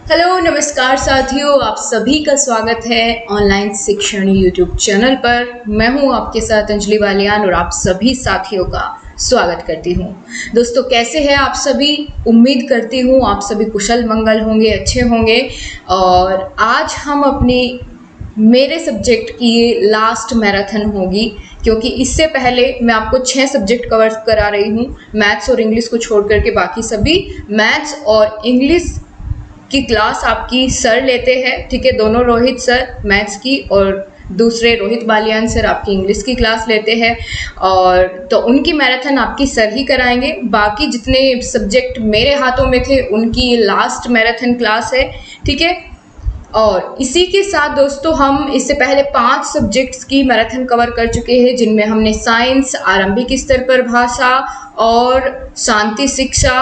Hello नमस्कार साथियों, आप सभी का स्वागत है ऑनलाइन शिक्षण यूट्यूब चैनल पर। मैं हूं आपके साथ अंजलि बालियान और आप सभी साथियों का स्वागत करती हूं। दोस्तों, कैसे हैं आप सभी? उम्मीद करती हूं आप सभी कुशल मंगल होंगे, अच्छे होंगे। और आज हम मेरे सब्जेक्ट की ये लास्ट मैराथन होगी, क्योंकि इससे पहले मैं आपको 6 सब्जेक्ट कवर करा रही हूँ। मैथ्स और इंग्लिश को छोड़ करके बाकी सभी मैथ्स और इंग्लिश की क्लास आपकी सर लेते हैं, ठीक है। दोनों रोहित सर मैथ्स की और दूसरे रोहित बालियान सर आपकी इंग्लिश की क्लास लेते हैं, और तो उनकी मैराथन आपकी सर ही कराएंगे। बाकी जितने सब्जेक्ट मेरे हाथों में थे उनकी ये लास्ट मैराथन क्लास है, ठीक है। और इसी के साथ दोस्तों, हम इससे पहले 5 सब्जेक्ट्स की मैराथन कवर कर चुके हैं, जिनमें हमने साइंस, आरंभिक स्तर पर भाषा और शांति शिक्षा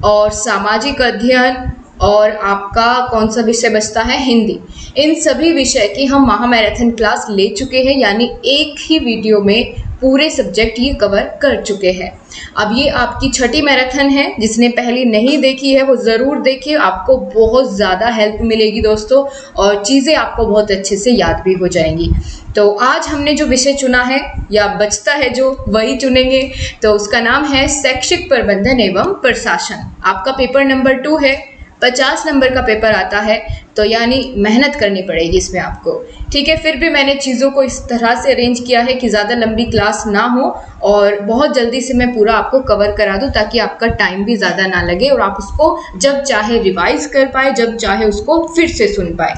और सामाजिक अध्ययन और आपका कौन सा विषय बचता है, हिंदी। इन सभी विषय की हम महामैराथन क्लास ले चुके हैं, यानी एक ही वीडियो में पूरे सब्जेक्ट ये कवर कर चुके हैं। अब ये आपकी छठी मैराथन है। जिसने पहली नहीं देखी है वो ज़रूर देखिए, आपको बहुत ज़्यादा हेल्प मिलेगी दोस्तों, और चीज़ें आपको बहुत अच्छे से याद भी हो जाएंगी। तो आज हमने जो विषय चुना है या बचता है जो, वही चुनेंगे। तो उसका नाम है शैक्षिक प्रबंधन एवं प्रशासन। आपका पेपर नंबर 2 है, 50 नंबर का पेपर आता है, तो यानी मेहनत करनी पड़ेगी इसमें आपको, ठीक है। फिर भी मैंने चीज़ों को इस तरह से अरेंज किया है कि ज़्यादा लंबी क्लास ना हो और बहुत जल्दी से मैं पूरा आपको कवर करा दूं, ताकि आपका टाइम भी ज़्यादा ना लगे और आप उसको जब चाहे रिवाइज कर पाए, जब चाहे उसको फिर से सुन पाए।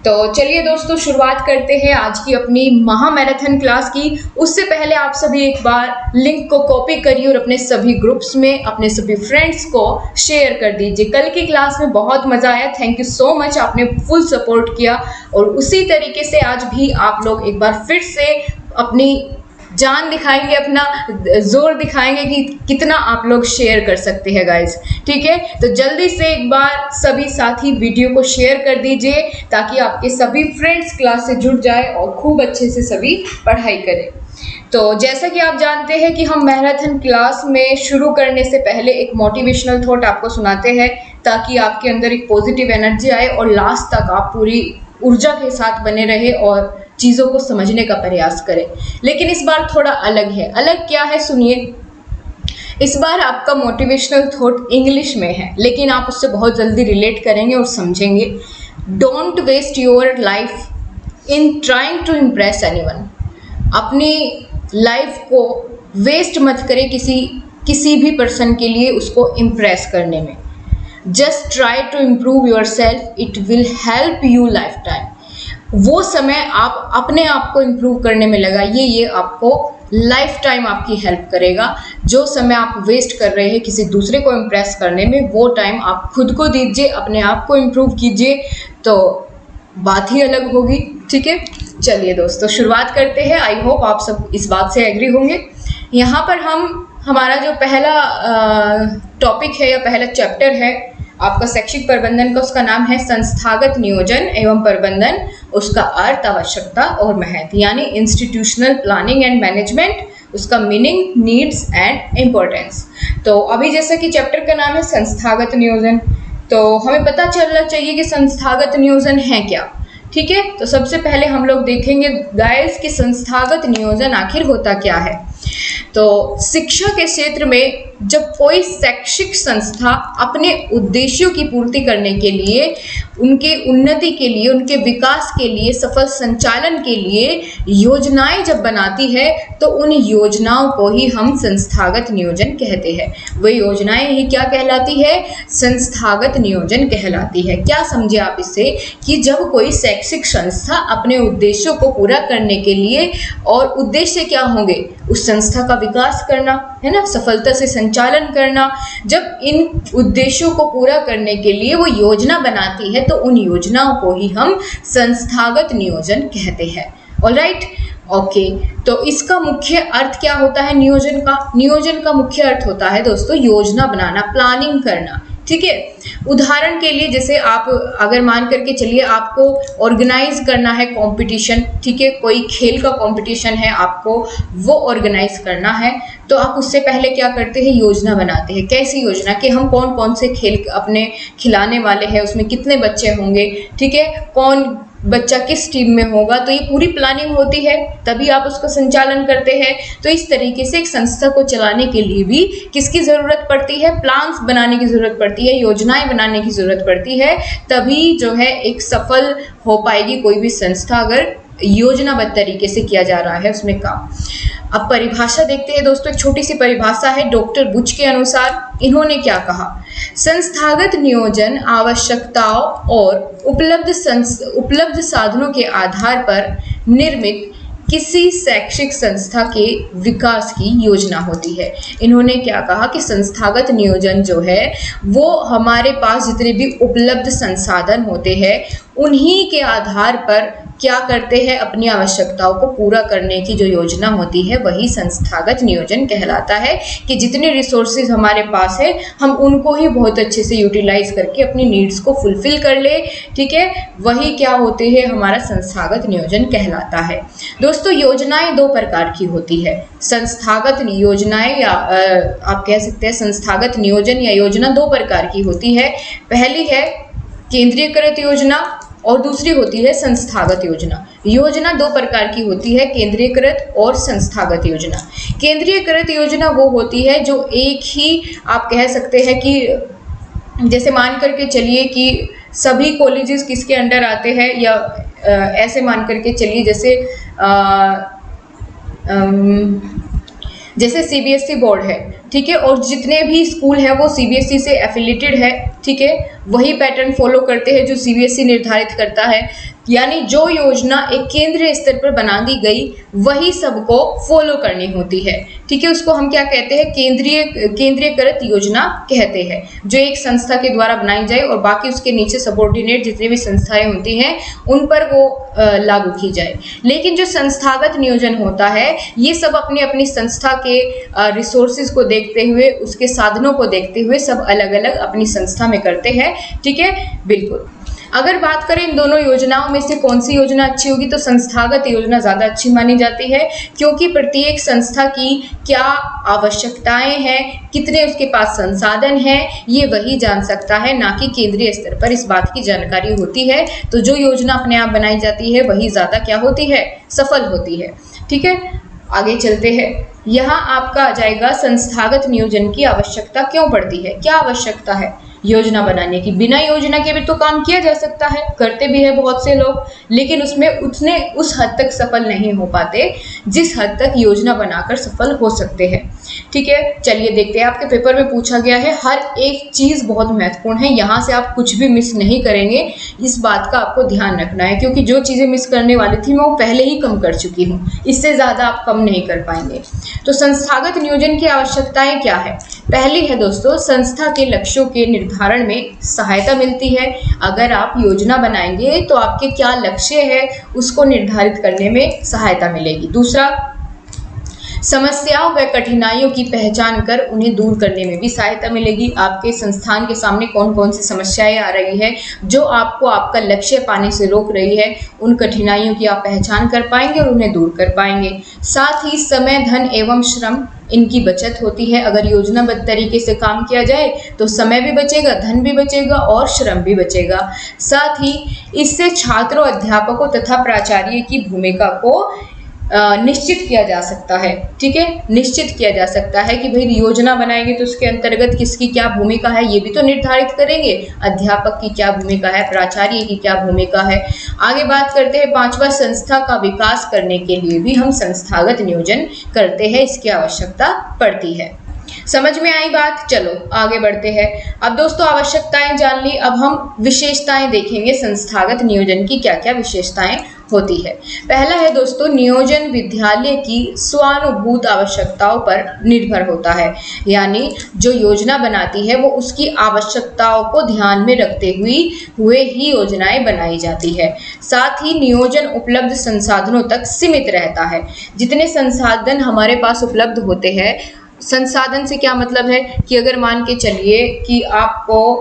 तो चलिए दोस्तों, शुरुआत करते हैं आज की अपनी महामैराथन क्लास की। उससे पहले आप सभी एक बार लिंक को कॉपी करिए और अपने सभी ग्रुप्स में अपने सभी फ्रेंड्स को शेयर कर दीजिए। कल की क्लास में बहुत मज़ा आया, थैंक यू सो मच, आपने फुल सपोर्ट किया। और उसी तरीके से आज भी आप लोग एक बार फिर से अपनी जान दिखाएंगे, अपना जोर दिखाएंगे कि कितना आप लोग शेयर कर सकते हैं गाइस, ठीक है। तो जल्दी से एक बार सभी साथी वीडियो को शेयर कर दीजिए, ताकि आपके सभी फ्रेंड्स क्लास से जुड़ जाए और खूब अच्छे से सभी पढ़ाई करें। तो जैसा कि आप जानते हैं कि हम मैराथन क्लास में शुरू करने से पहले एक मोटिवेशनल थॉट आपको सुनाते हैं, ताकि आपके अंदर एक पॉजिटिव एनर्जी आए और लास्ट तक आप पूरी ऊर्जा के साथ बने रहे और चीज़ों को समझने का प्रयास करें। लेकिन इस बार थोड़ा अलग है। अलग क्या है, सुनिए। इस बार आपका मोटिवेशनल थॉट इंग्लिश में है, लेकिन आप उससे बहुत जल्दी रिलेट करेंगे और समझेंगे। Don't waste your life in trying to impress anyone. अपनी लाइफ को वेस्ट मत करें किसी भी पर्सन के लिए उसको इम्प्रेस करने में। Just try to improve yourself, it will help you life time. वो समय आप अपने आप को इम्प्रूव करने में लगाइए, ये आपको लाइफ टाइम आपकी हेल्प करेगा। जो समय आप वेस्ट कर रहे हैं किसी दूसरे को इम्प्रेस करने में, वो टाइम आप खुद को दीजिए, अपने आप को इम्प्रूव कीजिए, तो बात ही अलग होगी, ठीक है। चलिए दोस्तों, शुरुआत करते हैं। आई होप आप सब इस बात से एग्री होंगे। यहाँ पर हमारा जो पहला टॉपिक है या पहला चैप्टर है आपका शैक्षिक प्रबंधन का, उसका नाम है संस्थागत नियोजन एवं प्रबंधन। उसका अर्थ, आवश्यकता और महत्व, यानी इंस्टीट्यूशनल प्लानिंग एंड मैनेजमेंट। उसका मीनिंग, नीड्स एंड इम्पोर्टेंस। तो अभी जैसा कि चैप्टर का नाम है संस्थागत नियोजन, तो हमें पता चलना चाहिए कि संस्थागत नियोजन है क्या, ठीक है। तो सबसे पहले हम लोग देखेंगे गाइस कि संस्थागत नियोजन आखिर होता क्या है। तो शिक्षा के क्षेत्र में जब कोई शैक्षिक संस्था अपने उद्देश्यों की पूर्ति करने के लिए, उनके उन्नति के लिए, उनके विकास के लिए, सफल संचालन के लिए योजनाएं जब बनाती है, तो उन योजनाओं को ही हम संस्थागत नियोजन कहते हैं। वही योजनाएं ही क्या कहलाती है, संस्थागत नियोजन कहलाती है। क्या समझे आप इससे, कि जब कोई शैक्षिक संस्था अपने उद्देश्यों को पूरा करने के लिए, और उद्देश्य क्या होंगे, उस संस्था का विकास करना है ना, सफलता से संचालन करना। जब इन उद्देश्यों को पूरा करने के लिए वो योजना बनाती है, तो उन योजनाओं को ही हम संस्थागत नियोजन कहते हैं। Alright, okay. तो इसका मुख्य अर्थ क्या होता है नियोजन का? नियोजन का मुख्य अर्थ होता है दोस्तों योजना बनाना, प्लानिंग करना, ठीक है। उदाहरण के लिए जैसे आप अगर मान करके चलिए आपको ऑर्गेनाइज करना है कंपटीशन, ठीक है, कोई खेल का कंपटीशन है, आपको वो ऑर्गेनाइज करना है, तो आप उससे पहले क्या करते हैं, योजना बनाते हैं। कैसी योजना कि हम कौन कौन से खेल अपने खिलाने वाले हैं, उसमें कितने बच्चे होंगे, ठीक है, कौन बच्चा किस टीम में होगा, तो ये पूरी प्लानिंग होती है, तभी आप उसका संचालन करते हैं। तो इस तरीके से एक संस्था को चलाने के लिए भी किसकी ज़रूरत पड़ती है, प्लान्स बनाने की ज़रूरत पड़ती है, योजनाएं बनाने की ज़रूरत पड़ती है, तभी जो है एक सफल हो पाएगी कोई भी संस्था, अगर योजनाबद्ध तरीके से किया जा रहा है उसमें काम। अब परिभाषा देखते हैं दोस्तों, एक छोटी सी परिभाषा है डॉक्टर बुच के अनुसार। इन्होंने क्या कहा, संस्थागत नियोजन आवश्यकताओं और उपलब्ध साधनों के आधार पर निर्मित किसी शैक्षिक संस्था के विकास की योजना होती है। इन्होंने क्या कहा कि संस्थागत नियोजन जो है वो हमारे पास जितने भी उपलब्ध संसाधन होते हैं उन्हीं के आधार पर क्या करते हैं, अपनी आवश्यकताओं को पूरा करने की जो योजना होती है वही संस्थागत नियोजन कहलाता है। कि जितने रिसोर्सेज हमारे पास है हम उनको ही बहुत अच्छे से यूटिलाइज करके अपनी नीड्स को फुलफिल कर ले, ठीक है, वही क्या होते हैं, हमारा संस्थागत नियोजन कहलाता है। दोस्तों योजनाएं दो प्रकार की होती है, संस्थागत योजनाएं या आप कह सकते हैं संस्थागत नियोजन या योजना दो प्रकार की होती है। पहली है केंद्रीयकृत योजना और दूसरी होती है संस्थागत योजना। योजना दो प्रकार की होती है, केंद्रीयकृत और संस्थागत योजना। केंद्रीयकृत योजना वो होती है जो एक ही आप कह सकते हैं कि जैसे मान करके चलिए कि सभी कॉलेजेस किसके अंडर आते हैं, या ऐसे मान करके चलिए जैसे सीबीएसई बोर्ड है, ठीक है, और जितने भी स्कूल हैं वो सीबीएसई से एफिलेटेड है, ठीक है, वही पैटर्न फॉलो करते हैं जो सीबीएसई निर्धारित करता है। यानी जो योजना एक केंद्रीय स्तर पर बना दी गई वही सबको फॉलो करनी होती है, ठीक है, उसको हम क्या कहते हैं, केंद्रीयकृत योजना कहते हैं, जो एक संस्था के द्वारा बनाई जाए और बाकी उसके नीचे सबऑर्डिनेट जितनी भी संस्थाएं होती हैं उन पर वो लागू की जाए। लेकिन जो संस्थागत नियोजन होता है ये सब अपनी अपनी संस्था के रिसोर्सेज को देखते हुए, उसके साधनों को देखते हुए सब अलग अलग अपनी संस्था में करते हैं, ठीक है, बिल्कुल। अगर बात करें इन दोनों योजनाओं में से कौन सी योजना अच्छी होगी, तो संस्थागत योजना ज़्यादा अच्छी मानी जाती है, क्योंकि प्रत्येक संस्था की क्या आवश्यकताएं हैं, कितने उसके पास संसाधन हैं, ये वही जान सकता है, ना कि केंद्रीय स्तर पर इस बात की जानकारी होती है। तो जो योजना अपने आप बनाई जाती है वही ज़्यादा क्या होती है, सफल होती है, ठीक है। आगे चलते हैं, यहाँ आपका आ जाएगा संस्थागत नियोजन की आवश्यकता क्यों पड़ती है, क्या आवश्यकता है योजना बनाने की। बिना योजना के भी तो काम किया जा सकता है, करते भी है बहुत से लोग, लेकिन उसमें उतने उस हद तक सफल नहीं हो पाते जिस हद तक योजना बनाकर सफल हो सकते हैं, ठीक है। चलिए देखते हैं, आपके पेपर में पूछा गया है, हर एक चीज़ बहुत महत्वपूर्ण है, यहाँ से आप कुछ भी मिस नहीं करेंगे, इस बात का आपको ध्यान रखना है, क्योंकि जो चीज़ें मिस करने वाली थी मैं वो पहले ही कम कर चुकी हूँ, इससे ज़्यादा आप कम नहीं कर पाएंगे। तो संस्थागत नियोजन की आवश्यकताएं क्या है। पहली है दोस्तों, संस्था के लक्ष्यों के निर्धारण में सहायता मिलती है। अगर आप योजना बनाएंगे तो आपके क्या लक्ष्य है उसको निर्धारित करने में सहायता मिलेगी। दूसरा, समस्याओं व कठिनाइयों की पहचान कर उन्हें दूर करने में भी सहायता मिलेगी। आपके संस्थान के सामने कौन कौन सी समस्याएं आ रही है जो आपको आपका लक्ष्य पाने से रोक रही है, उन कठिनाइयों की आप पहचान कर पाएंगे और उन्हें दूर कर पाएंगे। साथ ही समय, धन एवं श्रम इनकी बचत होती है। अगर योजनाबद्ध तरीके से काम किया जाए तो समय भी बचेगा, धन भी बचेगा और श्रम भी बचेगा। साथ ही इससे छात्रों, अध्यापकों तथा प्राचार्य की भूमिका को निश्चित किया जा सकता है, ठीक है, निश्चित किया जा सकता है कि भाई योजना बनाएंगे तो उसके अंतर्गत किसकी क्या भूमिका है ये भी तो निर्धारित करेंगे, अध्यापक की क्या भूमिका है, प्राचार्य की क्या भूमिका है। आगे बात करते हैं, पांचवा, संस्था का विकास करने के लिए भी हम संस्थागत नियोजन करते हैं, इसकी आवश्यकता पड़ती है। समझ में आई बात, चलो आगे बढ़ते हैं। अब दोस्तों आवश्यकताएं जान ली, अब हम विशेषताएं देखेंगे, संस्थागत नियोजन की क्या क्या विशेषताएं होती है। पहला है दोस्तों, नियोजन विद्यालय की स्वानुभूत आवश्यकताओं पर निर्भर होता है, यानी जो योजना बनाती है वो उसकी आवश्यकताओं को ध्यान में रखते हुए ही योजनाएं बनाई जाती है। साथ ही नियोजन उपलब्ध संसाधनों तक सीमित रहता है। जितने संसाधन हमारे पास उपलब्ध होते हैं संसाधन से क्या मतलब है कि अगर मान के चलिए कि आपको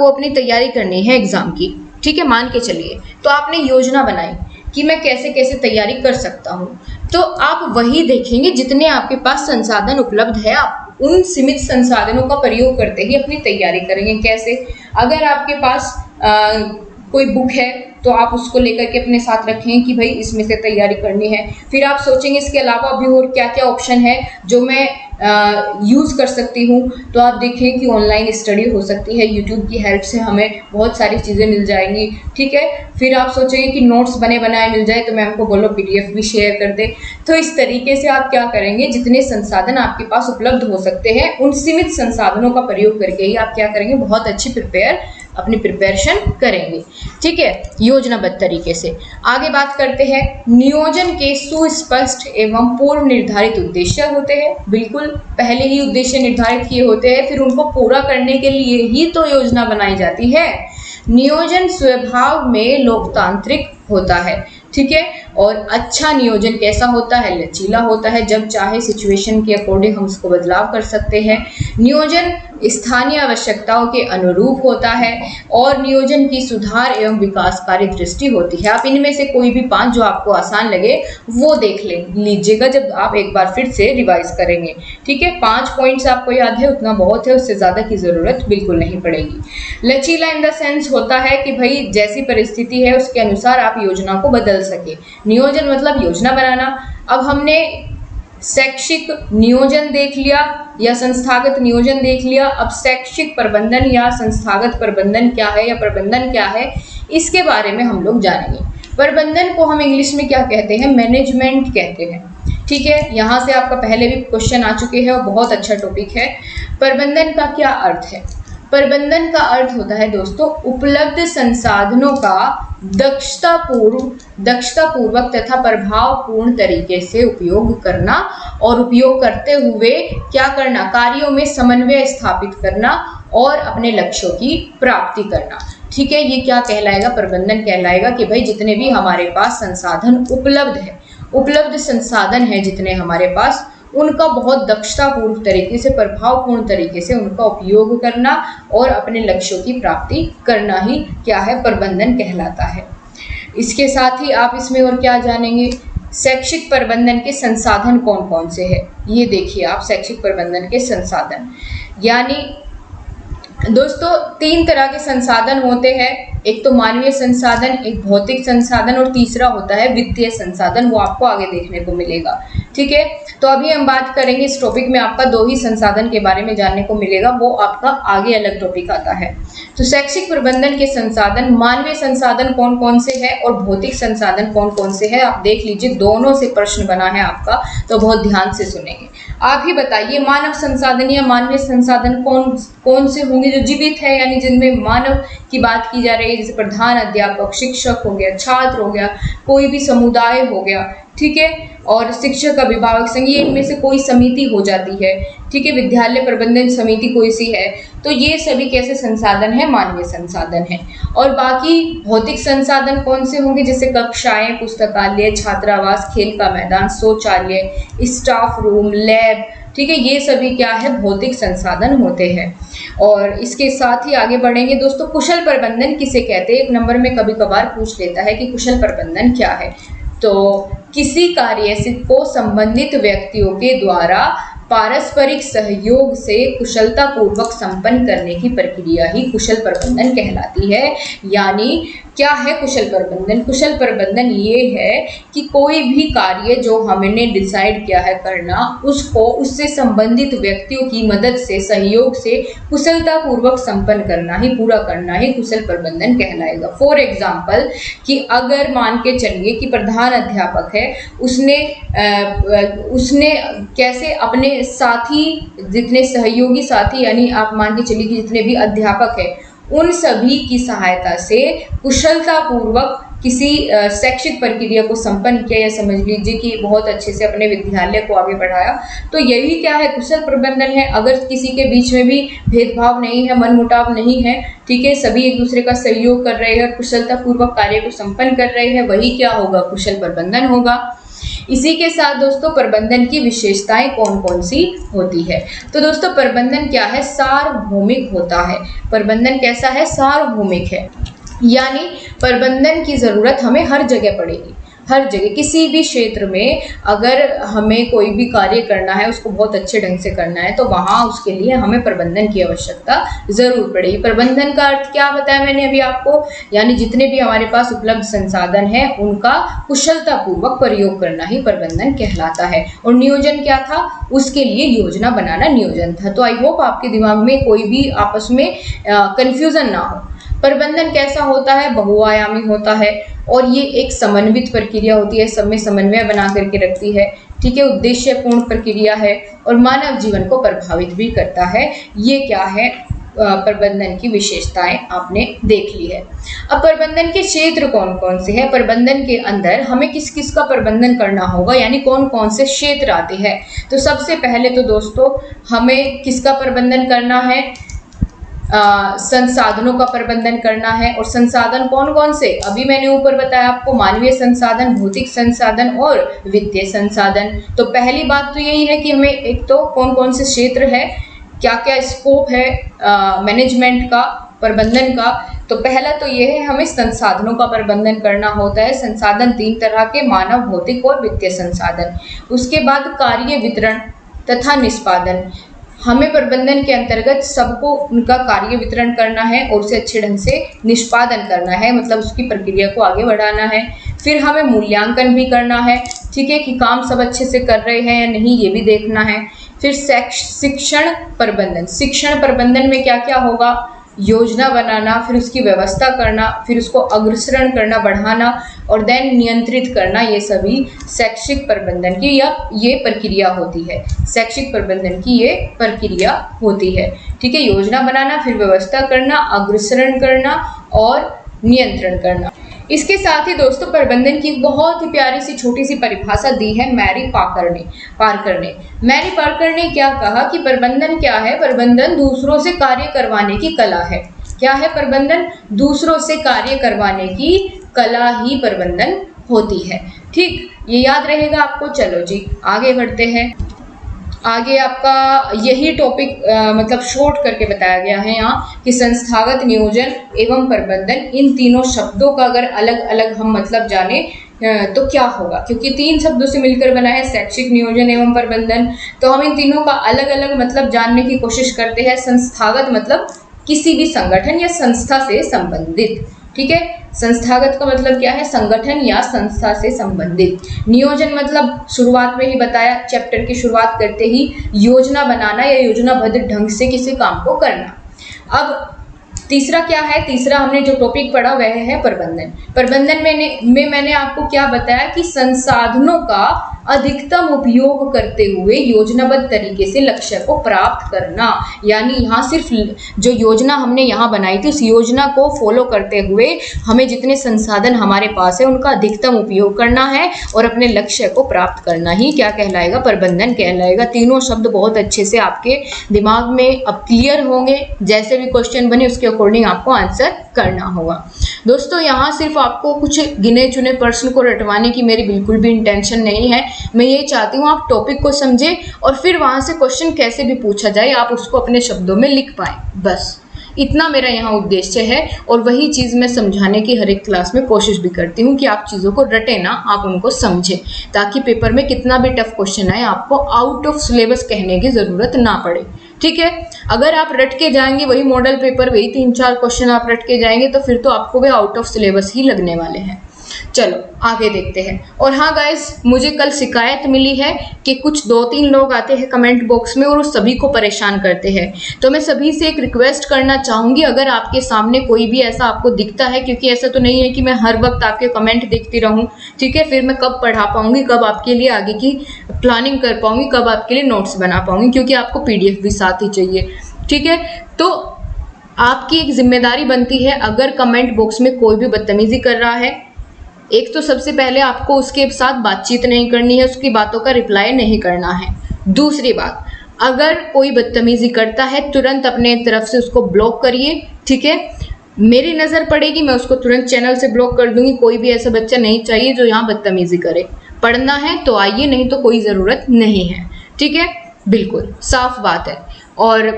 अपनी तैयारी करनी है एग्जाम की, ठीक है, मान के चलिए, तो आपने योजना बनाई कि मैं कैसे कैसे तैयारी कर सकता हूँ, तो आप वही देखेंगे जितने आपके पास संसाधन उपलब्ध है, आप उन सीमित संसाधनों का प्रयोग करते ही अपनी तैयारी करेंगे। कैसे? अगर आपके पास कोई बुक है तो आप उसको लेकर के अपने साथ रखें कि भाई इसमें से तैयारी करनी है। फिर आप सोचेंगे इसके अलावा भी और क्या क्या ऑप्शन है जो मैं यूज़ कर सकती हूँ, तो आप देखें कि ऑनलाइन स्टडी हो सकती है, यूट्यूब की हेल्प से हमें बहुत सारी चीज़ें मिल जाएंगी, ठीक है। फिर आप सोचेंगे कि नोट्स बने बनाए मिल जाए तो मैम को बोलो PDF भी शेयर कर दे। तो इस तरीके से आप क्या करेंगे, जितने संसाधन आपके पास उपलब्ध हो सकते हैं उन सीमित संसाधनों का प्रयोग करके ही आप क्या करेंगे, बहुत अच्छी अपनी प्रिपरेशन करेंगे, ठीक है, योजनाबद्ध तरीके से। आगे बात करते हैं, नियोजन के सुस्पष्ट एवं पूर्व निर्धारित उद्देश्य होते हैं। बिल्कुल पहले ही उद्देश्य निर्धारित किए होते हैं, फिर उनको पूरा करने के लिए ही तो योजना बनाई जाती है। नियोजन स्वभाव में लोकतांत्रिक होता है, ठीक है। और अच्छा नियोजन कैसा होता है? लचीला होता है, जब चाहे सिचुएशन के अकॉर्डिंग हम उसको बदलाव कर सकते हैं। नियोजन स्थानीय आवश्यकताओं के अनुरूप होता है और नियोजन की सुधार एवं विकासकारी दृष्टि होती है। आप इनमें से कोई भी 5 जो आपको आसान लगे वो देख लीजिएगा जब आप एक बार फिर से रिवाइज करेंगे, ठीक है। 5 पॉइंट्स आपको याद है उतना बहुत है, उससे ज़्यादा की ज़रूरत बिल्कुल नहीं पड़ेगी। लचीला इन द सेंस होता है कि भाई जैसी परिस्थिति है उसके अनुसार आप योजना को बदल सके। नियोजन मतलब योजना बनाना। अब हमने शैक्षिक नियोजन देख लिया या संस्थागत नियोजन देख लिया, अब शैक्षिक प्रबंधन या संस्थागत प्रबंधन क्या है या प्रबंधन क्या है इसके बारे में हम लोग जानेंगे। प्रबंधन को हम इंग्लिश में क्या कहते हैं? मैनेजमेंट कहते हैं, ठीक है। यहाँ से आपका पहले भी क्वेश्चन आ चुके हैं और बहुत अच्छा टॉपिक है। प्रबंधन का क्या अर्थ है? प्रबंधन का अर्थ होता है दोस्तों उपलब्ध संसाधनों का दक्षतापूर्वक तथा प्रभावपूर्ण तरीके से उपयोग करना और उपयोग करते हुए क्या करना, कार्यों में समन्वय स्थापित करना और अपने लक्ष्यों की प्राप्ति करना, ठीक है। ये क्या कहलाएगा? प्रबंधन कहलाएगा कि भाई जितने भी हमारे पास संसाधन उपलब्ध है, उपलब्ध संसाधन है जितने हमारे पास, उनका बहुत दक्षतापूर्ण तरीके से, प्रभावपूर्ण तरीके से उनका उपयोग करना और अपने लक्ष्यों की प्राप्ति करना ही क्या है? प्रबंधन कहलाता है। इसके साथ ही आप इसमें और क्या जानेंगे? शैक्षिक प्रबंधन के संसाधन कौन कौन से हैं? ये देखिए आप, शैक्षिक प्रबंधन के संसाधन यानी दोस्तों 3 तरह के संसाधन होते हैं। एक तो मानवीय संसाधन, एक भौतिक संसाधन और तीसरा होता है वित्तीय संसाधन। वो आपको आगे देखने को मिलेगा, ठीक है। तो अभी हम बात करेंगे इस टॉपिक में आपका 2 ही संसाधन के बारे में जानने को मिलेगा, वो आपका आगे अलग टॉपिक आता है। तो शैक्षिक प्रबंधन के संसाधन, मानवीय संसाधन कौन कौन से है और भौतिक संसाधन कौन कौन से है, आप देख लीजिए। दोनों से प्रश्न बना है आपका, तो बहुत ध्यान से सुनेंगे। आप ही बताइए मानव संसाधन या मानवीय संसाधन कौन कौन से होंगे जो जीवित है, यानी जिनमें मानव की बात की जा रही है, जैसे प्रधान अध्यापक, शिक्षक हो गया, छात्र हो गया, कोई भी समुदाय हो गया, ठीक है, और शिक्षक अभिभावक संघ, ये इनमें से कोई समिति हो जाती है, ठीक है, विद्यालय प्रबंधन समिति कोई सी है, तो ये सभी कैसे संसाधन है? मानवीय संसाधन है। और बाकी भौतिक संसाधन कौन से होंगे? जैसे कक्षाएं, पुस्तकालय, छात्रावास, खेल का मैदान, शौचालय, स्टाफ रूम, लैब, ठीक है, ये सभी क्या है? भौतिक संसाधन होते हैं। और इसके साथ ही आगे बढ़ेंगे दोस्तों, कुशल प्रबंधन किसे कहते हैं? 1 नंबर में कभी कभार पूछ लेता है कि कुशल प्रबंधन क्या है। तो किसी कार्य को संबंधित व्यक्तियों के द्वारा पारस्परिक सहयोग से कुशलतापूर्वक संपन्न करने की प्रक्रिया ही कुशल प्रबंधन कहलाती है। यानी क्या है कुशल प्रबंधन? कुशल प्रबंधन ये है कि कोई भी कार्य जो हमने डिसाइड किया है करना, उसको उससे संबंधित व्यक्तियों की मदद से, सहयोग से कुशलतापूर्वक संपन्न करना ही, पूरा करना ही कुशल प्रबंधन कहलाएगा। फॉर एग्जाम्पल कि अगर मान के चलिए कि प्रधान अध्यापक है, उसने कैसे अपने साथी, जितने सहयोगी साथी, यानी आप मान के चलिए कि जितने भी अध्यापक है, उन सभी की सहायता से कुशलतापूर्वक किसी शैक्षिक प्रक्रिया को संपन्न किया, या समझ लीजिए कि बहुत अच्छे से अपने विद्यालय को आगे बढ़ाया। तो यही क्या है? कुशल प्रबंधन है। अगर किसी के बीच में भी भेदभाव नहीं है, मनमुटाव नहीं है, ठीक है, सभी एक दूसरे का सहयोग कर रहे हैं, कुशलतापूर्वक कार्य को संपन्न कर रहे हैं, वही क्या होगा? कुशल प्रबंधन होगा। इसी के साथ दोस्तों प्रबंधन की विशेषताएं कौन कौन सी होती है। तो दोस्तों प्रबंधन क्या है, सार्वभौमिक होता है। प्रबंधन कैसा है, सार्वभौमिक है, यानी प्रबंधन की जरूरत हमें हर जगह पड़ेगी। हर जगह किसी भी क्षेत्र में अगर हमें कोई भी कार्य करना है, उसको बहुत अच्छे ढंग से करना है, तो वहाँ उसके लिए हमें प्रबंधन की आवश्यकता जरूर पड़ेगी। प्रबंधन का अर्थ क्या बताया मैंने अभी आपको, यानी जितने भी हमारे पास उपलब्ध संसाधन है उनका कुशलतापूर्वक प्रयोग करना ही प्रबंधन कहलाता है। और नियोजन क्या था, उसके लिए योजना बनाना नियोजन था। तो आई होप आपके दिमाग में कोई भी आपस में कंफ्यूजन ना हो। प्रबंधन कैसा होता है, बहुआयामी होता है और ये एक समन्वित प्रक्रिया होती है, सब में समन्वय बना करके रखती है। ठीक है, उद्देश्यपूर्ण प्रक्रिया है और मानव जीवन को प्रभावित भी करता है। ये क्या है, प्रबंधन की विशेषताएं आपने देख ली है। अब प्रबंधन के क्षेत्र कौन कौन से हैं, प्रबंधन के अंदर हमें किस किस का प्रबंधन करना होगा, यानी कौन कौन से क्षेत्र आते हैं। तो सबसे पहले तो दोस्तों हमें किसका प्रबंधन करना है, संसाधनों का प्रबंधन करना है। और संसाधन कौन कौन से, अभी मैंने ऊपर बताया आपको, मानवीय संसाधन, भौतिक संसाधन और वित्तीय संसाधन। तो पहली बात तो यही है कि हमें एक तो कौन कौन से क्षेत्र है, क्या क्या स्कोप है मैनेजमेंट का, प्रबंधन का। तो पहला तो ये है, हमें संसाधनों का प्रबंधन करना होता है। संसाधन 3 तरह के, मानव, भौतिक और वित्तीय संसाधन। उसके बाद कार्य वितरण तथा निष्पादन, हमें प्रबंधन के अंतर्गत सबको उनका कार्य वितरण करना है और उसे अच्छे ढंग से निष्पादन करना है, मतलब उसकी प्रक्रिया को आगे बढ़ाना है। फिर हमें मूल्यांकन भी करना है, ठीक है, कि काम सब अच्छे से कर रहे हैं या नहीं, ये भी देखना है। फिर शिक्षण प्रबंधन, शिक्षण प्रबंधन में क्या क्या होगा, योजना बनाना, फिर उसकी व्यवस्था करना, फिर उसको अग्रसरण करना, बढ़ाना और देन नियंत्रित करना, ये सभी शैक्षिक प्रबंधन की या ये प्रक्रिया होती है। शैक्षिक प्रबंधन की ये प्रक्रिया होती है। ठीक है, योजना बनाना, फिर व्यवस्था करना, अग्रसरण करना और नियंत्रण करना। इसके साथ ही दोस्तों प्रबंधन की बहुत ही प्यारी सी छोटी सी परिभाषा दी है मैरी पार्कर ने। मैरी पार्कर ने क्या कहा कि प्रबंधन क्या है, प्रबंधन दूसरों से कार्य करवाने की कला है। क्या है प्रबंधन, दूसरों से कार्य करवाने की कला ही प्रबंधन होती है। ठीक, ये याद रहेगा आपको। चलो जी आगे बढ़ते हैं। आगे आपका यही टॉपिक मतलब शॉर्ट करके बताया गया है यहाँ कि संस्थागत नियोजन एवं प्रबंधन, इन तीनों शब्दों का अगर अलग अलग हम मतलब जाने तो क्या होगा, क्योंकि 3 शब्दों से मिलकर बना है शैक्षिक नियोजन एवं प्रबंधन। तो हम इन तीनों का अलग अलग मतलब जानने की कोशिश करते हैं। संस्थागत मतलब किसी भी संगठन या संस्था से संबंधित। ठीक है, संस्थागत का मतलब क्या है, संगठन या संस्था से संबंधित। नियोजन मतलब शुरुआत में ही बताया, चैप्टर की शुरुआत करते ही, योजना बनाना या योजनाबद्ध ढंग से किसी काम को करना। अब तीसरा क्या है, तीसरा हमने जो टॉपिक पढ़ा वह है प्रबंधन। प्रबंधन में मैंने आपको क्या बताया कि संसाधनों का अधिकतम उपयोग करते हुए योजनाबद्ध तरीके से लक्ष्य को प्राप्त करना, यानी यहाँ सिर्फ जो योजना हमने यहाँ बनाई थी उस योजना को फॉलो करते हुए हमें जितने संसाधन हमारे पास है उनका अधिकतम उपयोग करना है और अपने लक्ष्य को प्राप्त करना ही क्या कहलाएगा, प्रबंधन कहलाएगा। तीनों शब्द बहुत अच्छे से आपके दिमाग में अब क्लियर होंगे। जैसे भी क्वेश्चन बने उसके अकॉर्डिंग आपको आंसर करना होगा। दोस्तों यहाँ सिर्फ आपको कुछ गिने चुने प्रश्न को रटवाने की मेरी बिल्कुल भी इंटेंशन नहीं है। मैं ये चाहती हूँ आप टॉपिक को समझें और फिर वहाँ से क्वेश्चन कैसे भी पूछा जाए आप उसको अपने शब्दों में लिख पाएं, बस इतना मेरा यहाँ उद्देश्य है। और वही चीज़ मैं समझाने की हर एक क्लास में कोशिश भी करती हूँ कि आप चीज़ों को रटे ना, आप उनको समझें, ताकि पेपर में कितना भी टफ क्वेश्चन आए आपको आउट ऑफ सिलेबस कहने की ज़रूरत ना पड़े। ठीक है, अगर आप रट के जाएंगे वही मॉडल पेपर, वही 3-4 क्वेश्चन आप रट के जाएंगे तो फिर तो आपको भी आउट ऑफ सिलेबस ही लगने वाले हैं। चलो आगे देखते हैं। और हाँ गाइस, मुझे कल शिकायत मिली है कि कुछ 2-3 लोग आते हैं कमेंट बॉक्स में और उस सभी को परेशान करते हैं। तो मैं सभी से एक रिक्वेस्ट करना चाहूँगी, अगर आपके सामने कोई भी ऐसा आपको दिखता है, क्योंकि ऐसा तो नहीं है कि मैं हर वक्त आपके कमेंट देखती रहूँ, ठीक है, फिर मैं कब पढ़ा पाऊँगी, कब आपके लिए आगे की प्लानिंग कर पाऊँगी, कब आपके लिए नोट्स बना पाऊँगी, क्योंकि आपको PDF भी साथ ही चाहिए। ठीक है, तो आपकी एक जिम्मेदारी बनती है, अगर कमेंट बॉक्स में कोई भी बदतमीजी कर रहा है, एक तो सबसे पहले आपको उसके साथ बातचीत नहीं करनी है, उसकी बातों का रिप्लाई नहीं करना है। दूसरी बात, अगर कोई बदतमीजी करता है तुरंत अपने तरफ से उसको ब्लॉक करिए। ठीक है, मेरी नज़र पड़ेगी मैं उसको तुरंत चैनल से ब्लॉक कर दूंगी। कोई भी ऐसा बच्चा नहीं चाहिए जो यहाँ बदतमीजी करे, पढ़ना है तो आइए, नहीं तो कोई ज़रूरत नहीं है। ठीक है, बिल्कुल साफ बात है। और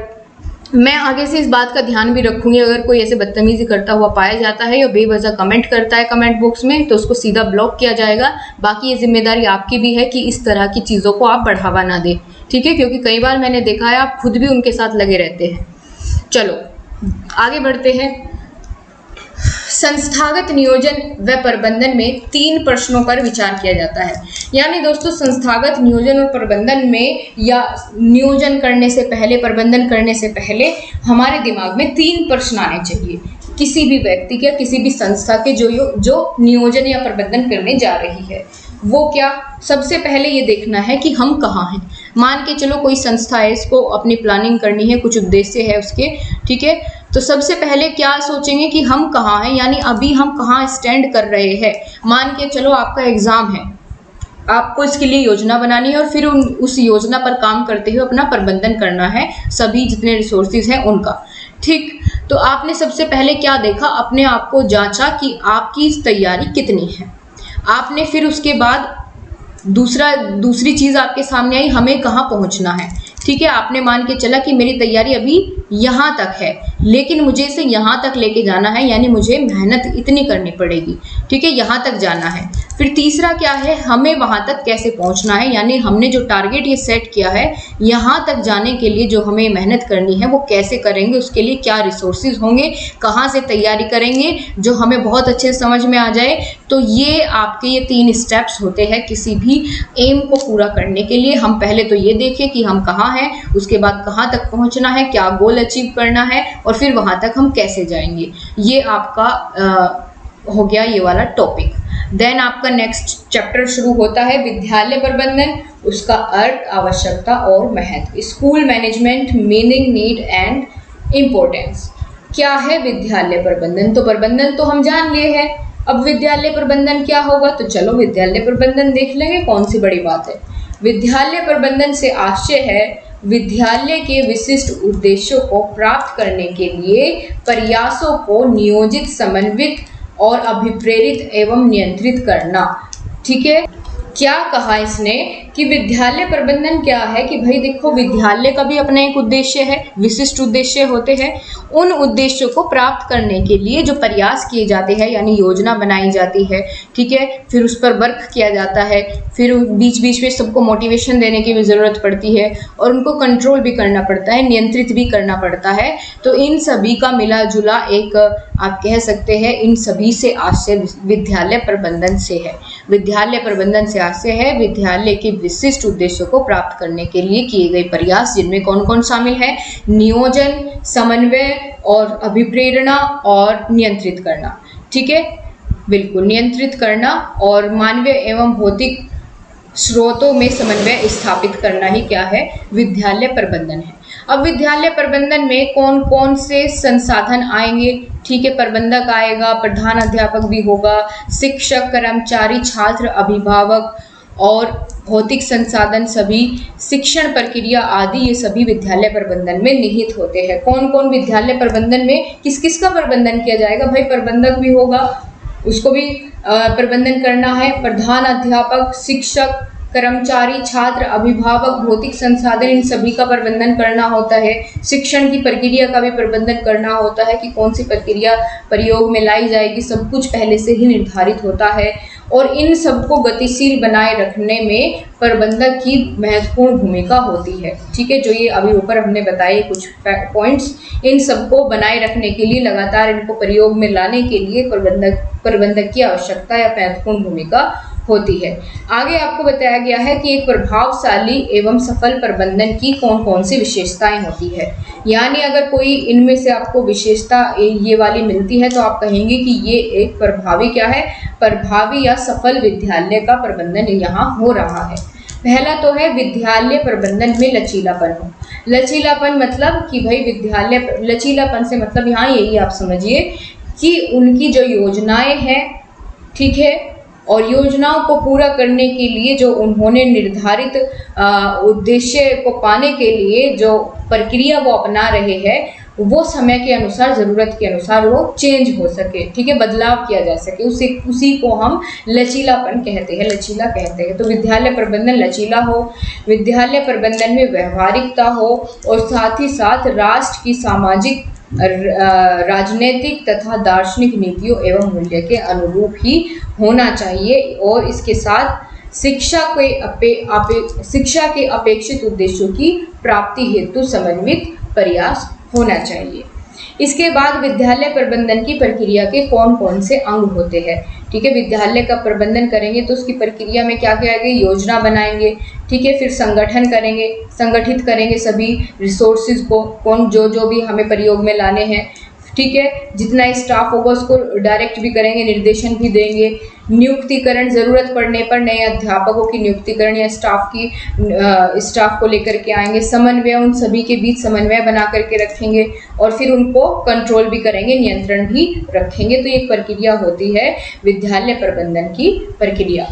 मैं आगे से इस बात का ध्यान भी रखूंगी, अगर कोई ऐसे बदतमीजी करता हुआ पाया जाता है या बेवजह कमेंट करता है कमेंट बॉक्स में, तो उसको सीधा ब्लॉक किया जाएगा। बाकी ये जिम्मेदारी आपकी भी है कि इस तरह की चीज़ों को आप बढ़ावा ना दें। ठीक है, क्योंकि कई बार मैंने देखा है आप खुद भी उनके साथ लगे रहते हैं। चलो आगे बढ़ते हैं। संस्थागत नियोजन व प्रबंधन में 3 प्रश्नों पर विचार किया जाता है। यानी दोस्तों, संस्थागत नियोजन और प्रबंधन में या नियोजन करने से पहले, प्रबंधन करने से पहले हमारे दिमाग में 3 प्रश्न आने चाहिए किसी भी व्यक्ति के, किसी भी संस्था के जो नियोजन या प्रबंधन करने जा रही है। वो क्या? सबसे पहले ये देखना है कि हम कहाँ हैं। मान के चलो कोई संस्था है, इसको अपनी प्लानिंग करनी है, कुछ उद्देश्य है उसके। ठीक है, तो सबसे पहले क्या सोचेंगे कि हम कहाँ हैं, यानी अभी हम कहाँ स्टैंड कर रहे हैं। मान के चलो आपका एग्जाम है, आपको इसके लिए योजना बनानी है और फिर उस योजना पर काम करते हुए अपना प्रबंधन करना है, सभी जितने रिसोर्सेज हैं उनका। ठीक, तो आपने सबसे पहले क्या देखा? अपने आप को जांचा कि आपकी तैयारी कितनी है। आपने फिर उसके बाद दूसरी चीज़ आपके सामने आई, हमें कहाँ पहुँचना है। ठीक है, आपने मान के चला कि मेरी तैयारी अभी यहाँ तक है, लेकिन मुझे इसे यहाँ तक लेके जाना है, यानी मुझे मेहनत इतनी करनी पड़ेगी। ठीक है, यहाँ तक जाना है। फिर तीसरा क्या है? हमें वहाँ तक कैसे पहुँचना है, यानी हमने जो टारगेट ये सेट किया है, यहाँ तक जाने के लिए जो हमें मेहनत करनी है वो कैसे करेंगे, उसके लिए क्या रिसोर्सेज होंगे, कहाँ से तैयारी करेंगे जो हमें बहुत अच्छे से समझ में आ जाए। तो ये आपके ये 3 स्टेप्स होते हैं किसी भी एम को पूरा करने के लिए। हम पहले तो ये देखें कि हम कहाँ हैं, उसके बाद कहाँ तक पहुँचना है, क्या गोल अचीव करना है, और फिर वहाँ तक हम कैसे जाएंगे। ये आपका हो गया ये वाला टॉपिक। देन आपका नेक्स्ट चैप्टर शुरू होता है विद्यालय प्रबंधन, उसका अर्थ, आवश्यकता और महत्व। School management, meaning, need and importance. क्या है विद्यालय प्रबंधन? तो प्रबंधन तो हम जान लिए हैं, अब विद्यालय प्रबंधन क्या होगा? तो चलो विद्यालय प्रबंधन देख लेंगे, कौन सी बड़ी बात है। विद्यालय प्रबंधन से आशय है विद्यालय के विशिष्ट उद्देश्यों को प्राप्त करने के लिए प्रयासों को नियोजित, समन्वित और अभिप्रेरित एवं नियंत्रित करना। ठीक है, क्या कहा इसने कि विद्यालय प्रबंधन क्या है कि भाई देखो, विद्यालय का भी अपना एक उद्देश्य है, विशिष्ट उद्देश्य होते हैं। उन उद्देश्यों को प्राप्त करने के लिए जो प्रयास किए जाते हैं, यानी योजना बनाई जाती है। ठीक है, फिर उस पर वर्क किया जाता है, फिर बीच बीच में सबको मोटिवेशन देने की भी ज़रूरत पड़ती है और उनको कंट्रोल भी करना पड़ता है, नियंत्रित भी करना पड़ता है। तो इन सभी का मिला जुला एक, आप कह सकते हैं, इन सभी से आशय विद्यालय प्रबंधन से है। विद्यालय प्रबंधन से आशय है विद्यालय के विशिष्ट उद्देश्यों को प्राप्त करने के लिए किए गए प्रयास, जिनमें कौन कौन शामिल है? नियोजन, समन्वय और अभिप्रेरणा और नियंत्रित करना। ठीक है, बिल्कुल नियंत्रित करना और मानवीय एवं भौतिक स्रोतों में समन्वय स्थापित करना ही क्या है? विद्यालय प्रबंधन है। अब विद्यालय प्रबंधन में कौन कौन से संसाधन आएंगे? ठीक है, प्रबंधक आएगा, प्रधान अध्यापक भी होगा, शिक्षक, कर्मचारी, छात्र, अभिभावक और भौतिक संसाधन, सभी शिक्षण प्रक्रिया आदि, ये सभी विद्यालय प्रबंधन में निहित होते हैं। कौन कौन विद्यालय प्रबंधन में किस किस का प्रबंधन किया जाएगा? भाई प्रबंधक भी होगा, उसको भी प्रबंधन करना है, प्रधान अध्यापक, शिक्षक, कर्मचारी, छात्र, अभिभावक, भौतिक संसाधन, इन सभी का प्रबंधन करना होता है। शिक्षण की प्रक्रिया का भी प्रबंधन करना होता है कि कौन सी प्रक्रिया प्रयोग में लाई जाएगी, सब कुछ पहले से ही निर्धारित होता है। और इन सबको गतिशील बनाए रखने में प्रबंधक की महत्वपूर्ण भूमिका होती है। ठीक है, जो ये अभी ऊपर हमने बताए कुछ पॉइंट्स, इन सबको बनाए रखने के लिए, लगातार इनको प्रयोग में लाने के लिए प्रबंधक की आवश्यकता या महत्वपूर्ण भूमिका होती है। आगे आपको बताया गया है कि एक प्रभावशाली एवं सफल प्रबंधन की कौन कौन सी विशेषताएं होती है। यानी अगर कोई इनमें से आपको विशेषता ये वाली मिलती है तो आप कहेंगे कि ये एक प्रभावी क्या है? प्रभावी या सफल विद्यालय का प्रबंधन यहाँ हो रहा है। पहला तो है विद्यालय प्रबंधन में लचीलापन हो। लचीलापन मतलब कि भाई विद्यालय, लचीलापन से मतलब यहाँ यही आप समझिए कि उनकी जो योजनाएं हैं, ठीक है, और योजनाओं को पूरा करने के लिए जो उन्होंने निर्धारित उद्देश्य को पाने के लिए जो प्रक्रिया वो अपना रहे हैं, वो समय के अनुसार, ज़रूरत के अनुसार वो चेंज हो सके, ठीक है, बदलाव किया जा सके, उसी को हम लचीलापन कहते हैं, लचीला कहते हैं। तो विद्यालय प्रबंधन लचीला हो, विद्यालय प्रबंधन में व्यवहारिकता हो और साथ ही साथ राष्ट्र की सामाजिक, राजनीतिक तथा दार्शनिक नीतियों एवं मूल्य के अनुरूप ही होना चाहिए और इसके साथ शिक्षा के अपेक्षित उद्देश्यों की प्राप्ति हेतु समन्वित प्रयास होना चाहिए। इसके बाद विद्यालय प्रबंधन की प्रक्रिया के कौन कौन से अंग होते हैं, ठीक है। विद्यालय का प्रबंधन करेंगे तो उसकी प्रक्रिया में क्या क्या आएगी, योजना बनाएंगे, ठीक है, फिर संगठन करेंगे, संगठित करेंगे सभी रिसोर्सेज को, कौन जो भी हमें प्रयोग में लाने हैं, ठीक है, जितना स्टाफ होगा उसको डायरेक्ट भी करेंगे, निर्देशन भी देंगे, नियुक्तिकरण, ज़रूरत पड़ने पर नए अध्यापकों की नियुक्तिकरण या स्टाफ को लेकर के आएंगे, समन्वय, उन सभी के बीच समन्वय बना करके रखेंगे और फिर उनको कंट्रोल भी करेंगे, नियंत्रण भी रखेंगे। तो ये प्रक्रिया होती है विद्यालय प्रबंधन की प्रक्रिया।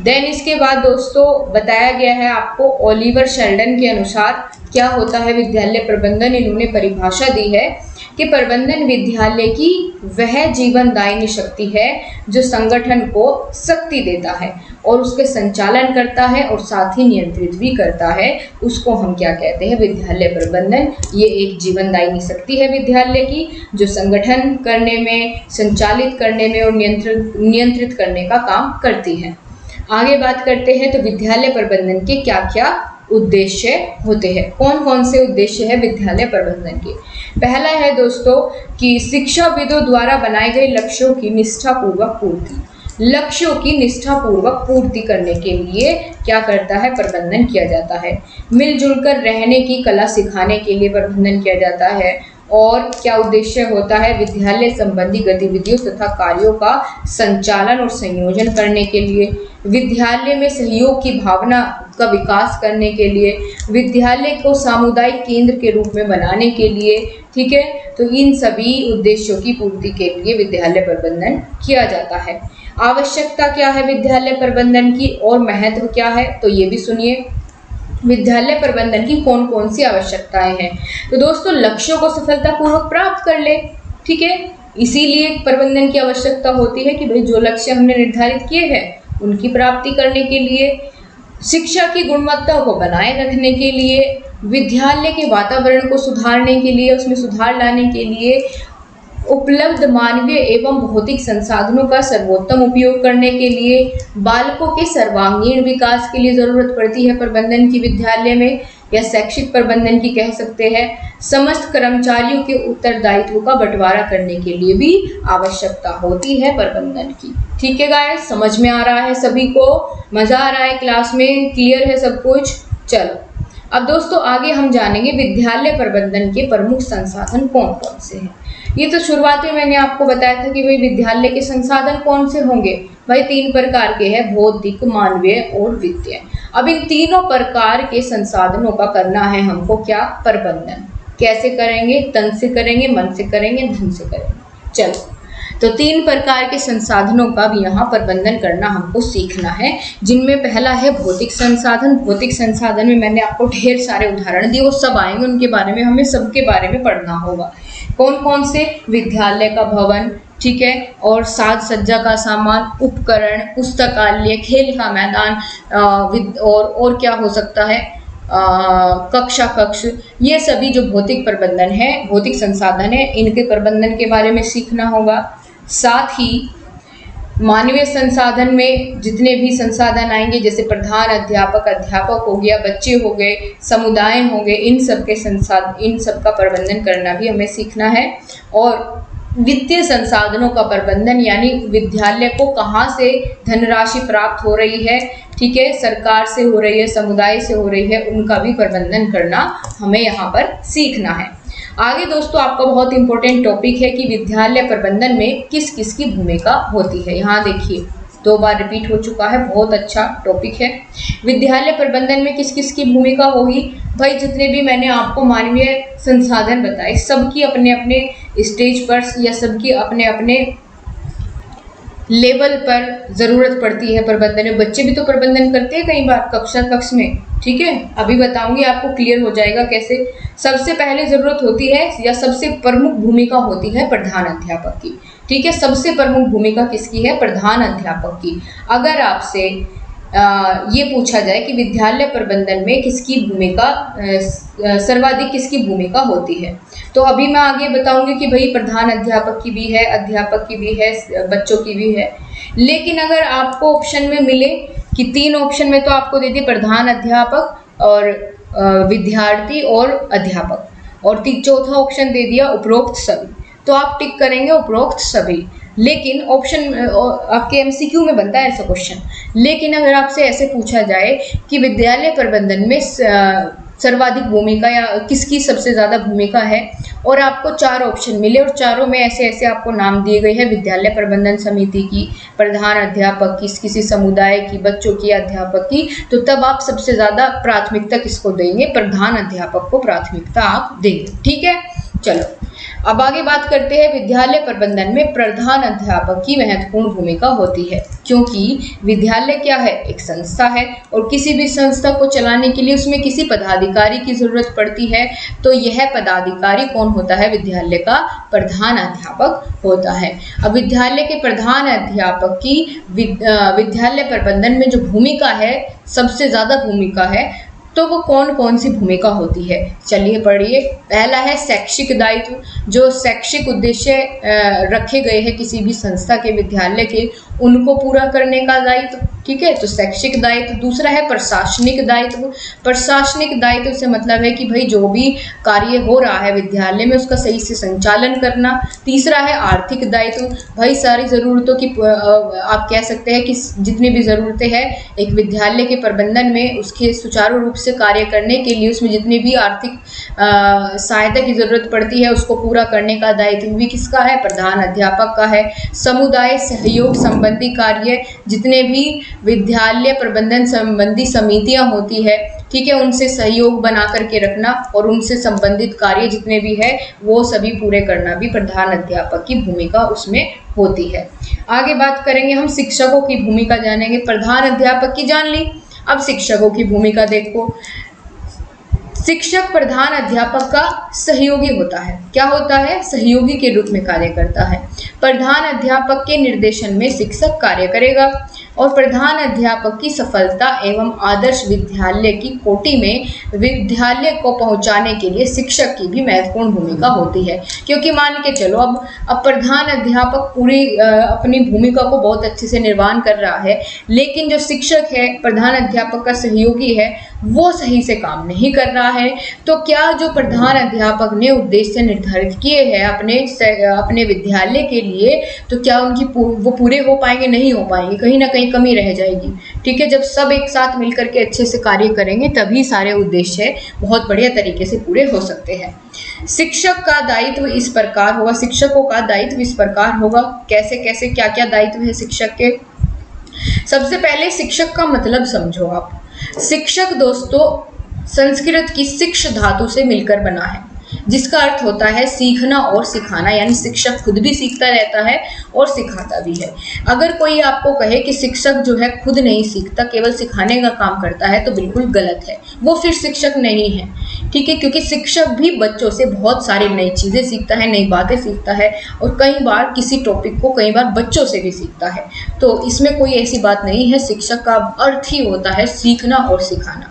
देन इसके बाद दोस्तों बताया गया है आपको ओलिवर शेल्डन के अनुसार क्या होता है विद्यालय प्रबंधन। इन्होंने परिभाषा दी है कि प्रबंधन विद्यालय की वह जीवनदायिनी शक्ति है जो संगठन को शक्ति देता है और उसके संचालन करता है और साथ ही नियंत्रित भी करता है। उसको हम क्या कहते हैं, विद्यालय प्रबंधन। ये एक जीवनदायिनी शक्ति है विद्यालय की जो संगठन करने में, संचालित करने में और नियंत्रित करने का काम करती है। आगे बात करते हैं तो विद्यालय प्रबंधन के क्या क्या उद्देश्य होते हैं, कौन कौन से उद्देश्य है विद्यालय प्रबंधन के। पहला है दोस्तों कि शिक्षाविदों द्वारा बनाए गए लक्ष्यों की निष्ठापूर्वक पूर्ति, लक्ष्यों की निष्ठापूर्वक पूर्ति करने के लिए क्या करता है, प्रबंधन किया जाता है। मिलजुल कर रहने की कला सिखाने के लिए प्रबंधन किया जाता है। और क्या उद्देश्य होता है, विद्यालय संबंधी गतिविधियों तथा कार्यों का संचालन और संयोजन करने के लिए, विद्यालय में सहयोग की भावना का विकास करने के लिए, विद्यालय को सामुदायिक केंद्र के रूप में बनाने के लिए, ठीक है। तो इन सभी उद्देश्यों की पूर्ति के लिए विद्यालय प्रबंधन किया जाता है। आवश्यकता क्या है विद्यालय प्रबंधन की और महत्व क्या है, तो ये भी सुनिए। विद्यालय प्रबंधन की कौन कौन सी आवश्यकताएं हैं, तो दोस्तों लक्ष्यों को सफलतापूर्वक प्राप्त कर ले, ठीक है। इसीलिए प्रबंधन की आवश्यकता होती है कि भाई जो लक्ष्य हमने निर्धारित किए हैं उनकी प्राप्ति करने के लिए, शिक्षा की गुणवत्ता को बनाए रखने के लिए, विद्यालय के वातावरण को सुधारने के लिए, उसमें सुधार लाने के लिए, उपलब्ध मानवीय एवं भौतिक संसाधनों का सर्वोत्तम उपयोग करने के लिए, बालकों के सर्वांगीण विकास के लिए ज़रूरत पड़ती है प्रबंधन की विद्यालय में, या शैक्षिक प्रबंधन की कह सकते हैं। समस्त कर्मचारियों के उत्तरदायित्व का बंटवारा करने के लिए भी आवश्यकता होती है प्रबंधन की। ठीक है गाइस, समझ में आ रहा है सभी को, मज़ा आ रहा है क्लास में, क्लियर है सब कुछ। चलो अब दोस्तों आगे हम जानेंगे विद्यालय प्रबंधन के प्रमुख संसाधन कौन कौन से हैं। ये तो शुरुआत में मैंने आपको बताया था कि भाई विद्यालय के संसाधन कौन से होंगे, भाई 3 प्रकार के हैं, भौतिक, मानवीय और वित्तीय। अब इन तीनों प्रकार के संसाधनों का करना है हमको क्या, प्रबंधन। कैसे करेंगे, तन से करेंगे, मन से करेंगे, धन से करेंगे। चलो तो 3 प्रकार के संसाधनों का भी यहाँ प्रबंधन करना हमको सीखना है, जिनमें पहला है भौतिक संसाधन। भौतिक संसाधन में मैंने आपको ढेर सारे उदाहरण दिए, वो सब आएंगे, उनके बारे में हमें सबके बारे में पढ़ना होगा। कौन कौन से, विद्यालय का भवन, ठीक है, और साज सज्जा का सामान, उपकरण, पुस्तकालय, खेल का मैदान, और क्या हो सकता है, कक्षा कक्ष, ये सभी जो भौतिक प्रबंधन है, भौतिक संसाधन है, इनके प्रबंधन के बारे में सीखना होगा। साथ ही मानवीय संसाधन में जितने भी संसाधन आएंगे, जैसे प्रधान अध्यापक हो गया, बच्चे हो गए, समुदाय हो गए, इन सब का प्रबंधन करना भी हमें सीखना है। और वित्तीय संसाधनों का प्रबंधन, यानी विद्यालय को कहाँ से धनराशि प्राप्त हो रही है, ठीक है, सरकार से हो रही है, समुदाय से हो रही है, उनका भी प्रबंधन करना हमें यहाँ पर सीखना है। आगे दोस्तों आपका बहुत इंपॉर्टेंट टॉपिक है कि विद्यालय प्रबंधन में किस किस की भूमिका होती है। यहाँ देखिए 2 बार रिपीट हो चुका है, बहुत अच्छा टॉपिक है। विद्यालय प्रबंधन में किस किस की भूमिका होगी, भाई जितने भी मैंने आपको मानवीय संसाधन बताए, सबकी अपने अपने स्टेज पर या सबकी अपने अपने लेवल पर ज़रूरत पड़ती है प्रबंधन में। बच्चे भी तो प्रबंधन करते हैं कई बार कक्षा कक्ष में, ठीक है। अभी बताऊंगी, आपको क्लियर हो जाएगा कैसे। सबसे पहले ज़रूरत होती है या सबसे प्रमुख भूमिका होती है प्रधान अध्यापक की, ठीक है। सबसे प्रमुख भूमिका किसकी है? प्रधान अध्यापक की। अगर आपसे ये पूछा जाए कि विद्यालय प्रबंधन में किसकी भूमिका सर्वाधिक किसकी भूमिका होती है, तो अभी मैं आगे बताऊंगी कि भाई प्रधान अध्यापक की भी है, अध्यापक की भी है, बच्चों की भी है। लेकिन अगर आपको ऑप्शन में मिले कि 3 ऑप्शन में तो आपको दे दिए प्रधान अध्यापक और विद्यार्थी और अध्यापक, और चौथा ऑप्शन दे दिया उपरोक्त सभी, तो आप टिक करेंगे उपरोक्त सभी। लेकिन ऑप्शन आपके एमसीक्यू में बनता है ऐसा क्वेश्चन। लेकिन अगर आपसे ऐसे पूछा जाए कि विद्यालय प्रबंधन में सर्वाधिक भूमिका या किसकी सबसे ज़्यादा भूमिका है, और आपको 4 ऑप्शन मिले और चारों में ऐसे ऐसे आपको नाम दिए गए हैं, विद्यालय प्रबंधन समिति की, प्रधान अध्यापक की, किसी समुदाय की, बच्चों की, अध्यापक की, तो तब आप सबसे ज़्यादा प्राथमिकता किसको देंगे? प्रधान अध्यापक को प्राथमिकता आप देंगे, ठीक है। चलो अब आगे बात करते हैं। विद्यालय प्रबंधन में प्रधान अध्यापक की महत्वपूर्ण भूमिका होती है, क्योंकि विद्यालय क्या है? एक संस्था है, और किसी भी संस्था को चलाने के लिए उसमें किसी पदाधिकारी की जरूरत पड़ती है। तो यह पदाधिकारी कौन होता है? विद्यालय का प्रधान अध्यापक होता है। अब विद्यालय के प्रधान अध्यापक की विद्यालय प्रबंधन में जो भूमिका है, सबसे ज्यादा भूमिका है, तो वो कौन कौन सी भूमिका होती है? चलिए पढ़िए। पहला है शैक्षिक दायित्व, जो शैक्षिक उद्देश्य रखे गए हैं किसी भी संस्था के, विद्यालय के, उनको पूरा करने का दायित्व, ठीक है, तो शैक्षिक दायित्व। दूसरा है प्रशासनिक दायित्व। प्रशासनिक दायित्व से मतलब है कि भाई जो भी कार्य हो रहा है विद्यालय में उसका सही से संचालन करना। तीसरा है आर्थिक दायित्व, भाई सारी ज़रूरतों की आप कह सकते हैं कि जितनी भी ज़रूरतें हैं एक विद्यालय के प्रबंधन में, उसके सुचारू रूप से कार्य करने के लिए उसमें जितनी भी आर्थिक सहायता की ज़रूरत पड़ती है उसको पूरा करने का दायित्व भी किसका है? प्रधान अध्यापक का है। समुदाय सहयोग संबंधी कार्य, जितने भी विद्यालय प्रबंधन संबंधी समितियां होती है, ठीक है, उनसे सहयोग बना करके रखना और उनसे संबंधित कार्य जितने भी है वो सभी पूरे करना भी प्रधान अध्यापक की भूमिका उसमें होती है। आगे बात करेंगे हम, शिक्षकों की भूमिका जानेंगे। प्रधान अध्यापक की जान ली, अब शिक्षकों की भूमिका देखो। शिक्षक प्रधान अध्यापक का सहयोगी होता है। क्या होता है? सहयोगी के रूप में कार्य करता है। प्रधान अध्यापक के निर्देशन में शिक्षक कार्य करेगा और प्रधान अध्यापक की सफलता एवं आदर्श विद्यालय की कोटि में विद्यालय को पहुंचाने के लिए शिक्षक की भी महत्वपूर्ण भूमिका होती है। क्योंकि मान के चलो अब प्रधान अध्यापक पूरी अपनी भूमिका को बहुत अच्छे से निर्वहन कर रहा है, लेकिन जो शिक्षक है, प्रधान अध्यापक का सहयोगी है, वो सही से काम नहीं कर रहा है, तो क्या जो प्रधान अध्यापक ने उद्देश्य निर्धारित किए हैं अपने विद्यालय के लिए, तो क्या वो पूरे हो पाएंगे? नहीं हो पाएंगे, कहीं ना कहीं कमी रह जाएगी, ठीक है। जब सब एक साथ मिलकर के अच्छे से कार्य करेंगे तभी सारे उद्देश्य बहुत बढ़िया तरीके से पूरे हो सकते हैं। शिक्षक का दायित्व इस प्रकार होगा, शिक्षकों का दायित्व इस प्रकार होगा। कैसे कैसे क्या क्या दायित्व है शिक्षक के? सबसे पहले शिक्षक का मतलब समझो आप। शिक्षक दोस्तों संस्कृत की शिक्ष धातु से मिलकर बना है, जिसका अर्थ होता है सीखना और सिखाना, यानी शिक्षक खुद भी सीखता रहता है और सिखाता भी है। अगर कोई आपको कहे कि शिक्षक जो है खुद नहीं सीखता, केवल सिखाने का काम करता है, तो बिल्कुल गलत है, वो फिर शिक्षक नहीं है, ठीक है। क्योंकि शिक्षक भी बच्चों से बहुत सारी नई चीज़ें सीखता है, नई बातें सीखता है, और कई बार किसी टॉपिक को कई बार बच्चों से भी सीखता है। तो इसमें कोई ऐसी बात नहीं है, शिक्षक का अर्थ ही होता है सीखना और सिखाना।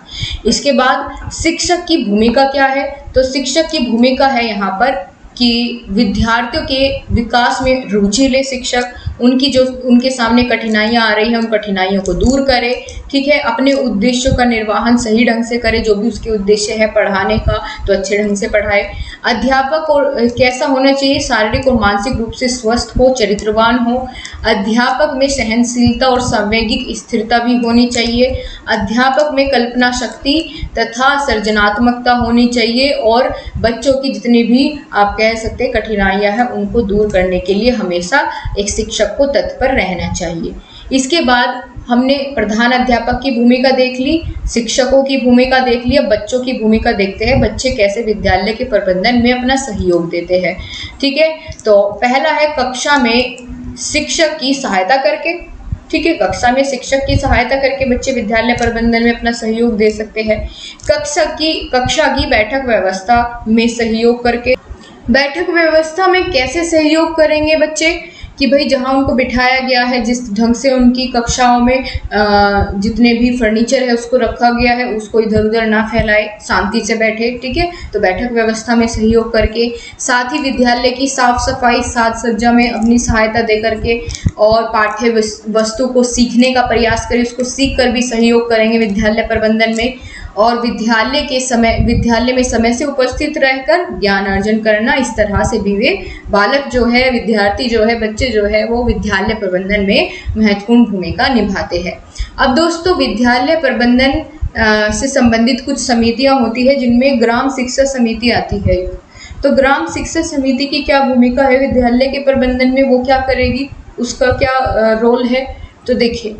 इसके बाद शिक्षक की भूमिका क्या है? तो शिक्षक की भूमिका है यहाँ पर कि विद्यार्थियों के विकास में रुचि ले शिक्षक, उनके सामने कठिनाइयाँ आ रही हैं उन कठिनाइयों को दूर करे, ठीक है। अपने उद्देश्यों का निर्वहन सही ढंग से करे, जो भी उसके उद्देश्य है पढ़ाने का तो अच्छे ढंग से पढ़ाए। अध्यापक और कैसा होना चाहिए? शारीरिक और मानसिक रूप से स्वस्थ हो, चरित्रवान हो। अध्यापक में सहनशीलता और सांवेगिक स्थिरता भी होनी चाहिए। अध्यापक में कल्पना शक्ति तथा सृजनात्मकता होनी चाहिए, और बच्चों की जितनी भी आप कह सकते हैं कठिनाइयाँ हैं उनको दूर करने के लिए हमेशा एक शिक्षक को तत्पर रहना चाहिए। इसके बाद हमने प्रधान अध्यापक की भूमिका देख ली, शिक्षकों की भूमिका देख ली, अब बच्चों की भूमिका देखते हैं, बच्चे कैसे विद्यालय के प्रबंधन में अपना सहयोग देते हैं, ठीक है। तो पहला है कक्षा में शिक्षक की सहायता करके, ठीक है, कक्षा में शिक्षक की सहायता करके बच्चे विद्यालय प्रबंधन में अपना सहयोग दे सकते हैं। कक्षा की बैठक व्यवस्था में सहयोग करके, बैठक व्यवस्था में कैसे सहयोग करेंगे बच्चे कि भाई जहां उनको बिठाया गया है, जिस ढंग से उनकी कक्षाओं में जितने भी फर्नीचर है उसको रखा गया है उसको इधर उधर ना फैलाए, शांति से बैठे, ठीक है। तो बैठक व्यवस्था में सहयोग करके, साथ ही विद्यालय की साफ सफाई साज सज्जा में अपनी सहायता दे करके, और पाठ्य वस्तु को सीखने का प्रयास करें, उसको सीख कर भी सहयोग करेंगे विद्यालय प्रबंधन में। और विद्यालय में समय से उपस्थित रहकर ज्ञान अर्जन करना, इस तरह से भी वे बालक जो है, विद्यार्थी जो है, बच्चे जो है वो विद्यालय प्रबंधन में महत्वपूर्ण भूमिका निभाते हैं। अब दोस्तों विद्यालय प्रबंधन से संबंधित कुछ समितियां होती है जिनमें ग्राम शिक्षा समिति आती है। तो ग्राम शिक्षा समिति की क्या भूमिका है विद्यालय के प्रबंधन में, वो क्या करेगी, उसका क्या रोल है। तो देखिए,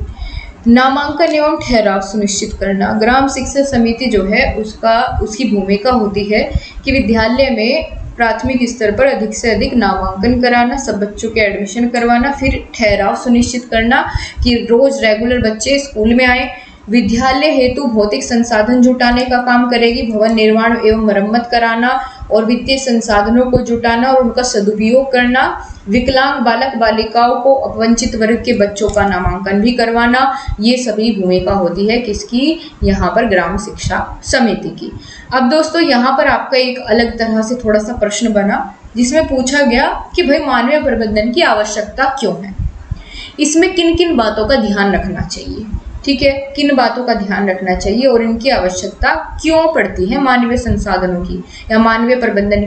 नामांकन एवं ठहराव सुनिश्चित करना। ग्राम शिक्षा समिति जो है उसकी भूमिका होती है कि विद्यालय में प्राथमिक स्तर पर अधिक से अधिक नामांकन कराना, सब बच्चों के एडमिशन करवाना, फिर ठहराव सुनिश्चित करना कि रोज रेगुलर बच्चे स्कूल में आए। विद्यालय हेतु भौतिक संसाधन जुटाने का काम करेगी, भवन निर्माण एवं मरम्मत कराना और वित्तीय संसाधनों को जुटाना और उनका सदुपयोग करना। विकलांग बालक बालिकाओं को, अपवंचित वर्ग के बच्चों का नामांकन भी करवाना, ये सभी भूमिका होती है किसकी, यहाँ पर ग्राम शिक्षा समिति की। अब दोस्तों यहाँ पर आपका एक अलग तरह से थोड़ा सा प्रश्न बना जिसमें पूछा गया कि भाई मानवीय प्रबंधन की आवश्यकता क्यों है, इसमें किन किन बातों का ध्यान रखना चाहिए, ठीक है, किन बातों का ध्यान रखना चाहिए और इनकी आवश्यकता क्यों पड़ती है, मानवीय संसाधनों की या मानवीय प्रबंधन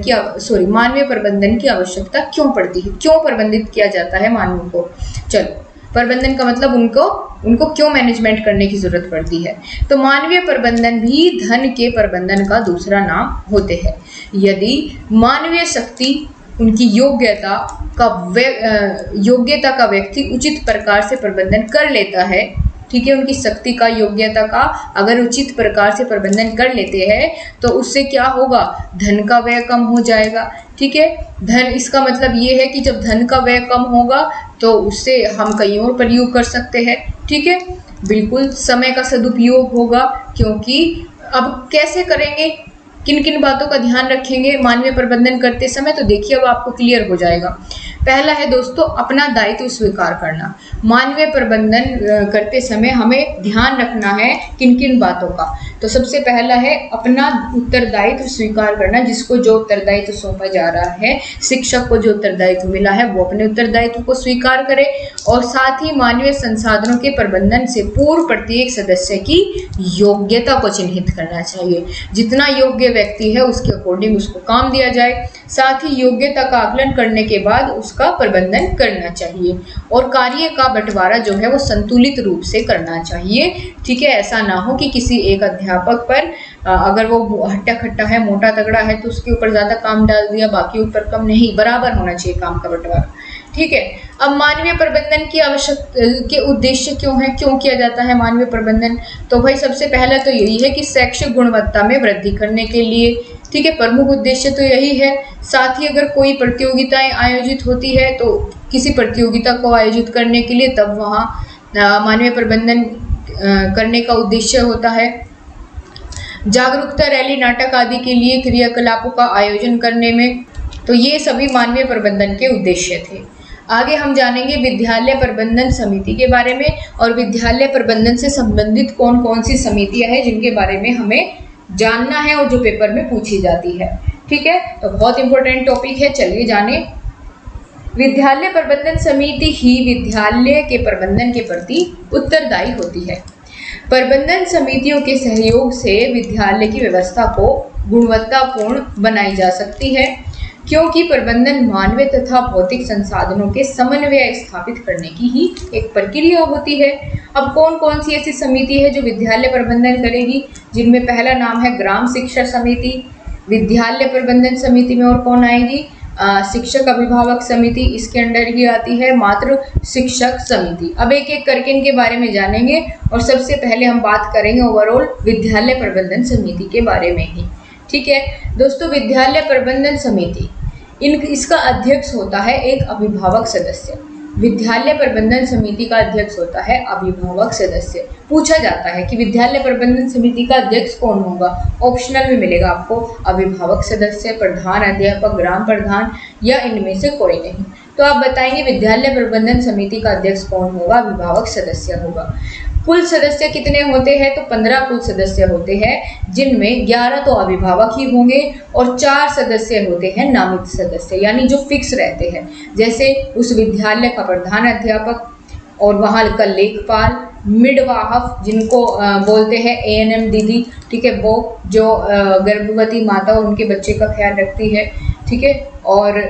की आवश्यकता क्यों पड़ती है, क्यों प्रबंधित किया जाता है मानव को। चलो, प्रबंधन का मतलब उनको क्यों मैनेजमेंट करने की जरूरत पड़ती है। तो मानवीय प्रबंधन भी धन के प्रबंधन का दूसरा नाम होते हैं। यदि मानवीय शक्ति, उनकी योग्यता का व्यक्ति उचित प्रकार से प्रबंधन कर लेता है, ठीक है, उनकी शक्ति का, योग्यता का अगर उचित प्रकार से प्रबंधन कर लेते हैं तो उससे क्या होगा, धन का व्यय कम हो जाएगा, ठीक है। धन, इसका मतलब ये है कि जब धन का व्यय कम होगा तो उससे हम कहीं और प्रयोग कर सकते हैं, ठीक है। बिल्कुल समय का सदुपयोग होगा, क्योंकि अब कैसे करेंगे, किन किन बातों का ध्यान रखेंगे मानवीय प्रबंधन करते समय, तो देखिए अब आपको क्लियर हो जाएगा। पहला है दोस्तों अपना दायित्व स्वीकार करना। मानवीय प्रबंधन करते समय हमें ध्यान रखना है किन किन बातों का। तो सबसे पहला है अपना उत्तरदायित्व स्वीकार करना, जिसको जो उत्तरदायित्व सौंपा जा रहा है, शिक्षक को जो उत्तरदायित्व मिला है वो अपने उत्तरदायित्व को स्वीकार करे, और साथ ही मानवीय संसाधनों के प्रबंधन से पूर्व प्रत्येक सदस्य की योग्यता को चिन्हित करना चाहिए। जितना योग्य व्यक्ति है उसके अकॉर्डिंग उसको काम दिया जाए। साथ ही योग्यता का आकलन करने के बाद उसका प्रबंधन करना चाहिए, और कार्य का बंटवारा जो है वो संतुलित रूप से करना चाहिए, ठीक है। ऐसा ना हो कि किसी एक अध्यापक पर अगर वो हट्टा खट्टा है, मोटा तगड़ा है, तो उसके ऊपर ज़्यादा काम डाल दिया, बाकी ऊपर कम नहीं, बराबर होना चाहिए काम का बंटवारा, ठीक है। अब मानवीय प्रबंधन की के उद्देश्य क्यों है, क्यों किया जाता है मानवीय प्रबंधन। तो भाई सबसे पहला तो यही है कि शैक्षिक गुणवत्ता में वृद्धि करने के लिए, ठीक है, प्रमुख उद्देश्य तो यही है। साथ ही अगर कोई प्रतियोगिताएं आयोजित होती है तो किसी प्रतियोगिता को आयोजित करने के लिए तब वहाँ मानवीय प्रबंधन करने का उद्देश्य होता है। जागरूकता रैली, नाटक आदि के लिए क्रियाकलापों का आयोजन करने में, तो ये सभी मानवीय प्रबंधन के उद्देश्य थे। आगे हम जानेंगे विद्यालय प्रबंधन समिति के बारे में, और विद्यालय प्रबंधन से संबंधित कौन कौन सी समितियां हैं जिनके बारे में हमें जानना है और जो पेपर में पूछी जाती है, ठीक है। तो बहुत इंपॉर्टेंट टॉपिक है, चलिए जाने। विद्यालय प्रबंधन समिति ही विद्यालय के प्रबंधन के प्रति उत्तरदायी होती है। प्रबंधन समितियों के सहयोग से विद्यालय की व्यवस्था को गुणवत्तापूर्ण बनाई जा सकती है, क्योंकि प्रबंधन मानवीय तथा भौतिक संसाधनों के समन्वय स्थापित करने की ही एक प्रक्रिया होती है। अब कौन कौन सी ऐसी समिति है जो विद्यालय प्रबंधन करेगी, जिनमें पहला नाम है ग्राम शिक्षा समिति। विद्यालय प्रबंधन समिति में और कौन आएगी, शिक्षक अभिभावक समिति, इसके अंडर ही आती है मातृ शिक्षक समिति। अब एक एक करके इनके बारे में जानेंगे, और सबसे पहले हम बात करेंगे ओवरऑल विद्यालय प्रबंधन समिति के बारे में ही, ठीक है। दोस्तों विद्यालय प्रबंधन समिति, इसका अध्यक्ष होता है एक अभिभावक सदस्य, विद्यालय प्रबंधन समिति का अध्यक्ष होता है अभिभावक सदस्य। पूछा जाता है कि विद्यालय प्रबंधन समिति का अध्यक्ष कौन होगा, ऑप्शनल में मिलेगा आपको अभिभावक सदस्य, प्रधान अध्यापक, ग्राम प्रधान या इनमें से कोई नहीं। तो आप बताएंगे विद्यालय प्रबंधन समिति का अध्यक्ष कौन होगा, अभिभावक सदस्य होगा। कुल सदस्य कितने होते हैं, तो 15 कुल सदस्य होते हैं, जिनमें 11 तो अभिभावक ही होंगे और 4 सदस्य होते हैं नामित सदस्य, यानी जो फिक्स रहते हैं, जैसे उस विद्यालय का प्रधान अध्यापक और वहाँ का लेखपाल, मिडवाहफ जिनको बोलते हैं ANM दीदी, ठीक है, वो जो गर्भवती माता और उनके बच्चे का ख्याल रखती है, ठीक है, और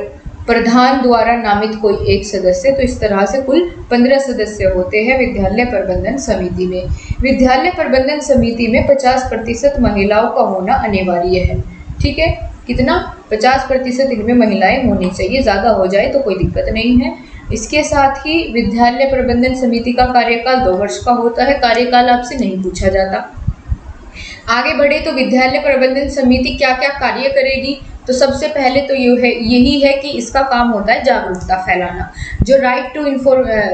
प्रधान द्वारा नामित कोई एक सदस्य। तो इस तरह से कुल 15 सदस्य होते हैं विद्यालय प्रबंधन समिति में। विद्यालय प्रबंधन समिति में 50% महिलाओं का होना अनिवार्य है, ठीक है, कितना 50% इनमें महिलाएं होनी चाहिए, ज़्यादा हो जाए तो कोई दिक्कत नहीं है। इसके साथ ही विद्यालय प्रबंधन समिति का कार्यकाल 2 वर्ष का होता है। कार्यकाल आपसे नहीं पूछा जाता। आगे बढ़े तो विद्यालय प्रबंधन समिति क्या क्या कार्य करेगी, तो सबसे पहले तो यही है कि इसका काम होता है जागरूकता फैलाना। जो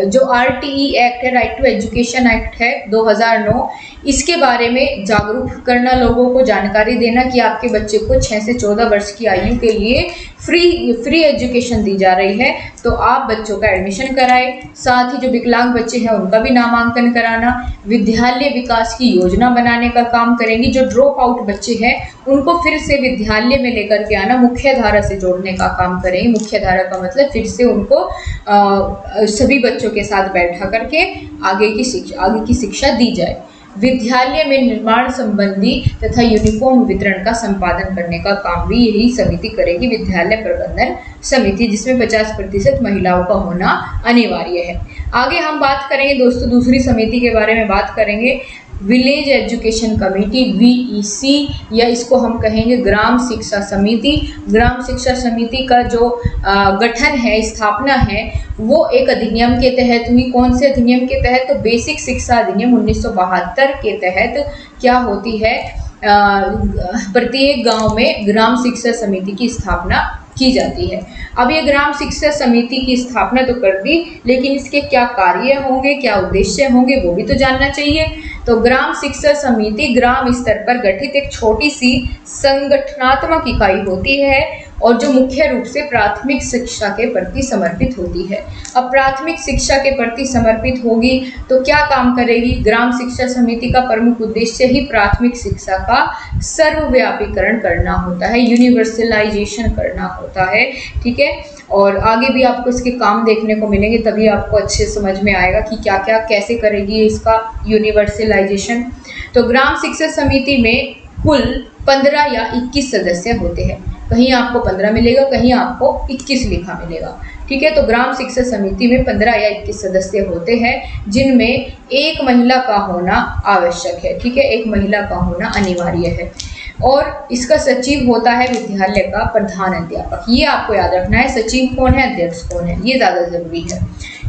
जो RTE एक्ट है, राइट टू एजुकेशन एक्ट है 2009, इसके बारे में जागरूक करना, लोगों को जानकारी देना कि आपके बच्चे को 6 से 14 वर्ष की आयु के लिए फ्री एजुकेशन दी जा रही है, तो आप बच्चों का एडमिशन कराएं। साथ ही जो विकलांग बच्चे हैं उनका भी नामांकन कराना। विद्यालय विकास की योजना बनाने का काम करेंगी। जो ड्रॉप आउट बच्चे हैं उनको फिर से विद्यालय में लेकर के आना, मुख्य धारा से जोड़ने का काम करेंगे। मुख्य धारा का मतलब फिर से उनको सभी बच्चों के साथ बैठा करके आगे की शिक्षा दी जाए। विद्यालय में निर्माण संबंधी तथा यूनिफॉर्म वितरण का संपादन करने का काम भी यही समिति करेगी, विद्यालय प्रबंधन समिति, जिसमें 50% महिलाओं का होना अनिवार्य है। आगे हम बात करेंगे दोस्तों, दूसरी समिति के बारे में बात करेंगे, विलेज एजुकेशन कमेटी, VEC, या इसको हम कहेंगे ग्राम शिक्षा समिति। ग्राम शिक्षा समिति का जो गठन है, स्थापना है, वो एक अधिनियम के तहत हुई। कौन से अधिनियम के तहत, तो बेसिक शिक्षा अधिनियम 1972 के तहत क्या होती है, प्रत्येक गांव में ग्राम शिक्षा समिति की स्थापना की जाती है। अब ये ग्राम शिक्षा समिति की स्थापना तो कर दी, लेकिन इसके क्या कार्य होंगे, क्या उद्देश्य होंगे, वो भी तो जानना चाहिए। तो ग्राम शिक्षा समिति ग्राम स्तर पर गठित एक छोटी सी संगठनात्मक इकाई होती है और जो मुख्य रूप से प्राथमिक शिक्षा के प्रति समर्पित होती है। अब प्राथमिक शिक्षा के प्रति समर्पित होगी तो क्या काम करेगी, ग्राम शिक्षा समिति का प्रमुख उद्देश्य ही प्राथमिक शिक्षा का सर्वव्यापीकरण करना होता है, यूनिवर्सलाइजेशन करना होता है, ठीक है। और आगे भी आपको इसके काम देखने को मिलेंगे, तभी आपको अच्छे समझ में आएगा कि क्या क्या कैसे करेगी इसका यूनिवर्सलाइजेशन। तो ग्राम शिक्षा समिति में कुल 15 या 21 सदस्य होते हैं। कहीं आपको 15 मिलेगा, कहीं आपको 21 लिखा मिलेगा, ठीक है। तो ग्राम शिक्षा समिति में 15 या 21 सदस्य होते हैं, जिनमें एक महिला का होना आवश्यक है, ठीक है, एक महिला का होना अनिवार्य है। और इसका सचिव होता है विद्यालय का प्रधान अध्यापक। ये आपको याद रखना है, सचिव कौन है, अध्यक्ष कौन है, ये ज़्यादा जरूरी है,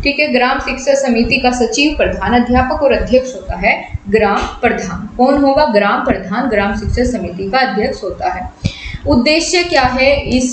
ठीक है। ग्राम शिक्षा समिति का सचिव प्रधान अध्यापक और अध्यक्ष होता है ग्राम प्रधान। कौन होगा, ग्राम प्रधान ग्राम शिक्षा समिति का अध्यक्ष होता है। उद्देश्य क्या है इस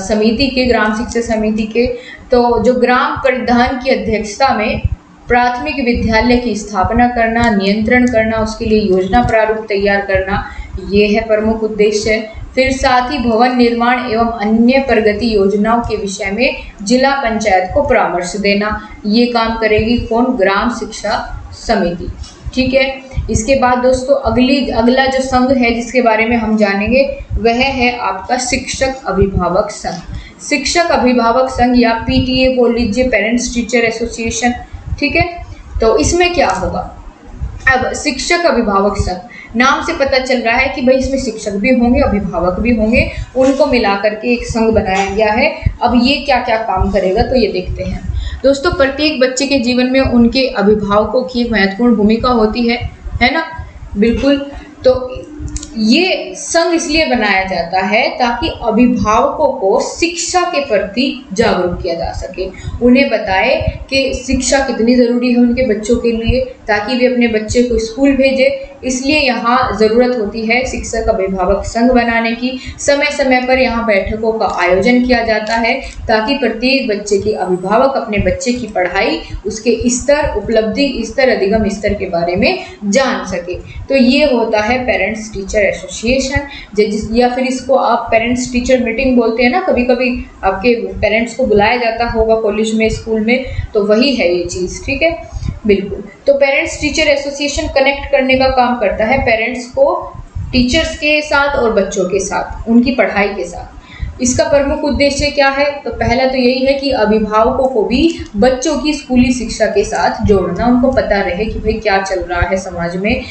समिति के, ग्राम शिक्षा समिति के, तो जो ग्राम प्रधान की अध्यक्षता में प्राथमिक विद्यालय की स्थापना करना, नियंत्रण करना, उसके लिए योजना प्रारूप तैयार करना, ये है प्रमुख उद्देश्य। फिर साथ ही भवन निर्माण एवं अन्य प्रगति योजनाओं के विषय में जिला पंचायत को परामर्श देना, ये काम करेगी कौन, ग्राम शिक्षा समिति, ठीक है। इसके बाद दोस्तों अगला जो संघ है जिसके बारे में हम जानेंगे वह है आपका शिक्षक अभिभावक संघ। शिक्षक अभिभावक संघ या PTA बोल लीजिए, पेरेंट्स टीचर एसोसिएशन, ठीक है। तो इसमें क्या होगा, अब शिक्षक अभिभावक संघ, नाम से पता चल रहा है कि भाई इसमें शिक्षक भी होंगे, अभिभावक भी होंगे, उनको मिला करके एक संघ बनाया गया है। अब ये क्या क्या काम करेगा, तो ये देखते हैं दोस्तों। प्रत्येक बच्चे के जीवन में उनके अभिभावकों की महत्वपूर्ण भूमिका होती है ना, बिल्कुल। तो ये संघ इसलिए बनाया जाता है ताकि अभिभावकों को शिक्षा के प्रति जागरूक किया जा सके, उन्हें बताए कि शिक्षा कितनी ज़रूरी है उनके बच्चों के लिए, ताकि वे अपने बच्चे को स्कूल भेजें, इसलिए यहाँ ज़रूरत होती है शिक्षक अभिभावक संघ बनाने की। समय समय पर यहाँ बैठकों का आयोजन किया जाता है ताकि प्रत्येक बच्चे के अभिभावक अपने बच्चे की पढ़ाई, उसके स्तर, उपलब्धि स्तर, अधिगम स्तर के बारे में जान सके। तो ये होता है पेरेंट्स टीचर एसोसिएशन, या फिर इसको आप पेरेंट्स टीचर मीटिंग बोलते हैं ना। कभी कभी आपके पेरेंट्स को बुलाया जाता होगा कॉलेज में, स्कूल में, तो वही है ये चीज़, ठीक है, बिल्कुल। तो पेरेंट्स टीचर एसोसिएशन कनेक्ट करने का काम करता है पेरेंट्स को टीचर्स के साथ और बच्चों के साथ, उनकी पढ़ाई के साथ। इसका प्रमुख उद्देश्य क्या है? तो पहला तो यही है कि अभिभावकों को भी बच्चों की स्कूली शिक्षा के साथ जोड़ना, उनको पता रहे कि भाई क्या चल रहा है समाज में,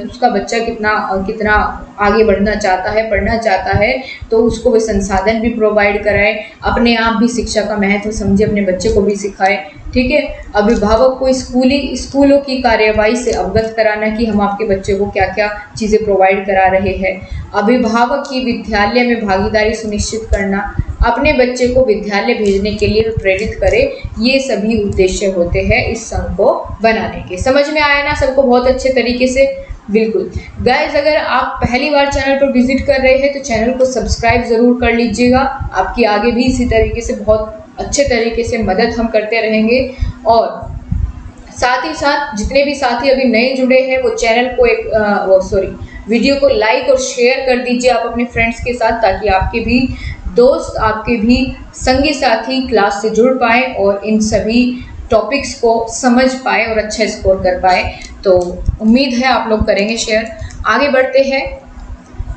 उसका बच्चा कितना आगे बढ़ना चाहता है, पढ़ना चाहता है, तो उसको वे संसाधन भी प्रोवाइड कराए, अपने आप भी शिक्षा का महत्व समझे, अपने बच्चे को भी सिखाए, ठीक है। अभिभावक को स्कूलों की कार्यवाही से अवगत कराना कि हम आपके बच्चे को क्या क्या चीज़ें प्रोवाइड करा रहे हैं। अभिभावक की विद्यालय में भागीदारी सुनिश्चित करना, अपने बच्चे को विद्यालय भेजने के लिए प्रेरित करे, ये सभी उद्देश्य होते हैं इस संघ को बनाने के। समझ में आया ना सबको बहुत अच्छे तरीके से? बिल्कुल गाइस, अगर आप पहली बार चैनल पर विजिट कर रहे हैं तो चैनल को सब्सक्राइब ज़रूर कर लीजिएगा। आपकी आगे भी इसी तरीके से बहुत अच्छे तरीके से मदद हम करते रहेंगे। और साथ ही साथ जितने भी साथी अभी नए जुड़े हैं वो चैनल को वीडियो को लाइक और शेयर कर दीजिए आप अपने फ्रेंड्स के साथ, ताकि आपके भी दोस्त, आपके भी संगी साथी क्लास से जुड़ पाए और इन सभी टॉपिक्स को समझ पाए और अच्छा स्कोर कर पाए। तो उम्मीद है आप लोग करेंगे शेयर। आगे बढ़ते हैं।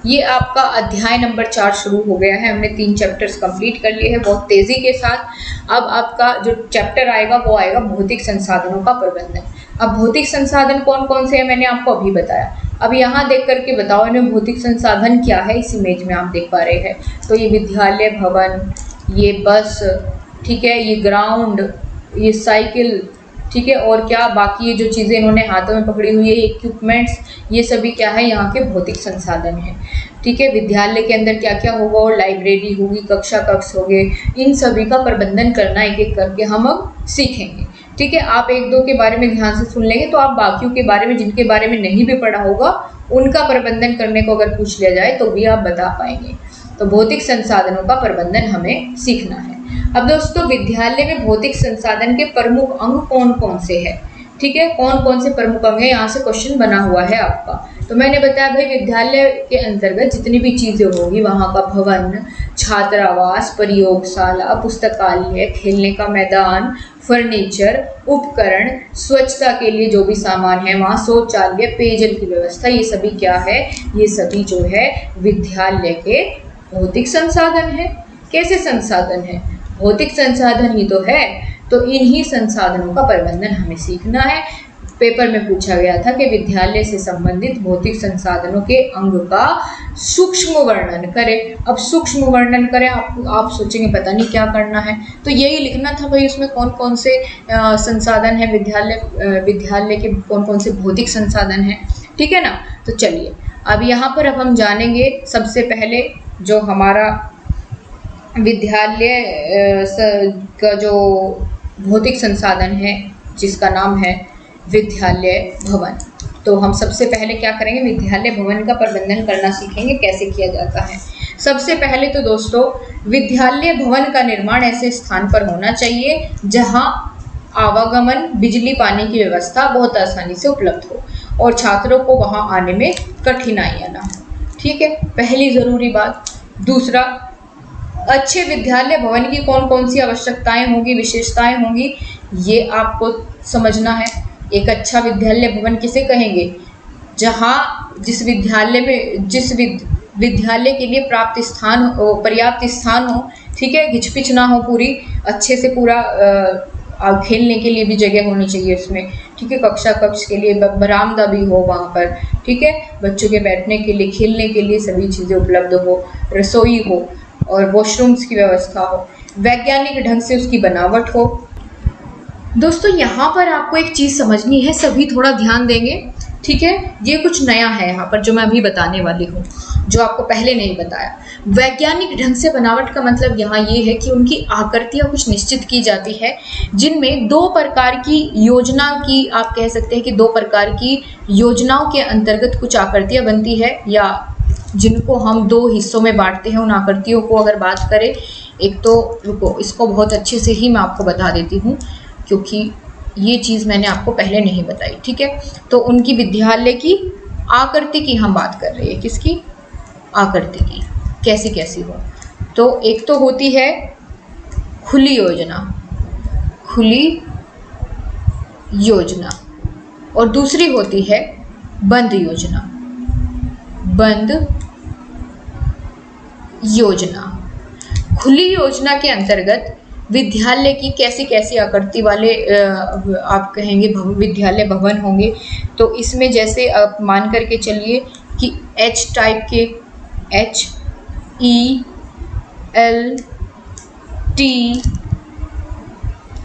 ये आपका अध्याय नंबर 4 शुरू हो गया है। हमने 3 चैप्टर्स कंप्लीट कर लिए हैं बहुत तेज़ी के साथ। अब आपका जो चैप्टर आएगा वो आएगा भौतिक संसाधनों का प्रबंधन। अब भौतिक संसाधन कौन कौन से हैं मैंने आपको अभी बताया। अब यहाँ देख करके बताओ इनमें भौतिक संसाधन क्या है। इस इमेज में आप देख पा रहे हैं तो ये विद्यालय भवन, ये बस, ठीक है, ये ग्राउंड, ये साइकिल, ठीक है, और क्या बाकी ये जो चीज़ें इन्होंने हाथों में पकड़ी हुई है, इक्विपमेंट्स, ये सभी क्या है यहाँ के भौतिक संसाधन हैं, ठीक है। विद्यालय के अंदर क्या क्या होगा, और लाइब्रेरी होगी, कक्षा कक्ष होंगे, इन सभी का प्रबंधन करना एक एक करके हम अब सीखेंगे, ठीक है। आप 1-2 के बारे में ध्यान से सुन लेंगे तो आप बाकियों के बारे में, जिनके बारे में नहीं भी पढ़ा होगा, उनका प्रबंधन करने को अगर पूछ लिया जाए तो भी आप बता पाएंगे। तो भौतिक संसाधनों का प्रबंधन हमें सीखना है। अब दोस्तों विद्यालय में भौतिक संसाधन के प्रमुख अंग कौन कौन से हैं, ठीक है, कौन कौन से प्रमुख अंग हैं, यहाँ से क्वेश्चन बना हुआ है आपका। तो मैंने बताया भाई विद्यालय के अंतर्गत जितनी भी चीज़ें होगी, वहाँ का भवन, छात्रावास, प्रयोगशाला, पुस्तकालय, खेलने का मैदान, फर्नीचर, उपकरण, स्वच्छता के लिए जो भी सामान है वहाँ, शौचालय, पेयजल की व्यवस्था, ये सभी क्या है, ये सभी जो है विद्यालय के भौतिक संसाधन है। कैसे संसाधन है? भौतिक संसाधन ही तो है। तो इन्हीं संसाधनों का प्रबंधन हमें सीखना है। पेपर में पूछा गया था कि विद्यालय से संबंधित भौतिक संसाधनों के अंग का सूक्ष्म वर्णन करें। अब सूक्ष्म वर्णन करें, आप सोचेंगे पता नहीं क्या करना है, तो यही लिखना था भाई उसमें कौन कौन से संसाधन है, विद्यालय के कौन कौन से भौतिक संसाधन हैं, ठीक है ना। तो चलिए अब यहाँ पर अब हम जानेंगे सबसे पहले जो हमारा विद्यालय का जो भौतिक संसाधन है जिसका नाम है विद्यालय भवन। तो हम सबसे पहले क्या करेंगे, विद्यालय भवन का प्रबंधन करना सीखेंगे कैसे किया जाता है। सबसे पहले तो दोस्तों विद्यालय भवन का निर्माण ऐसे स्थान पर होना चाहिए जहां आवागमन, बिजली, पानी की व्यवस्था बहुत आसानी से उपलब्ध हो और छात्रों को वहां आने में कठिनाइयां ना हो, ठीक है, पहली ज़रूरी बात। दूसरा, अच्छे विद्यालय भवन की कौन कौन सी आवश्यकताएं होंगी, विशेषताएं होंगी, ये आपको समझना है। एक अच्छा विद्यालय भवन किसे कहेंगे? जहाँ जिस विद्यालय के लिए पर्याप्त स्थान हो, ठीक है, घिचपिच ना हो, पूरी अच्छे से पूरा खेलने के लिए भी जगह होनी चाहिए उसमें, ठीक है, कक्षा कक्ष के लिए बरामदा भी हो वहाँ पर, ठीक है, बच्चों के बैठने के लिए, खेलने के लिए सभी चीज़ें उपलब्ध हो, रसोई हो और वॉशरूम्स की व्यवस्था हो, वैज्ञानिक ढंग से उसकी बनावट हो। दोस्तों यहाँ पर आपको एक चीज़ समझनी है, सभी थोड़ा ध्यान देंगे, ठीक है। ये कुछ नया है यहाँ पर जो मैं अभी बताने वाली हूँ। जो आपको पहले नहीं बताया। वैज्ञानिक ढंग से बनावट का मतलब यहाँ ये है कि उनकी आकृतियाँ कुछ निश्चित की जाती है, जिनमें 2 प्रकार की योजना की, आप कह सकते हैं कि 2 प्रकार की योजनाओं के अंतर्गत कुछ आकृतियाँ बनती है, या जिनको हम 2 हिस्सों में बांटते हैं। उन आकृतियों को अगर बात करें, एक तो रुको, इसको बहुत अच्छे से ही मैं आपको बता देती हूँ, क्योंकि ये चीज़ मैंने आपको पहले नहीं बताई, ठीक है। तो उनकी विद्यालय की आकृति की हम बात कर रहे हैं, किसकी? आकृति की, कैसी कैसी हो। तो एक तो होती है खुली योजना, खुली योजना, और दूसरी होती है बंद योजना, बंद योजना। खुली योजना के अंतर्गत विद्यालय की कैसी कैसी आकृति वाले आप कहेंगे विद्यालय भवन होंगे। तो इसमें जैसे आप मान करके चलिए कि H टाइप के, HELT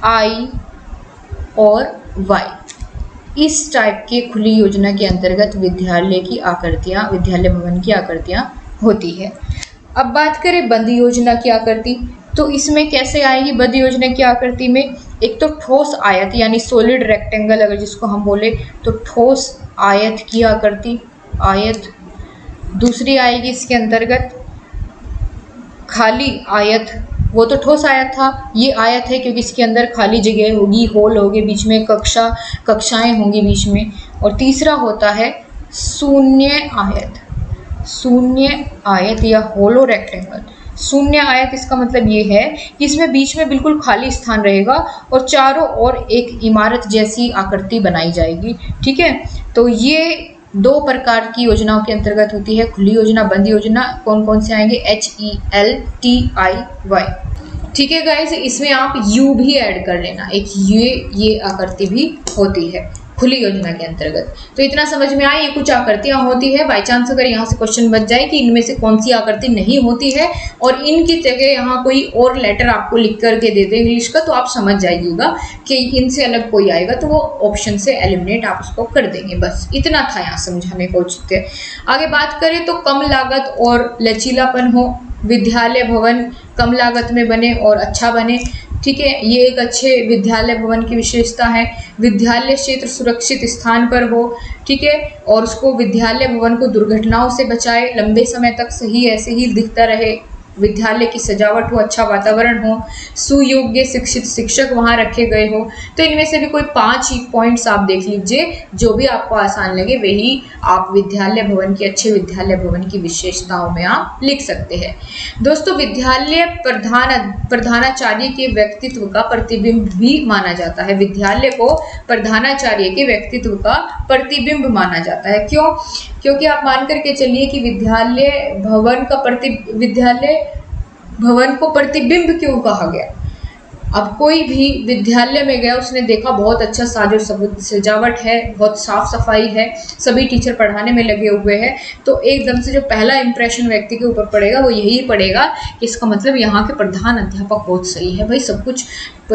I और Y, इस टाइप के खुली योजना के अंतर्गत विद्यालय की आकृतियाँ, विद्यालय भवन की आकृतियाँ होती है। अब बात करें बंद योजना की आकृति, तो इसमें कैसे आएगी बंद योजना की आकृति में? एक तो ठोस आयत यानी सॉलिड रेक्टेंगल, अगर जिसको हम बोले तो ठोस आयत की आकृति, आयत। दूसरी आएगी इसके अंतर्गत खाली आयत, वो तो ठोस आयत था, ये आयत है क्योंकि इसके अंदर खाली जगह होगी, होल होंगे बीच में, कक्षाएं होंगी बीच में। और तीसरा होता है शून्य आयत, शून्य आयत या होलो रेक्टेंगल। शून्य आयत इसका मतलब ये है कि इसमें बीच में बिल्कुल खाली स्थान रहेगा और चारों ओर एक इमारत जैसी आकृति बनाई जाएगी, ठीक है। तो ये 2 प्रकार की योजनाओं के अंतर्गत होती है, खुली योजना, बंद योजना। कौन कौन से आएंगे? HELTIY, ठीक है गाइज। इसमें आप यू भी ऐड कर लेना, एक ये आकृति भी होती है खुली योजना के अंतर्गत। तो इतना समझ में आए, ये कुछ आकृतियां होती है। बाई चांस अगर यहाँ से क्वेश्चन बच जाए कि इनमें से कौन सी आकृति नहीं होती है और इनकी जगह यहाँ कोई और लेटर आपको लिख करके दे दे इंग्लिश का, तो आप समझ जाइएगा कि इनसे अलग कोई आएगा तो वो ऑप्शन से एलिमिनेट आप उसको कर देंगे। बस इतना था यहाँ समझाने को उचित है। आगे बात करें तो कम लागत और लचीलापन हो, विद्यालय भवन कम लागत में बने और अच्छा बने, ठीक है। ये एक अच्छे विद्यालय भवन की विशेषता है। विद्यालय क्षेत्र सुरक्षित स्थान पर हो, ठीक है, और उसको विद्यालय भवन को दुर्घटनाओं से बचाए, लंबे समय तक सही ऐसे ही दिखता रहे। विद्यालय की सजावट हो, अच्छा वातावरण हो, सुयोग्य शिक्षित शिक्षक वहाँ रखे गए हो। तो इनमें से भी कोई 5 पॉइंट्स आप देख लीजिए, जो भी आपको आसान लगे वही आप विद्यालय भवन की, अच्छे विद्यालय भवन की विशेषताओं में आप लिख सकते हैं। दोस्तों, विद्यालय प्रधानाचार्य के व्यक्तित्व का प्रतिबिंब भी माना जाता है। विद्यालय को प्रधानाचार्य के व्यक्तित्व का प्रतिबिंब माना जाता है। क्यों? क्योंकि आप मान करके चलिए कि विद्यालय भवन को प्रतिबिंब क्यों कहा गया? अब कोई भी विद्यालय में गया, उसने देखा बहुत अच्छा साजो सजावट है, बहुत साफ सफाई है, सभी टीचर पढ़ाने में लगे हुए हैं, तो एकदम से जो पहला इंप्रेशन व्यक्ति के ऊपर पड़ेगा वो यही पड़ेगा कि इसका मतलब यहाँ के प्रधान अध्यापक बहुत सही है, भाई सब कुछ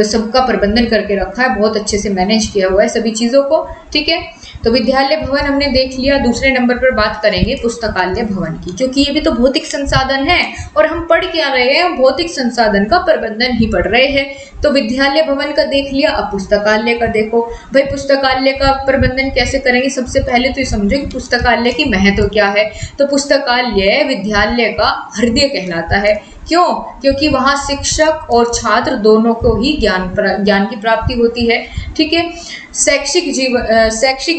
सबका प्रबंधन करके रखा है, बहुत अच्छे से मैनेज किया हुआ है सभी चीज़ों को, ठीक है। तो विद्यालय भवन हमने देख लिया। दूसरे नंबर पर बात करेंगे पुस्तकालय भवन की, क्योंकि ये भी तो भौतिक संसाधन है और हम पढ़ क्या रहे हैं? भौतिक संसाधन का प्रबंधन ही पढ़ रहे हैं। तो विद्यालय भवन का देख लिया, अब पुस्तकालय का देखो। भाई पुस्तकालय का प्रबंधन कैसे करेंगे? सबसे पहले तो ये समझो कि पुस्तकालय की महत्व क्या है। तो पुस्तकालय विद्यालय का हृदय कहलाता है। क्यों? क्योंकि वहाँ शिक्षक और छात्र दोनों को ही ज्ञान की प्राप्ति होती है, ठीक है। शैक्षिक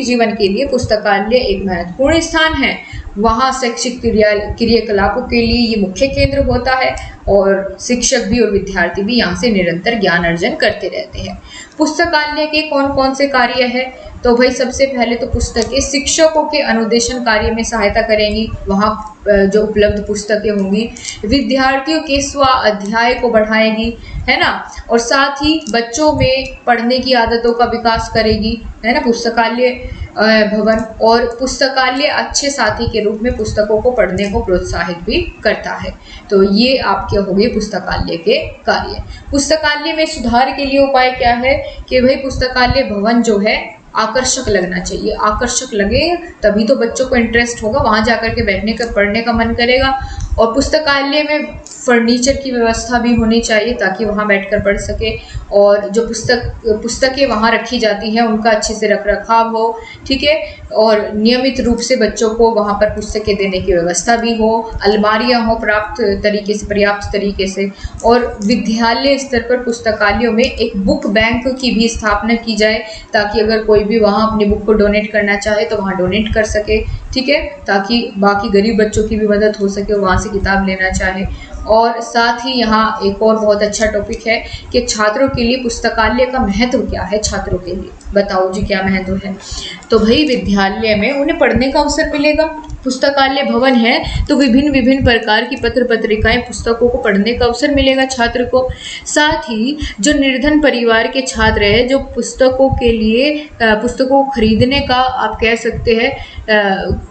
जीवन के लिए पुस्तकालय एक महत्वपूर्ण स्थान है। वहाँ शैक्षिक क्रियाकलापों के लिए ये मुख्य केंद्र होता है और शिक्षक भी और विद्यार्थी भी यहाँ से निरंतर ज्ञान अर्जन करते रहते हैं। पुस्तकालय के कौन कौन से कार्य है? तो भाई सबसे पहले तो पुस्तकें शिक्षकों के अनुदेशन कार्य में सहायता करेंगी। वहाँ जो उपलब्ध पुस्तकें होंगी विद्यार्थियों के स्व अध्याय को बढ़ाएगी, है ना, और साथ ही बच्चों में पढ़ने की आदतों का विकास करेगी, है ना, पुस्तकालय भवन। और पुस्तकालय अच्छे साथी के रूप में पुस्तकों को पढ़ने को प्रोत्साहित भी करता है। तो ये आपके हो गए पुस्तकालय के कार्य। पुस्तकालय में सुधार के लिए उपाय क्या है? कि भाई पुस्तकालय भवन जो है आकर्षक लगना चाहिए। आकर्षक लगे तभी तो बच्चों को इंटरेस्ट होगा, वहाँ जाकर के बैठने का, पढ़ने का मन करेगा। और पुस्तकालय में फर्नीचर की व्यवस्था भी होनी चाहिए ताकि वहाँ बैठकर पढ़ सके। और जो पुस्तकें वहाँ रखी जाती हैं उनका अच्छे से रख रखाव हो, ठीक है। और नियमित रूप से बच्चों को वहाँ पर पुस्तकें देने की व्यवस्था भी हो, अलमारियाँ हो पर्याप्त तरीके से। और विद्यालय स्तर पर पुस्तकालयों में एक बुक बैंक की भी स्थापना की जाए ताकि अगर कोई भी वहाँ अपनी बुक को डोनेट करना चाहे तो वहाँ डोनेट कर सके, ठीक है, ताकि बाकी गरीब बच्चों की भी मदद हो सके और वहाँ से किताब लेना चाहे। और साथ ही यहाँ एक और बहुत अच्छा टॉपिक है कि छात्रों के लिए पुस्तकालय का महत्व क्या है। छात्रों के लिए बताओ जी क्या महत्व है। तो भाई विद्यालय में उन्हें पढ़ने का अवसर मिलेगा। पुस्तकालय भवन है तो विभिन्न प्रकार की पत्र पत्रिकाएं, पुस्तकों को पढ़ने का अवसर मिलेगा छात्र को। साथ ही जो निर्धन परिवार के छात्र हैं, जो पुस्तकों के लिए पुस्तकों को खरीदने का आप कह सकते हैं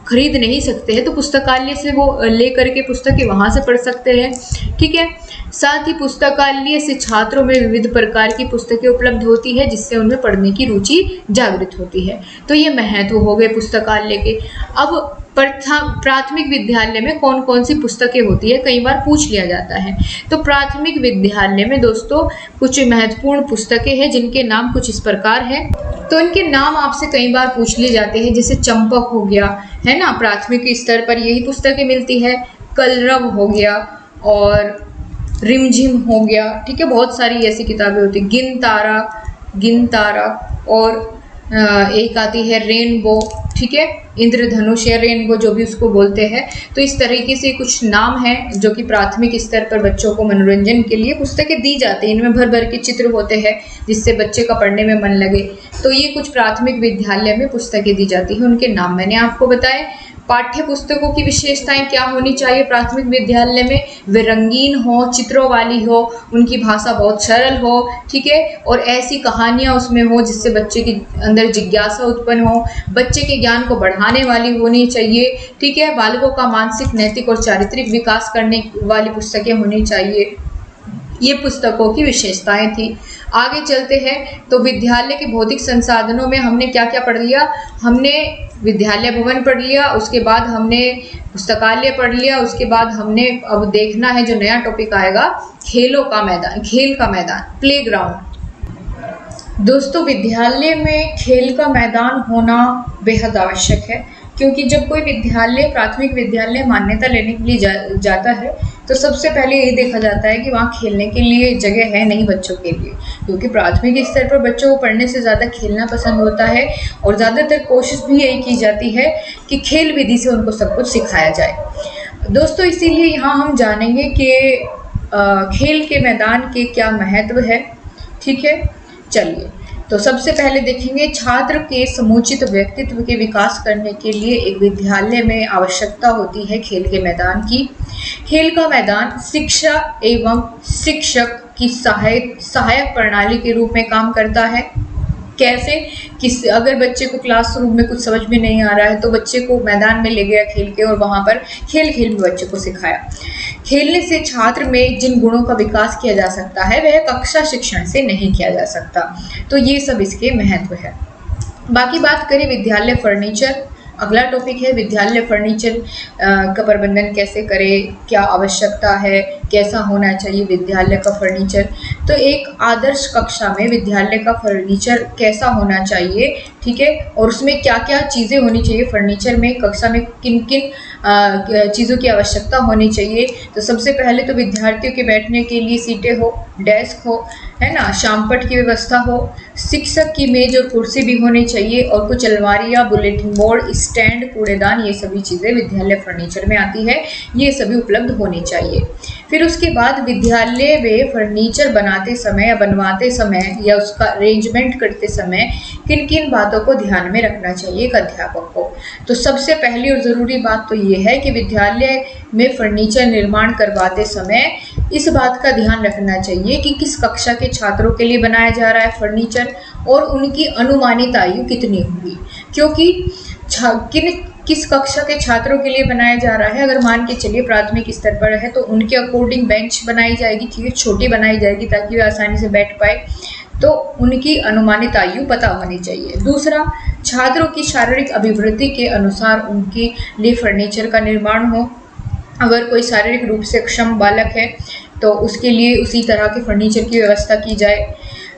खरीद नहीं सकते हैं, तो पुस्तकालय से वो लेकर के पुस्तकें वहाँ से पढ़ सकते हैं, ठीक है। साथ ही पुस्तकालय से छात्रों में विविध प्रकार की पुस्तकें उपलब्ध होती है जिससे उनमें पढ़ने की रुचि जागृत होती है। तो ये महत्व हो गए पुस्तकालय के। अब प्राथमिक विद्यालय में कौन कौन सी पुस्तकें होती है, कई बार पूछ लिया जाता है। तो प्राथमिक विद्यालय में दोस्तों कुछ महत्वपूर्ण पुस्तकें हैं जिनके नाम कुछ इस प्रकार हैं। तो इनके नाम आपसे कई बार पूछ लिए जाते हैं, जैसे चंपक हो गया, है ना, प्राथमिक स्तर पर यही पुस्तकें मिलती है। कलरव हो गया और रिमझिम हो गया, ठीक है, बहुत सारी ऐसी किताबें होती हैं। गिन तारा और एक आती है रेनबो, ठीक है, इंद्रधनुष या रेनबो जो भी उसको बोलते हैं। तो इस तरीके से कुछ नाम हैं जो कि प्राथमिक स्तर पर बच्चों को मनोरंजन के लिए पुस्तकें दी जाती हैं। इनमें भर भर के चित्र होते हैं जिससे बच्चे का पढ़ने में मन लगे। तो ये कुछ प्राथमिक विद्यालय में पुस्तकें दी जाती हैं, उनके नाम मैंने आपको बताए। पाठ्य पुस्तकों की विशेषताएं क्या होनी चाहिए प्राथमिक विद्यालय में? वे रंगीन हो, चित्रों वाली हो, उनकी भाषा बहुत सरल हो, ठीक है, और ऐसी कहानियां उसमें हो जिससे बच्चे के अंदर जिज्ञासा उत्पन्न हो, बच्चे के ज्ञान को बढ़ाने वाली होनी चाहिए, ठीक है, बालकों का मानसिक, नैतिक और चारित्रिक विकास करने वाली पुस्तकें होनी चाहिए। ये पुस्तकों की विशेषताएं थी। आगे चलते हैं तो विद्यालय के भौतिक संसाधनों में हमने क्या क्या पढ़ लिया। हमने विद्यालय भवन पढ़ लिया, उसके बाद हमने पुस्तकालय पढ़ लिया, उसके बाद हमने अब देखना है जो नया टॉपिक आएगा, खेल का मैदान, प्लेग्राउंड। दोस्तों विद्यालय में खेल का मैदान होना बेहद आवश्यक है, क्योंकि जब कोई विद्यालय प्राथमिक विद्यालय मान्यता लेने के लिए जाता है तो सबसे पहले यही देखा जाता है कि वहाँ खेलने के लिए जगह है नहीं बच्चों के लिए, क्योंकि प्राथमिक स्तर पर बच्चों को पढ़ने से ज़्यादा खेलना पसंद होता है और ज़्यादातर कोशिश भी यही की जाती है कि खेल विधि से उनको सब कुछ सिखाया जाए। दोस्तों इसीलिए यहाँ हम जानेंगे कि खेल के मैदान के क्या महत्व है, ठीक है। चलिए तो सबसे पहले देखेंगे छात्र के समुचित व्यक्तित्व के विकास करने के लिए एक विद्यालय में आवश्यकता होती है खेल के मैदान की। खेल का मैदान शिक्षा एवं शिक्षक की सहायक प्रणाली के रूप में काम करता है। कैसे? अगर बच्चे को क्लासरूम में कुछ समझ में नहीं आ रहा है तो बच्चे को मैदान में ले गया खेल के और वहाँ पर खेल में बच्चे को सिखाया। खेलने से छात्र में जिन गुणों का विकास किया जा सकता है वह कक्षा शिक्षण से नहीं किया जा सकता। तो ये सब इसके महत्व है। बाकी बात करें विद्यालय फर्नीचर, अगला टॉपिक है विद्यालय फर्नीचर का प्रबंधन कैसे करें, क्या आवश्यकता है, कैसा होना चाहिए विद्यालय का फर्नीचर। तो एक आदर्श कक्षा में विद्यालय का फर्नीचर कैसा होना चाहिए, ठीक है, और उसमें क्या क्या चीज़ें होनी चाहिए फर्नीचर में, कक्षा में किन किन चीज़ों की आवश्यकता होनी चाहिए। तो सबसे पहले तो विद्यार्थियों के बैठने के लिए सीटें हो, डेस्क हो, है ना, शामपट की व्यवस्था हो, शिक्षक की मेज और कुर्सी भी होनी चाहिए और कुछ अलमारियाँ, बुलेटिन बोर्ड, स्टैंड, कूड़ेदान, ये सभी चीज़ें विद्यालय फर्नीचर में आती है, ये सभी उपलब्ध होनी चाहिए। फिर उसके बाद विद्यालय में फर्नीचर बनाते समय या बनवाते समय या उसका अरेंजमेंट करते समय किन किन बातों को ध्यान में रखना चाहिए एक अध्यापक को। तो सबसे पहली और ज़रूरी बात तो ये है कि विद्यालय में फर्नीचर निर्माण करवाते समय इस बात का ध्यान रखना चाहिए कि किस कक्षा के छात्रों के लिए बनाया जा रहा है फर्नीचर और उनकी अनुमानित आयु कितनी होगी, क्योंकि किस कक्षा के छात्रों के लिए बनाया जा रहा है। अगर मान के चलिए प्राथमिक स्तर पर है तो उनके अकॉर्डिंग बेंच बनाई जाएगी, ठीक है, छोटी बनाई जाएगी ताकि वे आसानी से बैठ पाए। तो उनकी अनुमानित आयु पता होनी चाहिए। दूसरा, छात्रों की शारीरिक अभिवृद्धि के अनुसार उनके लिए फर्नीचर का निर्माण हो। अगर कोई शारीरिक रूप से अक्षम बालक है तो उसके लिए उसी तरह के फर्नीचर की व्यवस्था की जाए।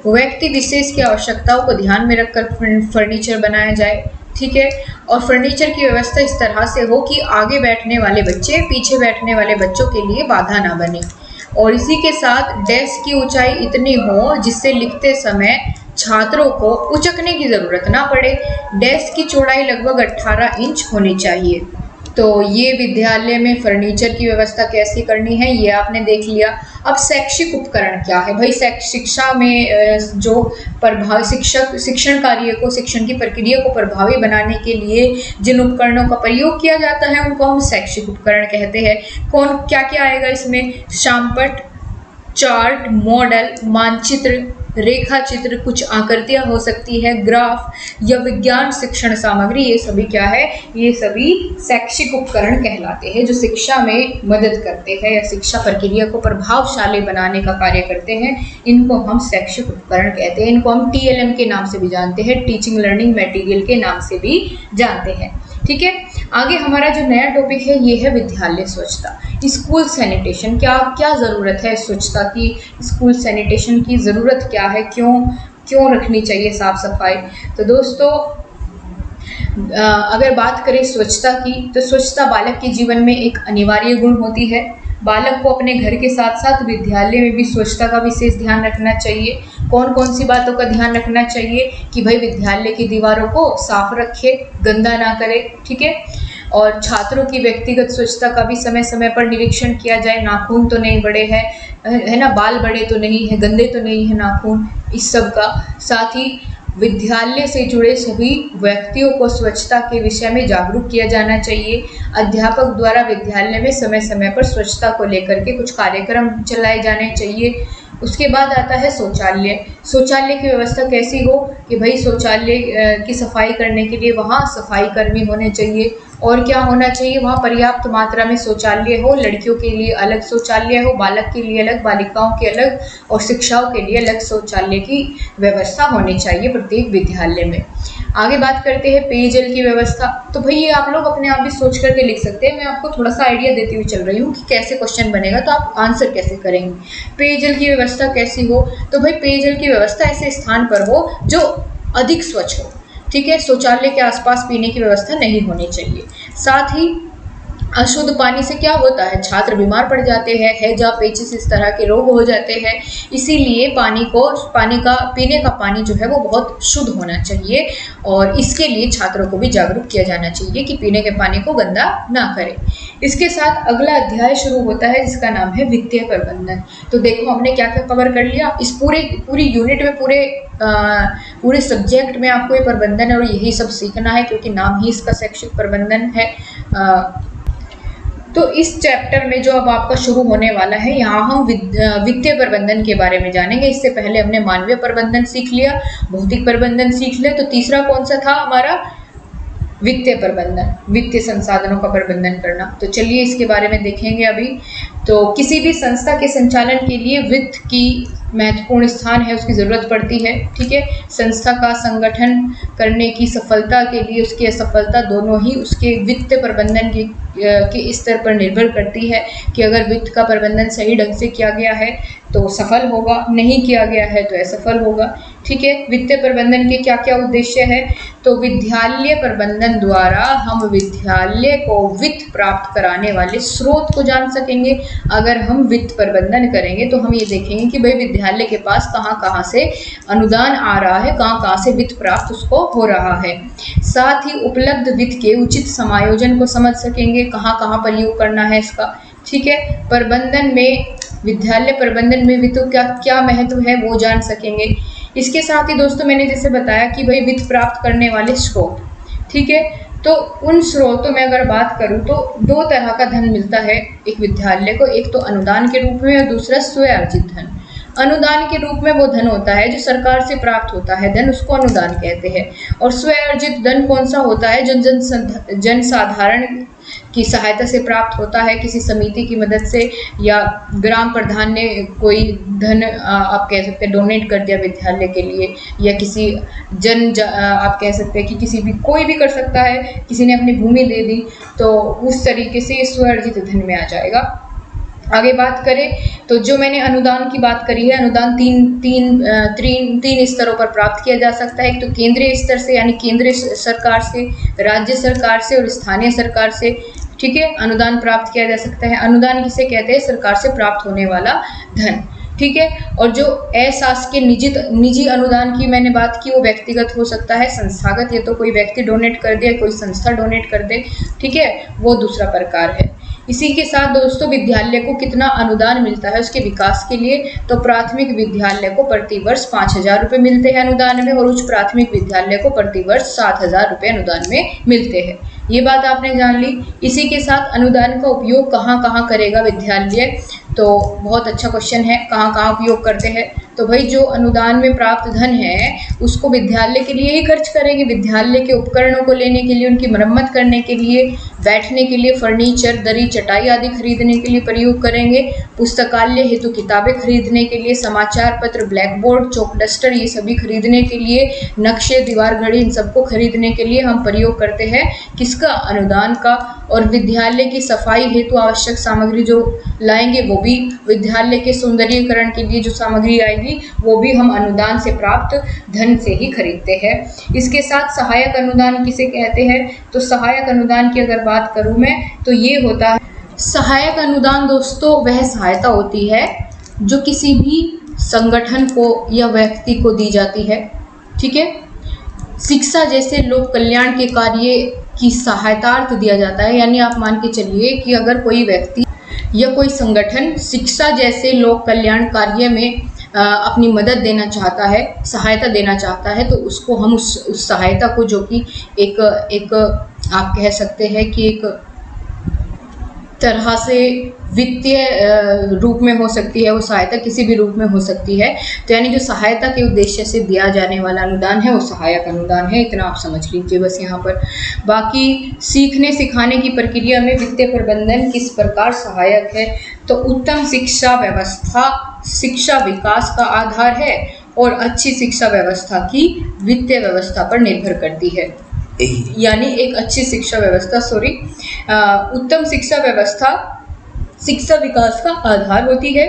व्यक्ति विशेष की आवश्यकताओं को ध्यान में रखकर फर्नीचर बनाया जाए, ठीक है। और फर्नीचर की व्यवस्था इस तरह से हो कि आगे बैठने वाले बच्चे पीछे बैठने वाले बच्चों के लिए बाधा ना बने। और इसी के साथ डेस्क की ऊंचाई इतनी हो जिससे लिखते समय छात्रों को उचकने की जरूरत ना पड़े। डेस्क की चौड़ाई लगभग 18 इंच होनी चाहिए। तो ये विद्यालय में फर्नीचर की व्यवस्था कैसी करनी है ये आपने देख लिया। अब शैक्षिक उपकरण क्या है भाई? शिक्षा में जो शिक्षण कार्य को, शिक्षण की प्रक्रिया को प्रभावी बनाने के लिए जिन उपकरणों का प्रयोग किया जाता है उनको हम शैक्षिक उपकरण कहते हैं। कौन क्या क्या आएगा इसमें? शामपट, चार्ट, मॉडल, मानचित्र, रेखा चित्र, कुछ आकृतियां हो सकती है, ग्राफ या विज्ञान शिक्षण सामग्री, ये सभी क्या है? ये सभी शैक्षिक उपकरण कहलाते हैं जो शिक्षा में मदद करते हैं या शिक्षा प्रक्रिया को प्रभावशाली बनाने का कार्य करते हैं। इनको हम शैक्षिक उपकरण कहते हैं। इनको हम TLM के नाम से भी जानते हैं, टीचिंग लर्निंग मटेरियल के नाम से भी जानते हैं, ठीक है। आगे हमारा जो नया टॉपिक है ये है विद्यालय स्वच्छता, स्कूल सैनिटेशन। क्या क्या ज़रूरत है स्वच्छता की? स्कूल सैनिटेशन की ज़रूरत क्या है? क्यों रखनी चाहिए साफ सफाई? तो दोस्तों अगर बात करें स्वच्छता की तो स्वच्छता बालक के जीवन में एक अनिवार्य गुण होती है। बालक को अपने घर के साथ साथ विद्यालय में भी स्वच्छता का विशेष ध्यान रखना चाहिए। कौन कौन सी बातों का ध्यान रखना चाहिए? कि भाई विद्यालय की दीवारों को साफ रखे, गंदा ना करे, ठीक है। और छात्रों की व्यक्तिगत स्वच्छता का भी समय समय पर निरीक्षण किया जाए। नाखून तो नहीं बड़े हैं, है ना, बाल बड़े तो नहीं है, गंदे तो नहीं है नाखून, इस सब का। साथ ही विद्यालय से जुड़े सभी व्यक्तियों को स्वच्छता के विषय में जागरूक किया जाना चाहिए। अध्यापक द्वारा विद्यालय में समय समय पर स्वच्छता को लेकर के कुछ कार्यक्रम चलाए जाने चाहिए। उसके बाद आता है शौचालय। शौचालय की व्यवस्था कैसी हो? कि भाई शौचालय की सफाई करने के लिए वहाँ सफाई कर्मी होने चाहिए। और क्या होना चाहिए? वहाँ पर्याप्त मात्रा में शौचालय हो, लड़कियों के लिए अलग शौचालय हो, बालक के लिए अलग, बालिकाओं के अलग और शिक्षाओं के लिए अलग शौचालय की व्यवस्था होनी चाहिए प्रत्येक विद्यालय में। आगे बात करते हैं पेयजल की व्यवस्था। तो भाई ये आप लोग अपने आप भी सोच करके लिख सकते हैं, मैं आपको थोड़ा सा आइडिया देती हुई चल रही हूँ कि कैसे क्वेश्चन बनेगा तो आप आंसर कैसे करेंगे। पेयजल की व्यवस्था कैसी हो? तो भाई पेयजल की व्यवस्था ऐसे स्थान पर हो जो अधिक स्वच्छ हो, ठीक है। शौचालय के आसपास पीने की व्यवस्था नहीं होनी चाहिए। साथ ही अशुद्ध पानी से क्या होता है? छात्र बीमार पड़ जाते हैं, हैजा, पेचिस, इस तरह के रोग हो जाते हैं। इसीलिए पीने का पानी जो है वो बहुत शुद्ध होना चाहिए और इसके लिए छात्रों को भी जागरूक किया जाना चाहिए कि पीने के पानी को गंदा ना करें। इसके साथ अगला अध्याय शुरू होता है जिसका नाम है वित्तीय प्रबंधन। तो देखो हमने क्या क्या कवर कर लिया इस पूरी यूनिट में, पूरे सब्जेक्ट में आपको ये प्रबंधन और यही सब सीखना है क्योंकि नाम ही इसका शैक्षिक प्रबंधन है। तो इस चैप्टर में जो अब आपका शुरू होने वाला है यहाँ हम वित्तीय प्रबंधन के बारे में जानेंगे। इससे पहले हमने मानवीय प्रबंधन सीख लिया, भौतिक प्रबंधन सीख लिया, तो तीसरा कौन सा था हमारा? वित्तीय प्रबंधन, वित्तीय संसाधनों का प्रबंधन करना। तो चलिए इसके बारे में देखेंगे अभी। तो किसी भी संस्था के संचालन के लिए वित्त की महत्वपूर्ण स्थान है, उसकी ज़रूरत पड़ती है, ठीक है। संस्था का संगठन करने की सफलता के लिए उसकी असफलता दोनों ही उसके वित्त प्रबंधन के स्तर पर निर्भर करती है कि अगर वित्त का प्रबंधन सही ढंग से किया गया है तो सफल होगा, नहीं किया गया है तो असफल होगा, ठीक है। वित्तीय प्रबंधन के क्या क्या उद्देश्य है? तो विद्यालय प्रबंधन द्वारा हम विद्यालय को वित्त प्राप्त कराने वाले स्रोत को जान सकेंगे। अगर हम वित्त प्रबंधन करेंगे तो हम ये देखेंगे कि भाई विद्यालय के पास कहाँ कहाँ से अनुदान आ रहा है, कहाँ कहाँ से वित्त प्राप्त उसको हो रहा है। साथ ही उपलब्ध वित्त के उचित समायोजन को समझ सकेंगे, कहाँ कहाँ प्रयोग करना है इसका, ठीक है। प्रबंधन में, विद्यालय प्रबंधन में वित्त का क्या महत्व है वो जान सकेंगे। इसके साथ ही दोस्तों मैंने जैसे बताया कि भाई वित्त प्राप्त करने वाले स्रोत, ठीक है। तो उन स्रोतों में अगर बात करूं तो दो तरह का धन मिलता है एक विद्यालय को, एक तो अनुदान के रूप में और दूसरा स्वयं अर्जित धन। अनुदान के रूप में वो धन होता है जो सरकार से प्राप्त होता है धन, उसको अनुदान कहते हैं। और स्वयं अर्जित धन कौन सा होता है? जो जनसाधारण की सहायता से प्राप्त होता है, किसी समिति की मदद से, या ग्राम प्रधान ने कोई धन आप कह सकते हैं डोनेट कर दिया विद्यालय के लिए, या किसी आप कह सकते हैं कि किसी भी कोई भी कर सकता है, किसी ने अपनी भूमि दे दी, तो उस तरीके से स्वअर्जित धन में आ जाएगा। आगे बात करें तो जो मैंने अनुदान की बात करी है, अनुदान तीन स्तरों पर प्राप्त किया जा सकता है। एक तो केंद्रीय स्तर से यानी केंद्रीय सरकार से, राज्य सरकार से और स्थानीय सरकार से, ठीक है, अनुदान प्राप्त किया जा सकता है। अनुदान किसे कहते हैं? सरकार से प्राप्त होने वाला धन, ठीक है। और जो अशासकीय निजी अनुदान की मैंने बात की, वो व्यक्तिगत हो सकता है, संस्थागत, ये तो कोई व्यक्ति डोनेट कर दे, कोई संस्था डोनेट कर दे, ठीक है, वो दूसरा प्रकार है। इसी के साथ दोस्तों विद्यालय को कितना अनुदान मिलता है उसके विकास के लिए, तो प्राथमिक विद्यालय को प्रतिवर्ष 5,000 रुपये मिलते हैं अनुदान में, और उच्च प्राथमिक विद्यालय को प्रतिवर्ष 7,000 रुपये अनुदान में मिलते हैं। ये बात आपने जान ली। इसी के साथ अनुदान का उपयोग कहाँ कहाँ करेगा विद्यालय, तो बहुत अच्छा क्वेश्चन है, कहाँ कहाँ उपयोग करते हैं। तो भाई जो अनुदान में प्राप्त धन है उसको विद्यालय के लिए ही खर्च करेंगे, विद्यालय के उपकरणों को लेने के लिए, उनकी मरम्मत करने के लिए, बैठने के लिए फर्नीचर, दरी, चटाई आदि खरीदने के लिए प्रयोग करेंगे, पुस्तकालय हेतु किताबें खरीदने के लिए, समाचार पत्र, ब्लैक बोर्ड, चौक डस्टर, ये सभी खरीदने के लिए, नक्शे, दीवार घड़ी, इन सबको खरीदने के लिए हम प्रयोग करते हैं किसका? अनुदान का। और विद्यालय की सफाई हेतु आवश्यक सामग्री जो लाएंगे वो भी विद्यालय के सौंदर्यीकरण के लिए जो सामग्री आएगी वो भी हम अनुदान से प्राप्त धन से ही खरीदते हैं। इसके साथ सहायक अनुदान किसे कहते हैं? तो सहायक अनुदान की अगर बात करूं मैं तो ये होता है, सहायक अनुदान दोस्तों वह सहायता होती है जो किसी भी संगठन को या व्यक्ति को दी जाती है, ठीक है। शिक्षा जैसे लोक कल्याण के कार्य की सहायतार्थ दिया जाता है, यानी आप मान के चलिए कि अगर कोई व्यक्ति या कोई संगठन शिक्षा जैसे लोक कल्याण कार्य में अपनी मदद देना चाहता है, सहायता देना चाहता है, तो उसको हम उस सहायता को, जो कि एक आप कह सकते हैं कि एक तरह से वित्तीय रूप में हो सकती है, वो सहायता किसी भी रूप में हो सकती है, तो यानी जो सहायता के उद्देश्य से दिया जाने वाला अनुदान है वो सहायक अनुदान है। इतना आप समझ लीजिए बस यहाँ पर। बाकी सीखने सिखाने की प्रक्रिया में वित्तीय प्रबंधन किस प्रकार सहायक है, तो उत्तम शिक्षा व्यवस्था शिक्षा विकास का आधार है और अच्छी शिक्षा व्यवस्था की वित्तीय व्यवस्था पर निर्भर करती है। यानी एक अच्छी शिक्षा व्यवस्था उत्तम शिक्षा व्यवस्था शिक्षा विकास का आधार होती है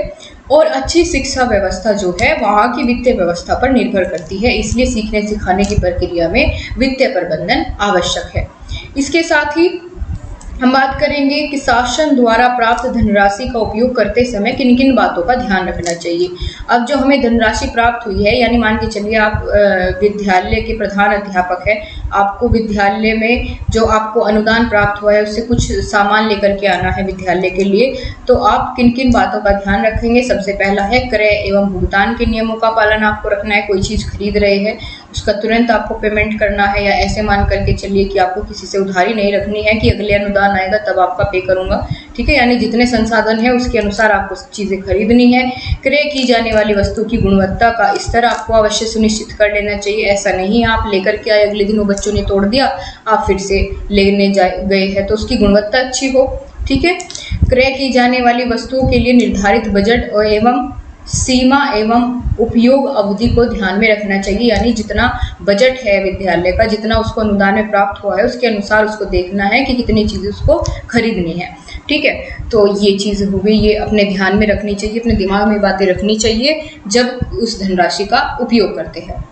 और अच्छी शिक्षा व्यवस्था जो है वहाँ की वित्तीय व्यवस्था पर निर्भर करती है। इसलिए सीखने सिखाने की प्रक्रिया में वित्तीय प्रबंधन आवश्यक है। इसके साथ ही हम बात करेंगे कि शासन द्वारा प्राप्त धनराशि का उपयोग करते समय किन किन बातों का ध्यान रखना चाहिए। अब जो हमें धनराशि प्राप्त हुई है, यानी मान के चलिए आप विद्यालय के प्रधान अध्यापक हैं, आपको विद्यालय में जो आपको अनुदान प्राप्त हुआ है उससे कुछ सामान लेकर के आना है विद्यालय के लिए, तो आप किन किन बातों का ध्यान रखेंगे। सबसे पहला है क्रय एवं भुगतान के नियमों का पालन आपको रखना है। कोई चीज़ खरीद रहे हैं उसका तुरंत आपको पेमेंट करना है, या ऐसे मान करके चलिए कि आपको किसी से उधारी नहीं रखनी है कि अगले अनुदान आएगा तब आपका पे करूंगा, ठीक है। यानी जितने संसाधन है उसके अनुसार आपको चीज़ें खरीदनी है। क्रय की जाने वाली वस्तु की गुणवत्ता का स्तर आपको अवश्य सुनिश्चित कर लेना चाहिए। ऐसा नहीं आप लेकर के आए, अगले दिन वो बच्चों ने तोड़ दिया, आप फिर से लेने गए हैं, तो उसकी गुणवत्ता अच्छी हो, ठीक है। क्रय की जाने वाली वस्तुओं के लिए निर्धारित बजट और एवं सीमा एवं उपयोग अवधि को ध्यान में रखना चाहिए। यानी जितना बजट है विद्यालय का, जितना उसको अनुदान में प्राप्त हुआ है उसके अनुसार उसको देखना है कि कितनी चीज़ें उसको खरीदनी है, ठीक है। तो ये चीज़ हो गई, ये अपने ध्यान में रखनी चाहिए, अपने दिमाग में बातें रखनी चाहिए जब उस धनराशि का उपयोग करते हैं।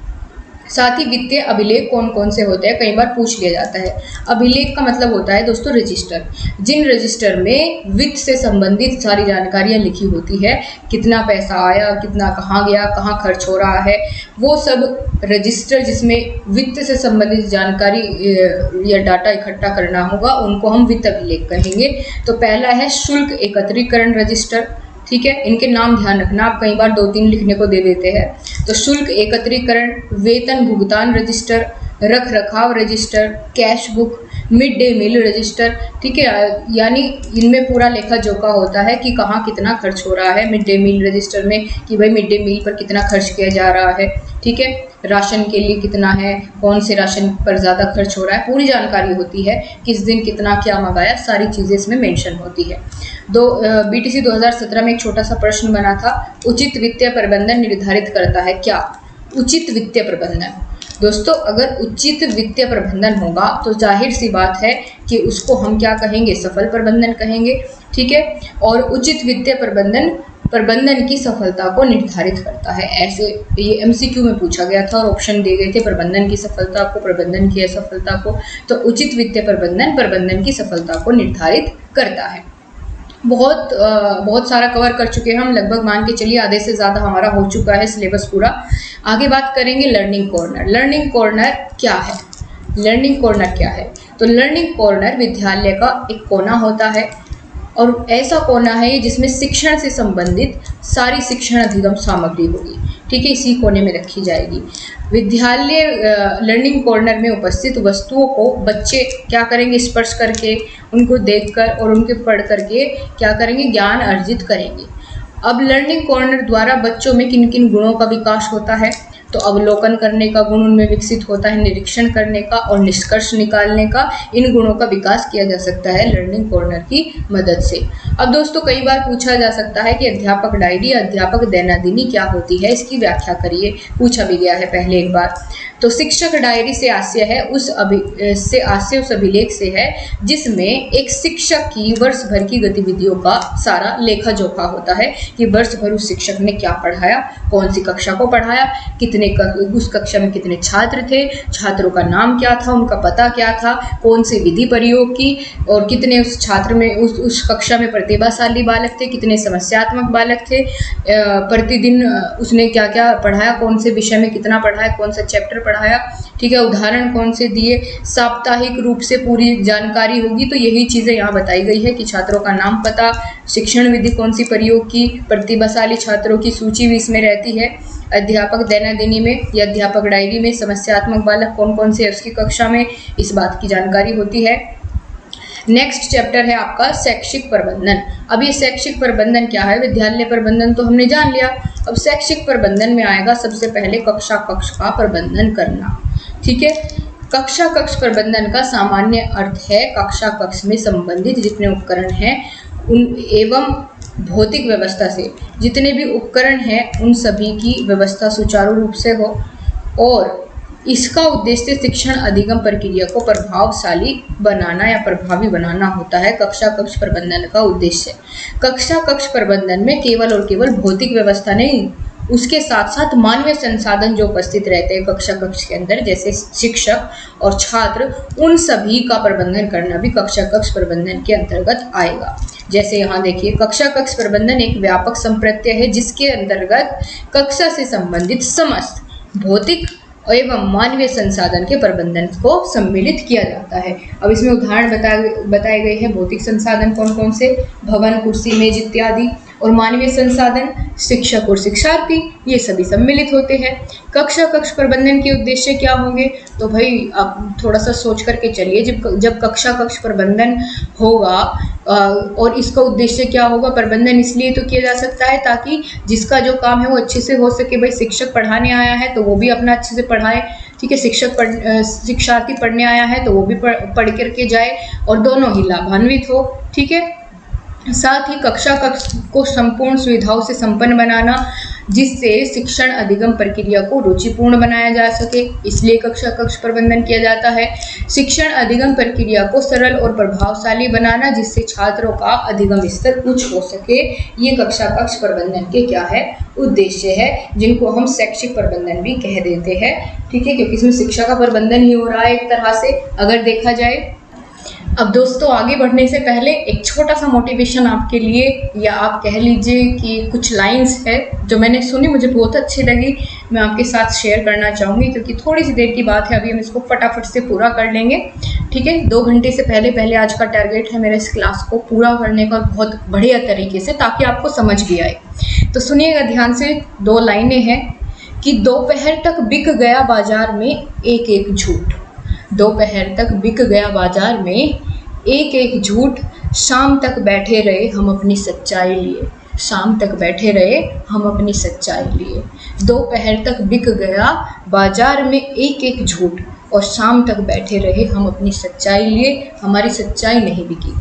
साथ ही वित्तीय अभिलेख कौन कौन से होते हैं, कई बार पूछ लिया जाता है। अभिलेख का मतलब होता है दोस्तों रजिस्टर, जिन रजिस्टर में वित्त से संबंधित सारी जानकारियां लिखी होती है, कितना पैसा आया, कितना कहाँ गया, कहाँ खर्च हो रहा है, वो सब रजिस्टर जिसमें वित्त से संबंधित जानकारी या डाटा इकट्ठा करना होगा उनको हम वित्त अभिलेख कहेंगे। तो पहला है शुल्क एकत्रीकरण रजिस्टर, ठीक है। इनके नाम ध्यान रखना, आप कई बार 2-3 लिखने को दे देते हैं। तो शुल्क एकत्रीकरण, वेतन भुगतान रजिस्टर, रख रखाव register, cash book, mid day meal register, ठीक है। यानी इनमें पूरा लेखा जोखा होता है कि कहाँ कितना खर्च हो रहा है। मिड डे मील रजिस्टर में कि भाई मिड डे मील पर कितना खर्च किया जा रहा है, ठीक है। राशन के लिए कितना है, कौन से राशन पर ज़्यादा खर्च हो रहा है, पूरी जानकारी होती है। किस दिन कितना क्या मंगाया, सारी चीज़ें इसमें मेंशन होती है। BTC 2017 में एक छोटा सा प्रश्न बना था, उचित वित्तीय प्रबंधन निर्धारित करता है क्या? उचित वित्तीय प्रबंधन, दोस्तों अगर उचित वित्तीय प्रबंधन होगा तो जाहिर सी बात है कि उसको हम क्या कहेंगे, सफल प्रबंधन कहेंगे, ठीक है। और उचित वित्तीय प्रबंधन की सफलता को निर्धारित करता है। ऐसे ये MCQ में पूछा गया था और ऑप्शन दिए गए थे, प्रबंधन की सफलता को, प्रबंधन की असफलता को। तो उचित वित्तीय प्रबंधन की सफलता को निर्धारित करता है। बहुत सारा कवर कर चुके हैं हम, लगभग मान के चलिए आधे से ज़्यादा हमारा हो चुका है सिलेबस पूरा। आगे बात करेंगे लर्निंग कॉर्नर। लर्निंग कॉर्नर क्या है? लर्निंग कॉर्नर क्या है? तो लर्निंग कॉर्नर विद्यालय का एक कोना होता है और ऐसा कोना है जिसमें शिक्षण से संबंधित सारी शिक्षण अधिगम सामग्री होगी, ठीक है, इसी कोने में रखी जाएगी। विद्यालय लर्निंग कॉर्नर में उपस्थित वस्तुओं को बच्चे क्या करेंगे, स्पर्श करके, उनको देखकर और उनके पढ़ करके क्या करेंगे, ज्ञान अर्जित करेंगे। अब लर्निंग कॉर्नर द्वारा बच्चों में किन किन गुणों का विकास होता है? तो अवलोकन करने का गुण उनमें विकसित होता है, निरीक्षण करने का और निष्कर्ष निकालने का, इन गुणों का विकास किया जा सकता है लर्निंग कॉर्नर की मदद से। अब दोस्तों कई बार पूछा जा सकता है कि अध्यापक डायरी, अध्यापक दैनंदिनी क्या होती है, इसकी व्याख्या करिए, पूछा भी गया है पहले एक बार। तो शिक्षक डायरी से आशय है उस अभिलेख से है जिसमें एक शिक्षक की वर्ष भर की गतिविधियों का सारा लेखा जोखा होता है कि वर्ष भर उस शिक्षक ने क्या पढ़ाया, कौन सी कक्षा को पढ़ाया, उस कक्षा में कितने छात्र थे, छात्रों का नाम क्या था, उनका पता क्या था, कौन सी विधि प्रयोग की और कितने उस छात्र में उस कक्षा में प्रतिभाशाली बालक थे, कितने समस्यात्मक बालक थे, प्रतिदिन उसने क्या क्या पढ़ाया, कौन से विषय में कितना पढ़ाया, कौन सा चैप्टर पढ़ाया, ठीक है, उदाहरण कौन से दिए, साप्ताहिक रूप से पूरी जानकारी होगी। तो यही चीज़ें यहाँ बताई गई है कि छात्रों का नाम, पता, शिक्षण विधि कौन सी प्रयोग की, प्रतिभाशाली छात्रों की सूची भी इसमें रहती है। अध्यापक दैनंदिनी में या अध्यापक डायरी में समस्यात्मक बालक कौन कौन से उसकी कक्षा में, इस बात की जानकारी होती है। नेक्स्ट चैप्टर है आपका शैक्षिक प्रबंधन। अब ये शैक्षिक प्रबंधन क्या है? विद्यालय प्रबंधन तो हमने जान लिया, अब शैक्षिक प्रबंधन में आएगा सबसे पहले कक्षा कक्ष का प्रबंधन करना, ठीक है। कक्षा कक्ष प्रबंधन का सामान्य अर्थ है कक्षा कक्ष में संबंधित जितने उपकरण हैं उन एवं भौतिक व्यवस्था से जितने भी उपकरण हैं उन सभी की व्यवस्था सुचारू रूप से हो, और इसका उद्देश्य शिक्षण अधिगम प्रक्रिया को प्रभावशाली बनाना या प्रभावी बनाना होता है। कक्षा कक्ष प्रबंधन का उद्देश्य, कक्षा कक्ष प्रबंधन में केवल और केवल भौतिक व्यवस्था नहीं, उसके साथ साथ मानवीय संसाधन जो उपस्थित रहते हैं कक्षा कक्ष के अंदर, जैसे शिक्षक और छात्र, उन सभी का प्रबंधन करना भी कक्षा कक्ष प्रबंधन के अंतर्गत आएगा। जैसे यहाँ देखिए, कक्षा कक्ष प्रबंधन एक व्यापक संप्रत्यय है जिसके अंतर्गत कक्षा से संबंधित समस्त भौतिक एवं मानवीय संसाधन के प्रबंधन को सम्मिलित किया जाता है। अब इसमें उदाहरण बताए गए हैं, भौतिक संसाधन कौन कौन से, भवन, कुर्सी, मेज इत्यादि, और मानवीय संसाधन शिक्षक और शिक्षार्थी, ये सभी सम्मिलित होते हैं। कक्षा कक्ष प्रबंधन के उद्देश्य क्या होंगे? तो भाई आप थोड़ा सा सोच करके चलिए, जब कक्षा कक्ष प्रबंधन होगा और इसका उद्देश्य क्या होगा? प्रबंधन इसलिए तो किया जा सकता है ताकि जिसका जो काम है वो अच्छे से हो सके। भाई शिक्षक पढ़ाने आया है तो वो भी अपना अच्छे से पढ़ाए, ठीक है, शिक्षार्थी पढ़ने आया है तो वो भी पढ़ करके जाए और दोनों ही लाभान्वित हो, ठीक है। साथ ही कक्षा कक्ष को संपूर्ण सुविधाओं से संपन्न बनाना जिससे शिक्षण अधिगम प्रक्रिया को रुचिपूर्ण बनाया जा सके, इसलिए कक्षा कक्ष प्रबंधन किया जाता है। शिक्षण अधिगम प्रक्रिया को सरल और प्रभावशाली बनाना जिससे छात्रों का अधिगम स्तर उच्च हो सके, ये कक्षा कक्ष प्रबंधन के क्या है? उद्देश्य है, जिनको हम शैक्षिक प्रबंधन भी कह देते हैं, ठीक है, क्योंकि इसमें शिक्षा का प्रबंधन ही हो रहा है एक तरह से अगर देखा जाए। अब दोस्तों आगे बढ़ने से पहले एक छोटा सा मोटिवेशन आपके लिए, या आप कह लीजिए कि कुछ लाइंस है जो मैंने सुनी, मुझे बहुत अच्छी लगी, मैं आपके साथ शेयर करना चाहूँगी क्योंकि थोड़ी सी देर की बात है, अभी हम इसको फटाफट से पूरा कर लेंगे, ठीक है। 2 घंटे से पहले आज का टारगेट है मेरे इस क्लास को पूरा करने का बहुत बढ़िया तरीके से, ताकि आपको समझ भी आए। तो सुनिएगा ध्यान से, 2 लाइनें हैं कि दोपहर तक बिक गया बाजार में एक एक झूठ, दोपहर तक बिक गया बाजार में एक एक झूठ, शाम तक बैठे रहे हम अपनी सच्चाई लिए, शाम तक बैठे रहे हम अपनी सच्चाई लिए। दोपहर तक बिक गया बाजार में एक एक झूठ, और शाम तक बैठे रहे हम अपनी सच्चाई लिए, हमारी सच्चाई नहीं बिकी।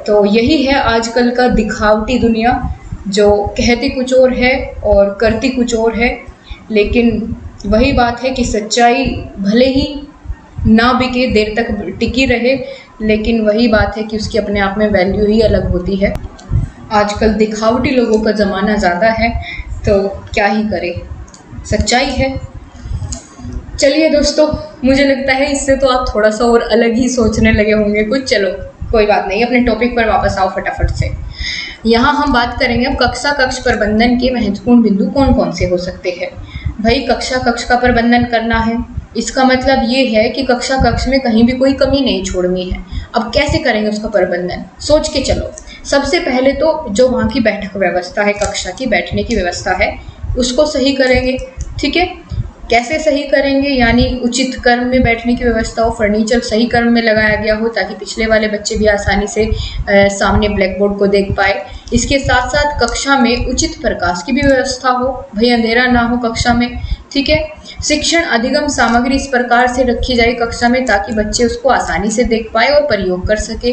तो यही है आजकल का दिखावटी दुनिया, जो कहती कुछ और है और करती कुछ और है। लेकिन वही बात है कि सच्चाई भले ही ना बिके, देर तक टिकी रहे, लेकिन वही बात है कि उसकी अपने आप में वैल्यू ही अलग होती है। आजकल दिखावटी लोगों का ज़माना ज़्यादा है, तो क्या ही करे, सच्चाई है। चलिए दोस्तों, मुझे लगता है इससे तो आप थोड़ा सा और अलग ही सोचने लगे होंगे कुछ। चलो कोई बात नहीं, अपने टॉपिक पर वापस आओ फटाफट से। यहाँ हम बात करेंगे अब कक्ष प्रबंधन के महत्वपूर्ण बिंदु कौन कौन से हो सकते हैं। भाई कक्ष का प्रबंधन करना है, इसका मतलब ये है कि कक्ष में कहीं भी कोई कमी नहीं छोड़नी है। अब कैसे करेंगे उसका प्रबंधन, सोच के चलो। सबसे पहले तो जो वहाँ की बैठक व्यवस्था है, कक्षा की बैठने की व्यवस्था है, उसको सही करेंगे। ठीक है, कैसे सही करेंगे, यानी उचित क्रम में बैठने की व्यवस्था हो, फर्नीचर सही क्रम में लगाया गया हो ताकि पिछले वाले बच्चे भी आसानी से सामने ब्लैक बोर्ड को देख पाए। इसके साथ साथ कक्षा में उचित प्रकाश की भी व्यवस्था हो, भाई अंधेरा ना हो कक्षा में। ठीक है, शिक्षण अधिगम सामग्री इस प्रकार से रखी जाए कक्षा में ताकि बच्चे उसको आसानी से देख पाए और प्रयोग कर सके।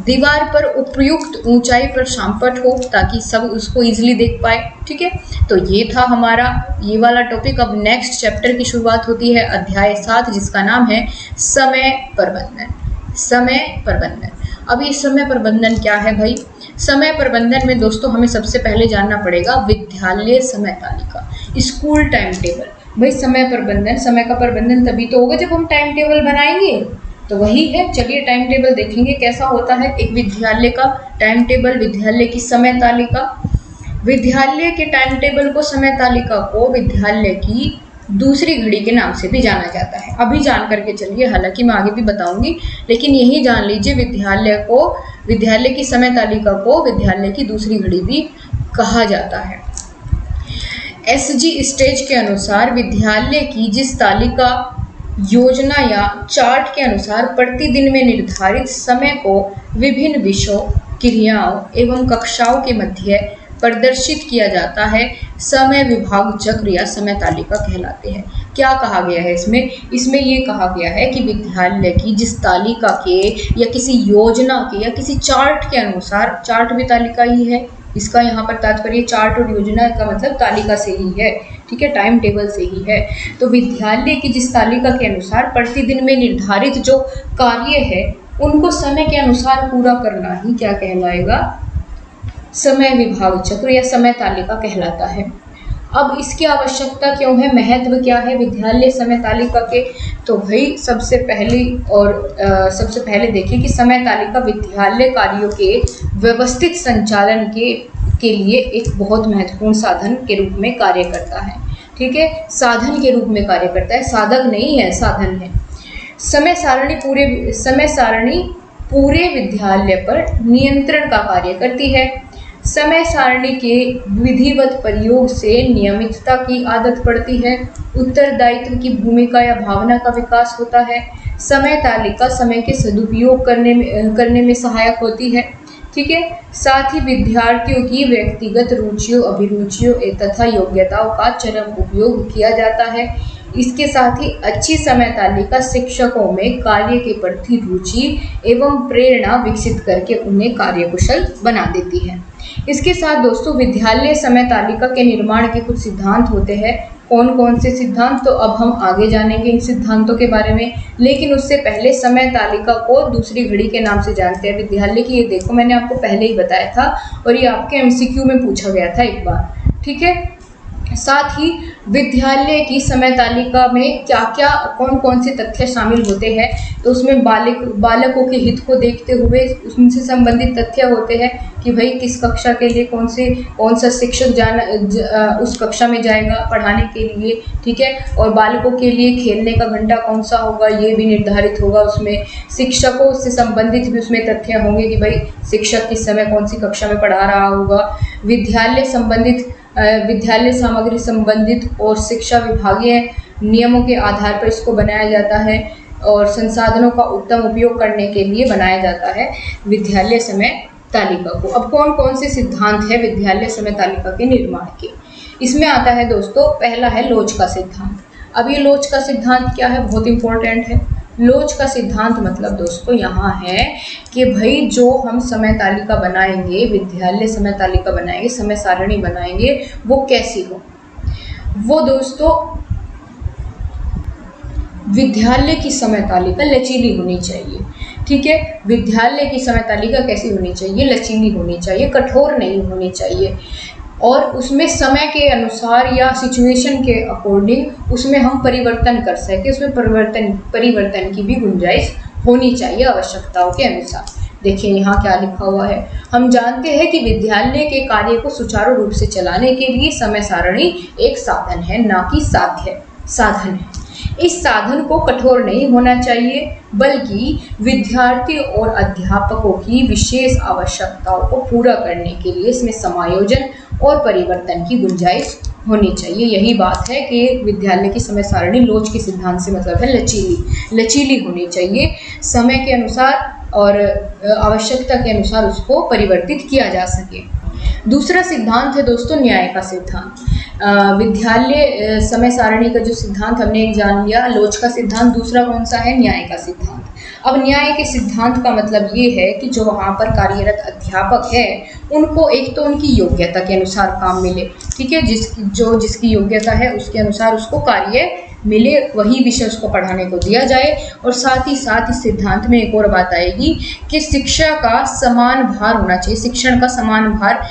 दीवार पर उपयुक्त ऊंचाई पर शामपट हो ताकि सब उसको इजीली देख पाए। ठीक है, तो ये था हमारा ये वाला टॉपिक। अब नेक्स्ट चैप्टर की शुरुआत होती है अध्याय 7, जिसका नाम है समय प्रबंधन। समय प्रबंधन, अब ये समय प्रबंधन क्या है भाई? समय प्रबंधन में दोस्तों हमें सबसे पहले जानना पड़ेगा विद्यालय समय तालिका, स्कूल टाइम टेबल। भाई समय प्रबंधन, समय का प्रबंधन तभी तो होगा जब हम टाइम टेबल बनाएंगे, तो वही है। चलिए टाइम टेबल देखेंगे कैसा होता है एक विद्यालय का टाइम टेबल, विद्यालय की समय तालिका। विद्यालय के टाइम टेबल को, समय तालिका को विद्यालय की दूसरी घड़ी के नाम से भी जाना जाता है। अभी जान करके चलिए, हालांकि मैं आगे भी बताऊंगी, लेकिन यही जान लीजिए विद्यालय की समय तालिका को विद्यालय की दूसरी घड़ी भी कहा जाता है। एसजी स्टेज के अनुसार विद्यालय की जिस तालिका, योजना या चार्ट के अनुसार प्रतिदिन में निर्धारित समय को विभिन्न विषयों, क्रियाओं एवं कक्षाओं के मध्य प्रदर्शित किया जाता है, समय विभाग चक्र या समय तालिका कहलाते हैं। क्या कहा गया है इसमें ये कहा गया है कि विद्यालय की जिस तालिका के या किसी योजना के या किसी चार्ट के अनुसार, चार्ट भी तालिका ही है, इसका यहाँ पर तात्पर्य चार्ट और योजना का मतलब तालिका से ही है। ठीक है, टाइम टेबल से ही है। तो विद्यालय की जिस तालिका के अनुसार प्रतिदिन में निर्धारित जो कार्य है उनको समय के अनुसार पूरा करना ही क्या कहलाएगा? समय विभाग चक्र या समय तालिका कहलाता है। अब इसकी आवश्यकता क्यों है, महत्व क्या है विद्यालय समय तालिका के? तो भाई सबसे पहले देखिए कि समय तालिका विद्यालय कार्यों के व्यवस्थित संचालन के लिए एक बहुत महत्वपूर्ण साधन के रूप में कार्य करता है। ठीक है, साधन के रूप में कार्य करता है, साधक नहीं है, साधन है। समय सारणी पूरे विद्यालय पर नियंत्रण का कार्य करती है। समय सारणी के विधिवत प्रयोग से नियमितता की आदत पड़ती है, उत्तरदायित्व की भूमिका या भावना का विकास होता है। समय तालिका समय के सदुपयोग करने में सहायक होती है। ठीक है, साथ ही विद्यार्थियों की व्यक्तिगत रुचियों, अभिरुचियों तथा योग्यताओं का चरम उपयोग किया जाता है। इसके साथ ही अच्छी समय तालिका शिक्षकों में कार्य के प्रति रुचि एवं प्रेरणा विकसित करके उन्हें कार्यकुशल बना देती है। इसके साथ दोस्तों विद्यालय समय तालिका के निर्माण के कुछ सिद्धांत होते हैं। कौन कौन से सिद्धांत, तो अब हम आगे जानेंगे इन सिद्धांतों के बारे में, लेकिन उससे पहले समय तालिका को दूसरी घड़ी के नाम से जानते हैं विद्यालय की। ये देखो मैंने आपको पहले ही बताया था और ये आपके एमसीक्यू में पूछा गया था एक बार। ठीक है, साथ ही विद्यालय की समय तालिका में क्या क्या कौन कौन से तथ्य शामिल होते हैं, तो उसमें बालकों के हित को देखते हुए उनसे संबंधित तथ्य होते हैं कि भाई किस कक्षा के लिए कौन सा शिक्षक उस कक्षा में जाएगा पढ़ाने के लिए। ठीक है, और बालकों के लिए खेलने का घंटा कौन सा होगा ये भी निर्धारित होगा उसमें। शिक्षकों से संबंधित भी उसमें तथ्य होंगे कि भाई शिक्षक किस समय कौन सी कक्षा में पढ़ा रहा होगा। विद्यालय सामग्री संबंधित और शिक्षा विभागीय नियमों के आधार पर इसको बनाया जाता है और संसाधनों का उत्तम उपयोग करने के लिए बनाया जाता है विद्यालय समय तालिका को। अब कौन कौन से सिद्धांत है विद्यालय समय तालिका के निर्माण के? इसमें आता है दोस्तों, पहला है लोच का सिद्धांत। अब ये लोच का सिद्धांत क्या है, बहुत इंपॉर्टेंट है। लोच का सिद्धांत मतलब दोस्तों यहाँ है कि भाई जो हम समय तालिका बनाएंगे, विद्यालय समय तालिका बनाएंगे, समय सारणी बनाएंगे, वो कैसी हो? वो दोस्तों विद्यालय की समय तालिका लचीली होनी चाहिए। ठीक है, विद्यालय की समय तालिका कैसी होनी चाहिए? लचीली होनी चाहिए, कठोर नहीं होनी चाहिए, और उसमें समय के अनुसार या सिचुएशन के अकॉर्डिंग उसमें हम परिवर्तन कर सकें, उसमें परिवर्तन की भी गुंजाइश होनी चाहिए आवश्यकताओं के अनुसार। देखिए यहाँ क्या लिखा हुआ है, हम जानते हैं कि विद्यालय के कार्य को सुचारू रूप से चलाने के लिए समय सारणी एक साधन है, ना कि साधन है। इस साधन को कठोर नहीं होना चाहिए, बल्कि विद्यार्थी और अध्यापकों की विशेष आवश्यकताओं को पूरा करने के लिए इसमें समायोजन और परिवर्तन की गुंजाइश होनी चाहिए। यही बात है कि विद्यालय की समय सारणी लोच के सिद्धांत से मतलब है लचीली होनी चाहिए, समय के अनुसार और आवश्यकता के अनुसार उसको परिवर्तित किया जा सके। दूसरा सिद्धांत है दोस्तों न्याय का सिद्धांत। विद्यालय समय सारणी का जो सिद्धांत हमने एक जान लिया, लोच का सिद्धांत। दूसरा कौन सा है? न्याय का सिद्धांत। अब न्याय के सिद्धांत का मतलब ये है कि जो वहाँ पर कार्यरत अध्यापक है उनको एक तो उनकी योग्यता के अनुसार काम मिले, ठीक है, जिसकी योग्यता है उसके अनुसार उसको कार्य मिले, वही विषय उसको पढ़ाने को दिया जाए। और साथ ही साथ इस सिद्धांत में एक और बात आएगी कि शिक्षा का समान भार होना चाहिए, शिक्षण का समान भार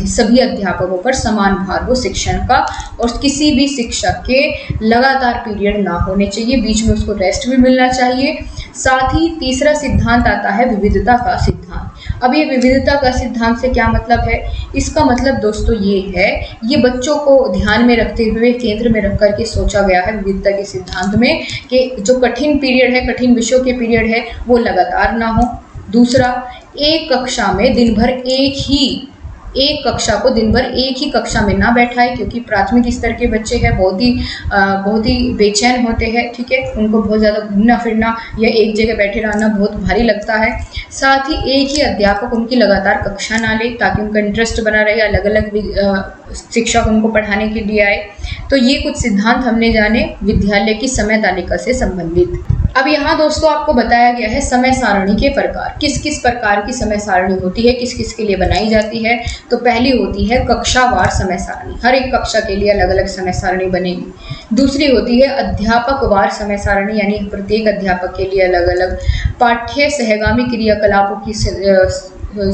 सभी अध्यापकों पर समान भार हो शिक्षण का, और किसी भी शिक्षक के लगातार पीरियड ना होने चाहिए, बीच में उसको रेस्ट भी मिलना चाहिए। साथ ही तीसरा सिद्धांत आता है विविधता का सिद्धांत। अब ये विविधता का सिद्धांत से क्या मतलब है? इसका मतलब दोस्तों ये है, ये बच्चों को ध्यान में रखते हुए केंद्र में रख करके सोचा गया है विविधता के सिद्धांत में कि जो कठिन पीरियड है, कठिन विषयों के पीरियड है, वो लगातार ना हो। दूसरा, एक कक्षा में दिन भर एक कक्षा को दिन भर एक ही कक्षा में ना बैठाए, क्योंकि प्राथमिक स्तर के बच्चे हैं, बहुत ही बेचैन होते हैं, ठीक है, उनको बहुत ज़्यादा घूमना फिरना या एक जगह बैठे रहना बहुत भारी लगता है। साथ ही एक ही अध्यापक उनकी लगातार कक्षा ना ले, ताकि उनका इंटरेस्ट बना रहे, अलग अलग शिक्षक उनको पढ़ाने के लिए आए। तो ये कुछ सिद्धांत हमने जाने विद्यालय की समय तालिका से संबंधित। अब यहाँ दोस्तों आपको बताया गया है समय सारणी के प्रकार, किस किस प्रकार की समय सारणी होती है, किस किस के लिए बनाई जाती है। तो पहली होती है कक्षावार समय सारणी, हर एक कक्षा के लिए अलग अलग समय सारणी बनेगी। दूसरी होती है अध्यापकवार समय सारणी, यानी प्रत्येक अध्यापक के लिए अलग अलग। पाठ्य सहगामी क्रियाकलापों की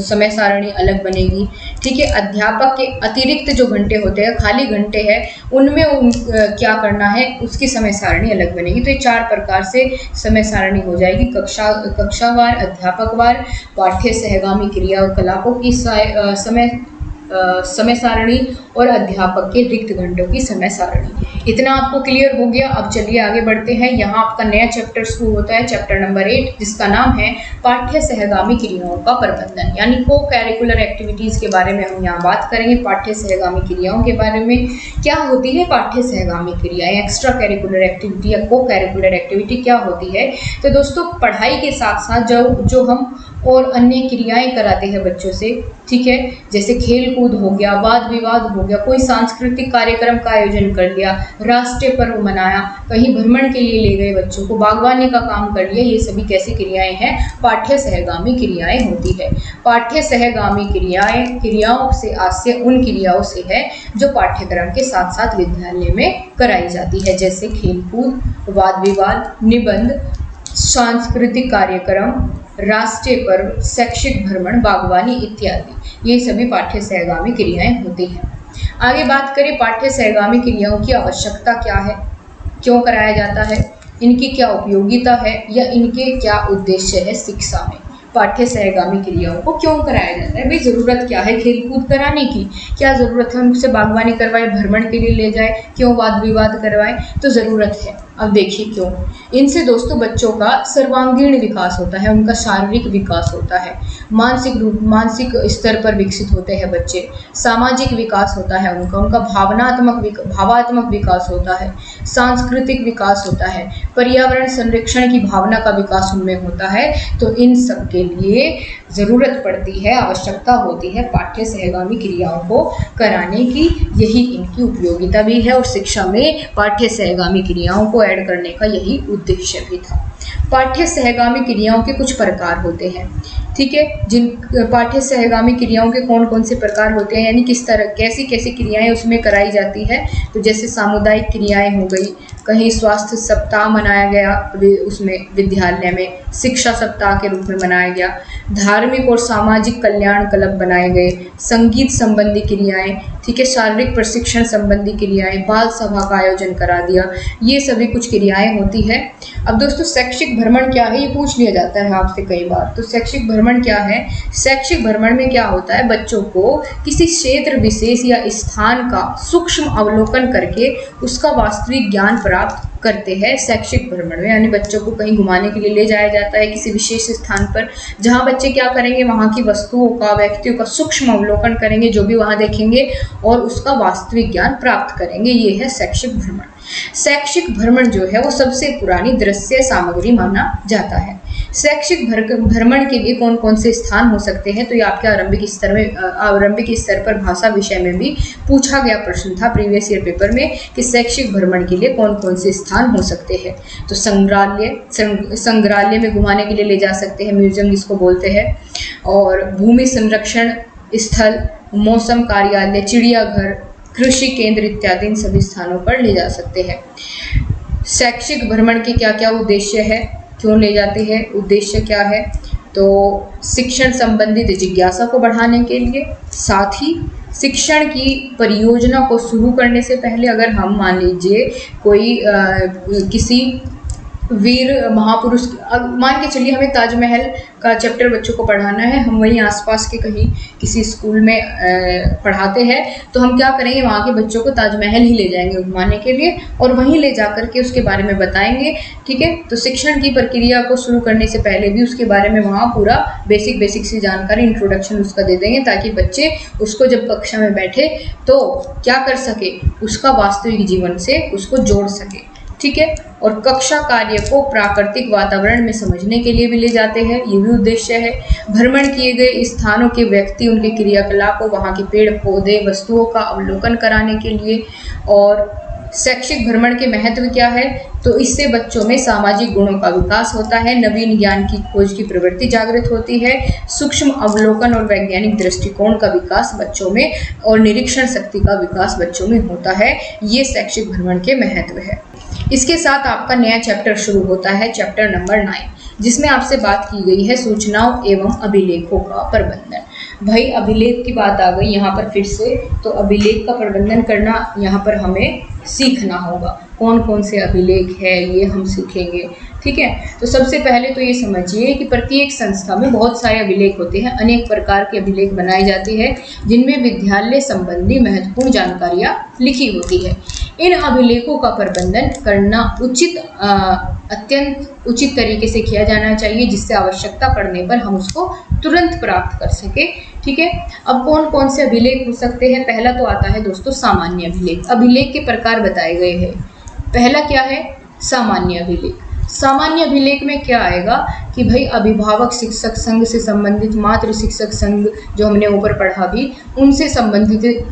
समय सारणी अलग बनेगी, ठीक है। अध्यापक के अतिरिक्त जो घंटे होते हैं, खाली घंटे हैं, उनमें क्या करना है उसकी समय सारणी अलग बनेगी। तो ये 4 प्रकार से समय सारणी हो जाएगी, कक्षावार, अध्यापकवार, पाठ्य सहगामी क्रियाकलापों की समय सारणी और अध्यापक के रिक्त घंटों की समय सारणी। इतना आपको क्लियर हो गया। अब चलिए आगे बढ़ते हैं। यहाँ आपका नया चैप्टर शुरू होता है, चैप्टर नंबर 8, जिसका नाम है पाठ्य सहगामी क्रियाओं का प्रबंधन, यानी को कैरिकुलर एक्टिविटीज़ के बारे में हम यहाँ बात करेंगे। पाठ्य सहगामी क्रियाओं के बारे में, क्या होती है पाठ्य सहगामी क्रियाएं, एक्स्ट्रा कैरिकुलर एक्टिविटी या को कैरिकुलर एक्टिविटी क्या होती है। तो दोस्तों पढ़ाई के साथ साथ जो हम और अन्य क्रियाएं कराते हैं बच्चों से, ठीक है, जैसे खेल कूद हो गया, वाद विवाद हो गया, कोई सांस्कृतिक कार्यक्रम का आयोजन कर लिया, राष्ट्रीय पर्व मनाया, कहीं भ्रमण के लिए ले गए बच्चों को, बागवानी का काम कर लिया, ये सभी कैसी क्रियाएं हैं? पाठ्य सहगामी क्रियाएं होती है। पाठ्य सहगामी क्रियाओं से आशय उन क्रियाओं से है जो पाठ्यक्रम के साथ साथ विद्यालय में कराई जाती है, जैसे खेल कूद, वाद विवाद, निबंध, सांस्कृतिक कार्यक्रम, राष्ट्रीय पर्व, शैक्षिक भ्रमण, बागवानी इत्यादि, ये सभी पाठ्य सहगामी क्रियाएं होती हैं। आगे बात करें पाठ्य सहगामी क्रियाओं की आवश्यकता क्या है, क्यों कराया जाता है, इनकी क्या उपयोगिता है या इनके क्या उद्देश्य है शिक्षा में। पाठ्य सहगामी क्रियाओं को क्यों कराया जाता है? भाई ज़रूरत क्या है खेल कूद कराने की, क्या ज़रूरत है उनसे बागवानी करवाए, भ्रमण के लिए ले जाए, क्यों वाद विवाद करवाए? तो ज़रूरत है अब देखिए क्यों। इनसे दोस्तों बच्चों का सर्वांगीण विकास होता है, उनका शारीरिक विकास होता है, मानसिक स्तर पर विकसित होते हैं बच्चे, सामाजिक विकास होता है उनका भावात्मक विकास होता है, सांस्कृतिक विकास होता है, पर्यावरण संरक्षण की भावना का विकास उनमें होता है। तो इन सब के लिए ज़रूरत पड़ती है, आवश्यकता होती है पाठ्य सहगामी क्रियाओं को कराने की। यही इनकी उपयोगिता भी है और शिक्षा में पाठ्य सहगामी क्रियाओं को ऐड करने का यही उद्देश्य भी था। पाठ्य सहगामी क्रियाओं के कुछ प्रकार होते हैं, ठीक है। जिन पाठ्य सहगामी क्रियाओं के कौन कौन से प्रकार होते हैं, यानी किस तरह कैसी कैसी क्रियाएं उसमें कराई जाती है। तो जैसे सामुदायिक क्रियाएं हो गई, कहीं स्वास्थ्य सप्ताह मनाया गया उसमें विद्यालय में शिक्षा सप्ताह के रूप में मनाया गया, धार्मिक और सामाजिक कल्याण क्लब बनाए गए, संगीत संबंधी क्रियाएं, ठीक है, शारीरिक प्रशिक्षण संबंधी क्रियाएं, बाल सभा का आयोजन करा दिया, ये सभी कुछ क्रियाएं होती है। अब दोस्तों शैक्षिक भ्रमण क्या है, ये पूछ लिया जाता है आपसे कई बार। तो शैक्षिक भ्रमण क्या है? शैक्षिक भ्रमण में क्या होता है, बच्चों को किसी क्षेत्र विशेष या स्थान का सूक्ष्म अवलोकन करके उसका वास्तविक ज्ञान प्राप्त करते हैं शैक्षिक भ्रमण में। यानी बच्चों को कहीं घुमाने के लिए ले जाया जाता है किसी विशेष स्थान पर, जहाँ बच्चे क्या करेंगे, वहाँ की वस्तुओं का, व्यक्तियों का सूक्ष्म अवलोकन करेंगे, जो भी वहाँ देखेंगे, और उसका वास्तविक ज्ञान प्राप्त करेंगे। ये है शैक्षिक भ्रमण। शैक्षिक भ्रमण जो है वो सबसे पुरानी दृश्य सामग्री माना जाता है। शैक्षिक भ्रमण के लिए कौन कौन से स्थान हो सकते हैं, तो ये आपके आरंभिक स्तर पर भाषा विषय में भी पूछा गया प्रश्न था प्रीवियस ईयर पेपर में कि शैक्षिक भ्रमण के लिए कौन कौन से स्थान हो सकते हैं। तो संग्रहालय में घुमाने के लिए ले जा सकते हैं, म्यूजियम जिसको बोलते हैं, और भूमि संरक्षण स्थल, मौसम कार्यालय, चिड़ियाघर, कृषि केंद्र इत्यादि इन सभी स्थानों पर ले जा सकते हैं। शैक्षिक भ्रमण के क्या क्या उद्देश्य है, क्यों ले जाते हैं, उद्देश्य क्या है? तो शिक्षण संबंधित जिज्ञासा को बढ़ाने के लिए, साथ ही शिक्षण की परियोजना को शुरू करने से पहले अगर हम मान लीजिए कोई किसी वीर महापुरुष, मान के चलिए हमें ताजमहल का चैप्टर बच्चों को पढ़ाना है, हम वहीं आसपास के कहीं किसी स्कूल में पढ़ाते हैं, तो हम क्या करेंगे, वहाँ के बच्चों को ताजमहल ही ले जाएंगे घुमाने के लिए और वहीं ले जा कर के उसके बारे में बताएंगे, ठीक है। तो शिक्षण की प्रक्रिया को शुरू करने से पहले भी उसके बारे में वहाँ पूरा बेसिक सी जानकारी, इंट्रोडक्शन उसका दे देंगे, ताकि बच्चे उसको जब कक्षा में बैठे तो क्या कर सके, उसका वास्तविक जीवन से उसको जोड़ सके, ठीक है। और कक्षा कार्य को प्राकृतिक वातावरण में समझने के लिए भी ले जाते हैं, ये भी उद्देश्य है। भ्रमण किए गए स्थानों के व्यक्ति, उनके क्रियाकलापों, वहाँ के पेड़ पौधे, वस्तुओं का अवलोकन कराने के लिए। और शैक्षिक भ्रमण के महत्व क्या है, तो इससे बच्चों में सामाजिक गुणों का विकास होता है, नवीन ज्ञान की खोज की प्रवृत्ति जागृत होती है, सूक्ष्म अवलोकन और वैज्ञानिक दृष्टिकोण का विकास बच्चों में और निरीक्षण शक्ति का विकास बच्चों में होता है। ये शैक्षिक भ्रमण के महत्व है। इसके साथ आपका नया चैप्टर शुरू होता है, चैप्टर नंबर 9, जिसमें आपसे बात की गई है सूचनाओं एवं अभिलेखों का प्रबंधन। भाई अभिलेख की बात आ गई यहाँ पर फिर से, तो अभिलेख का प्रबंधन करना यहाँ पर हमें सीखना होगा। कौन कौन से अभिलेख है ये हम सीखेंगे, ठीक है। तो सबसे पहले तो ये समझिए कि प्रत्येक संस्था में बहुत सारे अभिलेख होते हैं, अनेक प्रकार के अभिलेख बनाए जाते हैं, जिनमें विद्यालय संबंधी महत्वपूर्ण जानकारियाँ लिखी होती है। इन अभिलेखों का प्रबंधन करना अत्यंत उचित तरीके से किया जाना चाहिए, जिससे आवश्यकता पड़ने पर हम उसको तुरंत प्राप्त कर सके, ठीक है। अब कौन कौन से अभिलेख हो सकते हैं, पहला तो आता है दोस्तों सामान्य अभिलेख। अभिलेख के प्रकार बताए गए हैं। पहला क्या है, सामान्य अभिलेख। सामान्य अभिलेख में क्या आएगा कि भाई अभिभावक शिक्षक संघ से संबंधित, मातृ शिक्षक संघ जो हमने ऊपर पढ़ा भी, उनसे संबंधित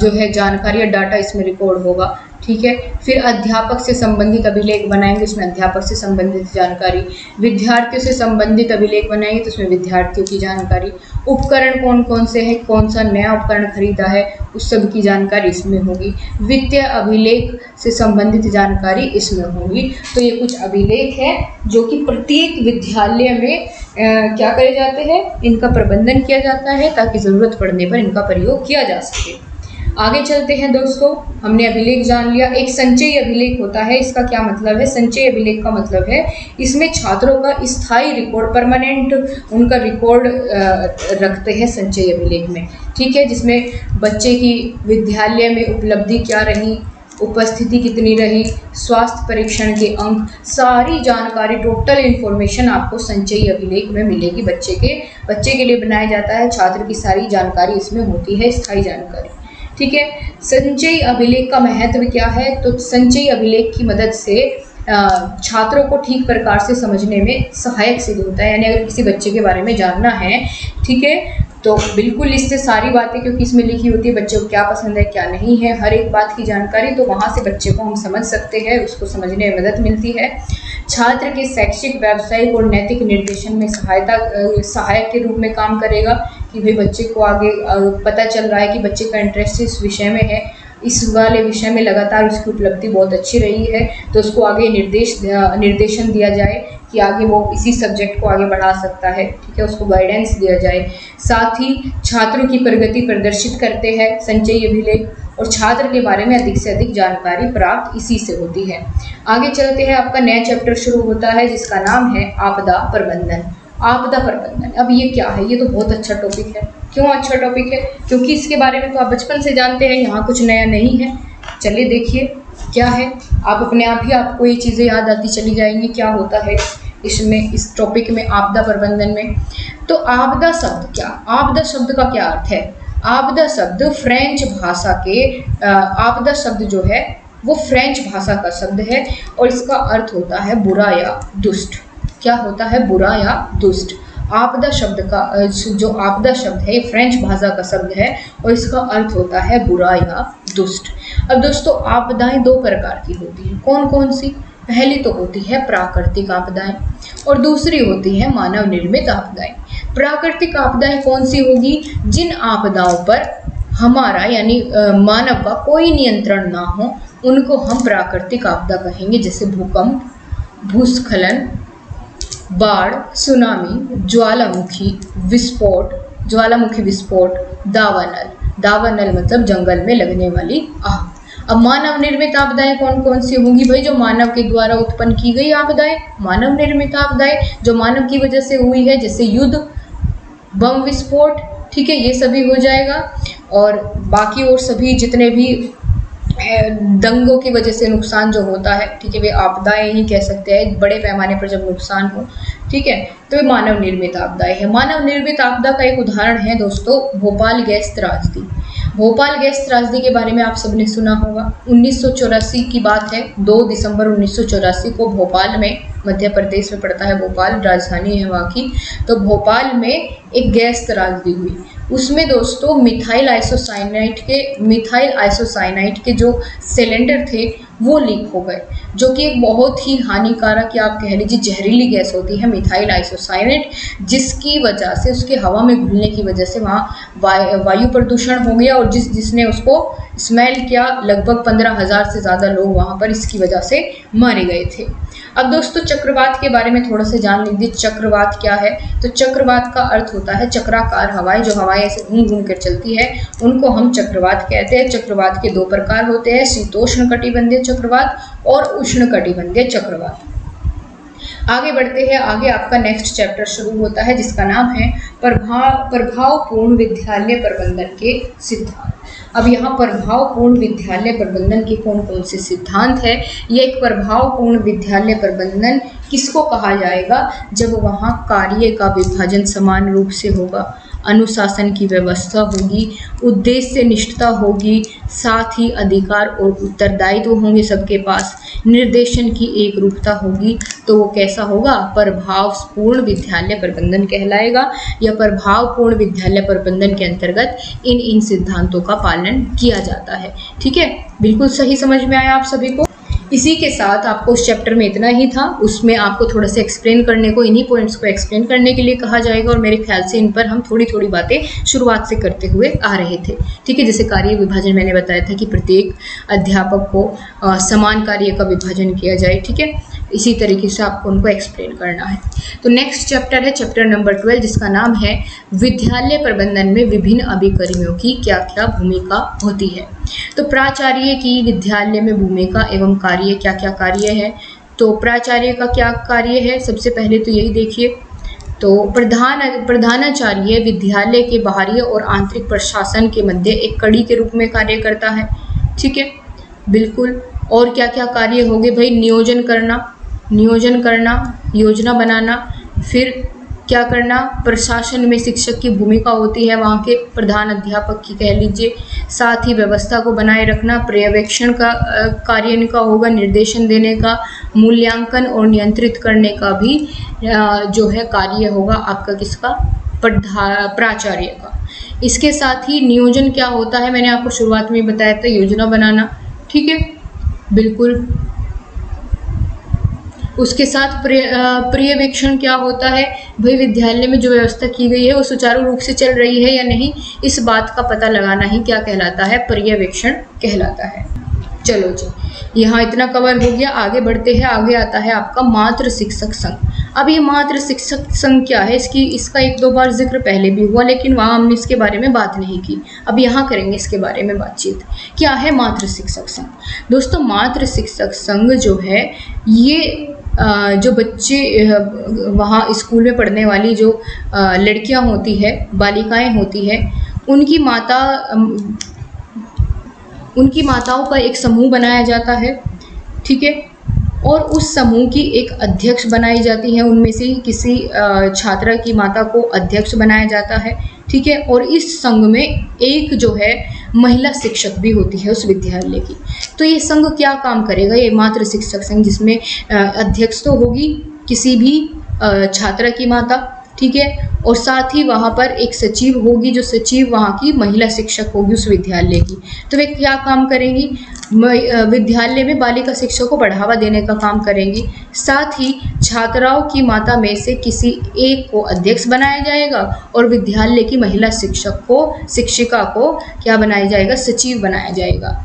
जो है जानकारी या डाटा इसमें रिकॉर्ड होगा, ठीक है। फिर अध्यापक से संबंधित अभिलेख बनाएंगे, उसमें अध्यापक से संबंधित जानकारी। विद्यार्थियों से संबंधित अभिलेख बनाएंगे तो उसमें विद्यार्थियों की जानकारी। उपकरण कौन कौन से हैं, कौन सा नया उपकरण खरीदा है, उस सब की जानकारी इसमें होगी। वित्तीय अभिलेख से संबंधित जानकारी इसमें होगी। तो ये कुछ अभिलेख है जो कि प्रत्येक विद्यालय में क्या करे जाते हैं, इनका प्रबंधन किया जाता है, ताकि ज़रूरत पड़ने पर इनका प्रयोग किया जा सके। आगे चलते हैं दोस्तों, हमने अभिलेख जान लिया। एक संचयी अभिलेख होता है, इसका क्या मतलब है, संचयी अभिलेख का मतलब है इसमें छात्रों का स्थायी रिकॉर्ड, परमानेंट उनका रिकॉर्ड रखते हैं संचयी अभिलेख में, ठीक है। जिसमें बच्चे की विद्यालय में उपलब्धि क्या रही, उपस्थिति कितनी रही, स्वास्थ्य परीक्षण के अंक, सारी जानकारी, टोटल इन्फॉर्मेशन आपको संचयी अभिलेख में मिलेगी। बच्चे के लिए बनाया जाता है, छात्र की सारी जानकारी इसमें होती है, स्थायी जानकारी। ठीक है, संचयी अभिलेख का महत्व क्या है? तो संचयी अभिलेख की मदद से छात्रों को ठीक प्रकार से समझने में सहायक सिद्ध होता है। यानी अगर किसी बच्चे के बारे में जानना है, ठीक है, तो बिल्कुल इससे सारी बातें, क्योंकि इसमें लिखी होती है बच्चे को क्या पसंद है क्या नहीं है, हर एक बात की जानकारी, तो वहाँ से बच्चे को हम समझ सकते हैं, उसको समझने में मदद मिलती है। छात्र के शैक्षिक, व्यावसायिक और नैतिक निर्देशन में सहायक के रूप में काम करेगा कि भाई बच्चे को आगे पता चल रहा है कि बच्चे का इंटरेस्ट इस विषय में है, इस वाले विषय में लगातार उसकी उपलब्धि बहुत अच्छी रही है, तो उसको आगे निर्देशन दिया जाए कि आगे वो इसी सब्जेक्ट को आगे बढ़ा सकता है। ठीक है, उसको गाइडेंस दिया जाए। साथ ही छात्रों की प्रगति प्रदर्शित करते हैं संचयी अभिलेख, और छात्र के बारे में अधिक से अधिक जानकारी प्राप्त इसी से होती है। आगे चलते हैं, आपका नया चैप्टर शुरू होता है जिसका नाम है आपदा प्रबंधन। आपदा प्रबंधन, अब ये क्या है? ये तो बहुत अच्छा टॉपिक है। क्यों अच्छा टॉपिक है? क्योंकि इसके बारे में तो आप बचपन से जानते हैं, यहाँ कुछ नया नहीं है। चलिए देखिए क्या है, आप अपने आप ही आपको ये चीज़ें याद आती चली जाएंगी क्या होता है इसमें, इस टॉपिक में, आपदा प्रबंधन में। तो आपदा शब्द क्या, आपदा शब्द का क्या अर्थ है? आपदा शब्द फ्रेंच भाषा के आपदा शब्द जो है वो फ्रेंच भाषा का शब्द है, और इसका अर्थ होता है बुरा या दुष्ट। क्या होता है? बुरा या दुष्ट। आपदा शब्द का जो आपदा शब्द है ये फ्रेंच भाषा का शब्द है, और इसका अर्थ होता है बुरा या दुष्ट। अब दोस्तों, आपदाएं दो प्रकार की होती हैं। कौन कौन सी? पहली तो होती है प्राकृतिक आपदाएं, और दूसरी होती है मानव निर्मित आपदाएं। प्राकृतिक आपदाएं कौन सी होगी? जिन आपदाओं पर हमारा यानी मानव का कोई नियंत्रण ना हो, उनको हम प्राकृतिक आपदा कहेंगे। जैसे भूकंप, भूस्खलन, बाढ़, सुनामी, ज्वालामुखी विस्फोट, दावानल मतलब जंगल में लगने वाली आग। अब मानव निर्मित आपदाएं कौन कौन सी होंगी? भाई जो मानव के द्वारा उत्पन्न की गई आपदाएं, मानव निर्मित आपदाएं जो मानव की वजह से हुई है, जैसे युद्ध, बम विस्फोट, ठीक है, ये सभी हो जाएगा। और बाकी और सभी जितने भी दंगों की वजह से नुकसान जो होता है, ठीक है, वे आपदाएं ही कह सकते हैं, बड़े पैमाने पर जब नुकसान हो, ठीक है, तो ये मानव निर्मित आपदाएं है। मानव निर्मित आपदा का एक उदाहरण है दोस्तों भोपाल गैस त्रासदी। भोपाल गैस त्रासदी के बारे में आप सबने सुना होगा। 1984 की बात है, 2 दिसंबर 1984 को भोपाल में, मध्य प्रदेश में पड़ता है भोपाल, राजधानी है वहाँ की, तो भोपाल में एक गैस त्रासदी हुई। उसमें दोस्तों मिथाइल आइसोसाइनाइट के जो सिलेंडर थे वो लीक हो गए, जो कि एक बहुत ही हानिकारक या आप कह लीजिए जहरीली गैस होती है मिथाइल आइसोसाइनेट, जिसकी वजह से उसके हवा में घुलने की वजह से वहाँ वायु प्रदूषण हो गया, और जिसने उसको स्मेल किया, लगभग 15,000 से ज़्यादा लोग वहाँ पर इसकी वजह से मारे गए थे। अब दोस्तों चक्रवात के बारे में थोड़ा सा जान लीजिए। चक्रवात क्या है? तो चक्रवात का अर्थ होता है चक्राकार हवाएं, जो हवाएं ऐसे घूम घूम कर चलती है, उनको हम चक्रवात कहते हैं। चक्रवात के 2 प्रकार होते हैं, शीतोष्ण कटिबंधीय चक्रवात और उष्ण कटिबंधीय चक्रवात। आगे बढ़ते हैं, आगे आपका नेक्स्ट चैप्टर शुरू होता है जिसका नाम है प्रभावपूर्ण विद्यालय प्रबंधन के सिद्धांत। अब यहाँ प्रभावपूर्ण विद्यालय प्रबंधन के कौन कौन से सिद्धांत है? ये एक प्रभावपूर्ण विद्यालय प्रबंधन किसको कहा जाएगा? जब वहाँ कार्य का विभाजन समान रूप से होगा, अनुशासन की व्यवस्था होगी, उद्देश्य निष्ठता होगी, साथ ही अधिकार और उत्तरदायित्व होंगे सबके पास, निर्देशन की एक रूपता होगी, तो वो कैसा होगा? प्रभावपूर्ण विद्यालय प्रबंधन कहलाएगा। या प्रभावपूर्ण विद्यालय प्रबंधन के अंतर्गत इन सिद्धांतों का पालन किया जाता है। ठीक है, बिल्कुल सही समझ में आया आप सभी को। इसी के साथ आपको उस चैप्टर में इतना ही था, उसमें आपको थोड़ा सा एक्सप्लेन करने को, इन्हीं पॉइंट्स को एक्सप्लेन करने के लिए कहा जाएगा, और मेरे ख्याल से इन पर हम थोड़ी थोड़ी बातें शुरुआत से करते हुए आ रहे थे। ठीक है, जैसे कार्य विभाजन मैंने बताया था कि प्रत्येक अध्यापक को समान कार्य का विभाजन किया जाए। ठीक है, इसी तरीके से आपको उनको एक्सप्लेन करना है। तो नेक्स्ट चैप्टर है चैप्टर नंबर 12, जिसका नाम है विद्यालय प्रबंधन में विभिन्न अभिकर्मियों की क्या क्या भूमिका होती है। तो प्राचार्य की विद्यालय में भूमिका एवं कार्य, क्या क्या कार्य है? तो प्राचार्य का क्या कार्य है? सबसे पहले तो यही देखिए, तो प्रधानाचार्य विद्यालय के बाहरी और आंतरिक प्रशासन के मध्य एक कड़ी के रूप में कार्य करता है। ठीक है, बिल्कुल। और क्या क्या कार्य होंगे भाई? नियोजन करना, योजना बनाना, फिर क्या करना? प्रशासन में शिक्षक की भूमिका होती है, वहाँ के प्रधान अध्यापक की कह लीजिए। साथ ही व्यवस्था को बनाए रखना, पर्यवेक्षण का कार्य इनका होगा, निर्देशन देने का, मूल्यांकन और नियंत्रित करने का भी जो है कार्य होगा आपका किसका? प्राचार्य का। इसके साथ ही नियोजन क्या होता है, मैंने आपको शुरुआत में बताया था, योजना बनाना, ठीक है, बिल्कुल। उसके साथ पर्यवेक्षण क्या होता है भाई? विद्यालय में जो व्यवस्था की गई है वो सुचारू रूप से चल रही है या नहीं, इस बात का पता लगाना ही क्या कहलाता है? पर्यवेक्षण कहलाता है। चलो जी, यहाँ इतना कवर हो गया। आगे बढ़ते हैं। आगे आता है आपका मातृ शिक्षक संघ। अब ये मातृ शिक्षक संघ क्या है? इसका एक दो बार जिक्र पहले भी हुआ, लेकिन वहाँ हमने इसके बारे में बात नहीं की। अब यहाँ करेंगे इसके बारे में बातचीत। क्या है मातृ शिक्षक संघ? दोस्तों, मातृ शिक्षक संघ जो है, ये जो बच्चे वहाँ स्कूल में पढ़ने वाली जो लड़कियाँ होती है, बालिकाएं होती है, उनकी माताओं का एक समूह बनाया जाता है, ठीक है, और उस समूह की एक अध्यक्ष बनाई जाती है। उनमें से किसी छात्रा की माता को अध्यक्ष बनाया जाता है, ठीक है। और इस संघ में एक जो है महिला शिक्षक भी होती है उस विद्यालय की। तो ये संघ क्या काम करेगा? ये मातृ शिक्षक संघ, जिसमें अध्यक्ष तो होगी किसी भी छात्रा की माता, ठीक है, और साथ ही वहाँ पर एक सचिव होगी, जो सचिव वहाँ की महिला शिक्षक होगी उस विद्यालय की। तो वे क्या काम करेंगी? विद्यालय में बालिका शिक्षा को बढ़ावा देने का काम करेंगी। साथ ही छात्राओं की माता में से किसी एक को अध्यक्ष बनाया जाएगा और विद्यालय की महिला शिक्षिका को क्या बनाया जाएगा? सचिव बनाया जाएगा।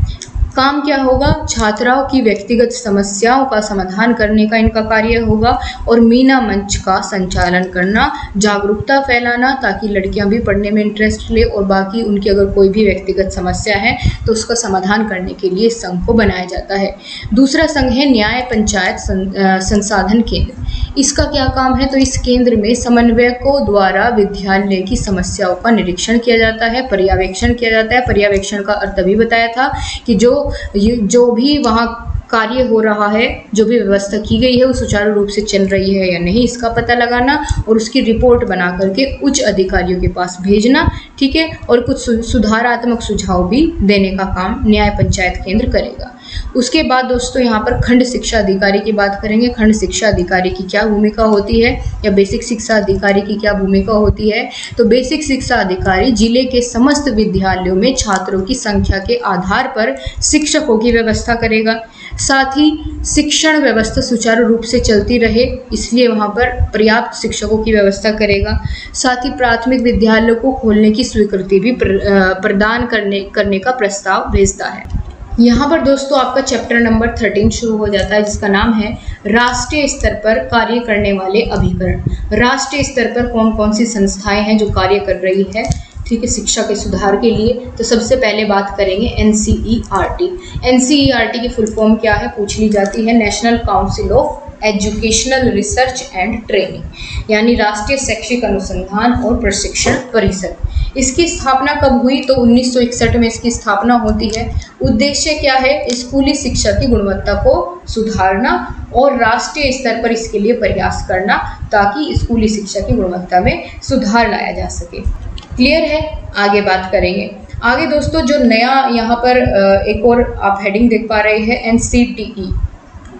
काम क्या होगा? छात्राओं की व्यक्तिगत समस्याओं का समाधान करने का इनका कार्य होगा और मीना मंच का संचालन करना, जागरूकता फैलाना, ताकि लड़कियां भी पढ़ने में इंटरेस्ट ले और बाकी उनकी अगर कोई भी व्यक्तिगत समस्या है तो उसका समाधान करने के लिए संघ को बनाया जाता है। दूसरा संघ है न्याय पंचायत संसाधन केंद्र। इसका क्या काम है? तो इस केंद्र में समन्वयकों द्वारा विद्यालय की समस्याओं का निरीक्षण किया जाता है, पर्यवेक्षण किया जाता है। पर्यवेक्षण का अर्थ अभी बताया था कि जो भी वहाँ कार्य हो रहा है, जो भी व्यवस्था की गई है वो सुचारू रूप से चल रही है या नहीं, इसका पता लगाना और उसकी रिपोर्ट बना करके उच्च अधिकारियों के पास भेजना, ठीक है, और कुछ सुधारात्मक सुझाव भी देने का काम न्याय पंचायत केंद्र करेगा। उसके बाद दोस्तों यहाँ पर खंड शिक्षा अधिकारी की बात करेंगे। खंड शिक्षा अधिकारी की क्या भूमिका होती है, या बेसिक शिक्षा अधिकारी की क्या भूमिका होती है? तो बेसिक शिक्षा अधिकारी जिले के समस्त विद्यालयों में छात्रों की संख्या के आधार पर शिक्षकों की व्यवस्था करेगा। साथ ही शिक्षण व्यवस्था सुचारू रूप से चलती रहे, इसलिए वहाँ पर पर्याप्त शिक्षकों की व्यवस्था करेगा। साथ ही प्राथमिक विद्यालयों को खोलने की स्वीकृति भी प्रदान करने का प्रस्ताव भेजता है। यहाँ पर दोस्तों आपका चैप्टर नंबर 13 शुरू हो जाता है, जिसका नाम है राष्ट्रीय स्तर पर कार्य करने वाले अभिकरण। राष्ट्रीय स्तर पर कौन कौन सी संस्थाएं हैं जो कार्य कर रही है, ठीक है, शिक्षा के सुधार के लिए? तो सबसे पहले बात करेंगे NCERT। NCERT की फुल फॉर्म क्या है पूछ ली जाती है, national council of educational research and training, यानी राष्ट्रीय शैक्षिक अनुसंधान और प्रशिक्षण परिषद। इसकी स्थापना कब हुई? तो 1961 में इसकी स्थापना होती है। उद्देश्य क्या है? स्कूली शिक्षा की गुणवत्ता को सुधारना और राष्ट्रीय स्तर पर इसके लिए प्रयास करना, ताकि स्कूली शिक्षा की गुणवत्ता में सुधार लाया जा सके। क्लियर है? आगे बात करेंगे। आगे दोस्तों जो नया यहाँ पर एक और आप हेडिंग देख पा रहे हैं, NCTE,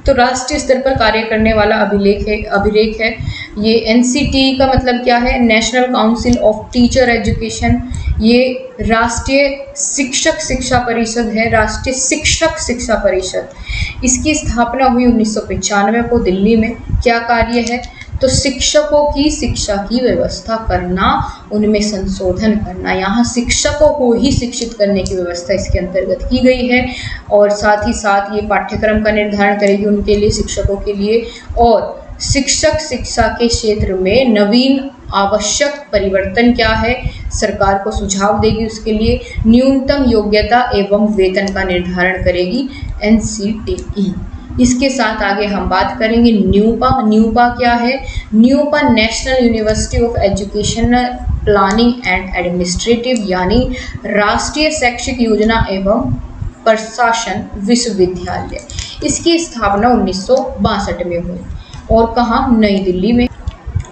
तो राष्ट्रीय स्तर पर कार्य करने वाला अभिलेख है। ये NCTE का मतलब क्या है? National council of teacher education. ये राष्ट्रीय शिक्षक शिक्षा परिषद है, राष्ट्रीय शिक्षक शिक्षा परिषद। इसकी स्थापना हुई 1995 को दिल्ली में। क्या कार्य है? तो शिक्षकों की शिक्षा की व्यवस्था करना, उनमें संशोधन करना, यहाँ शिक्षकों को ही शिक्षित करने की व्यवस्था इसके अंतर्गत की गई है। और साथ ही साथ ये पाठ्यक्रम का निर्धारण करेगी उनके लिए, शिक्षकों के लिए, और शिक्षक शिक्षा के क्षेत्र में नवीन आवश्यक परिवर्तन क्या है सरकार को सुझाव देगी, उसके लिए न्यूनतम योग्यता एवं वेतन का निर्धारण करेगी NCTE। इसके साथ आगे हम बात करेंगे न्यूपा। न्यूपा क्या है? NUEPA national university of education planning and administrative, यानी राष्ट्रीय शैक्षिक योजना एवं प्रशासन विश्वविद्यालय। इसकी स्थापना 1962 में हुई और कहाँ, नई दिल्ली में।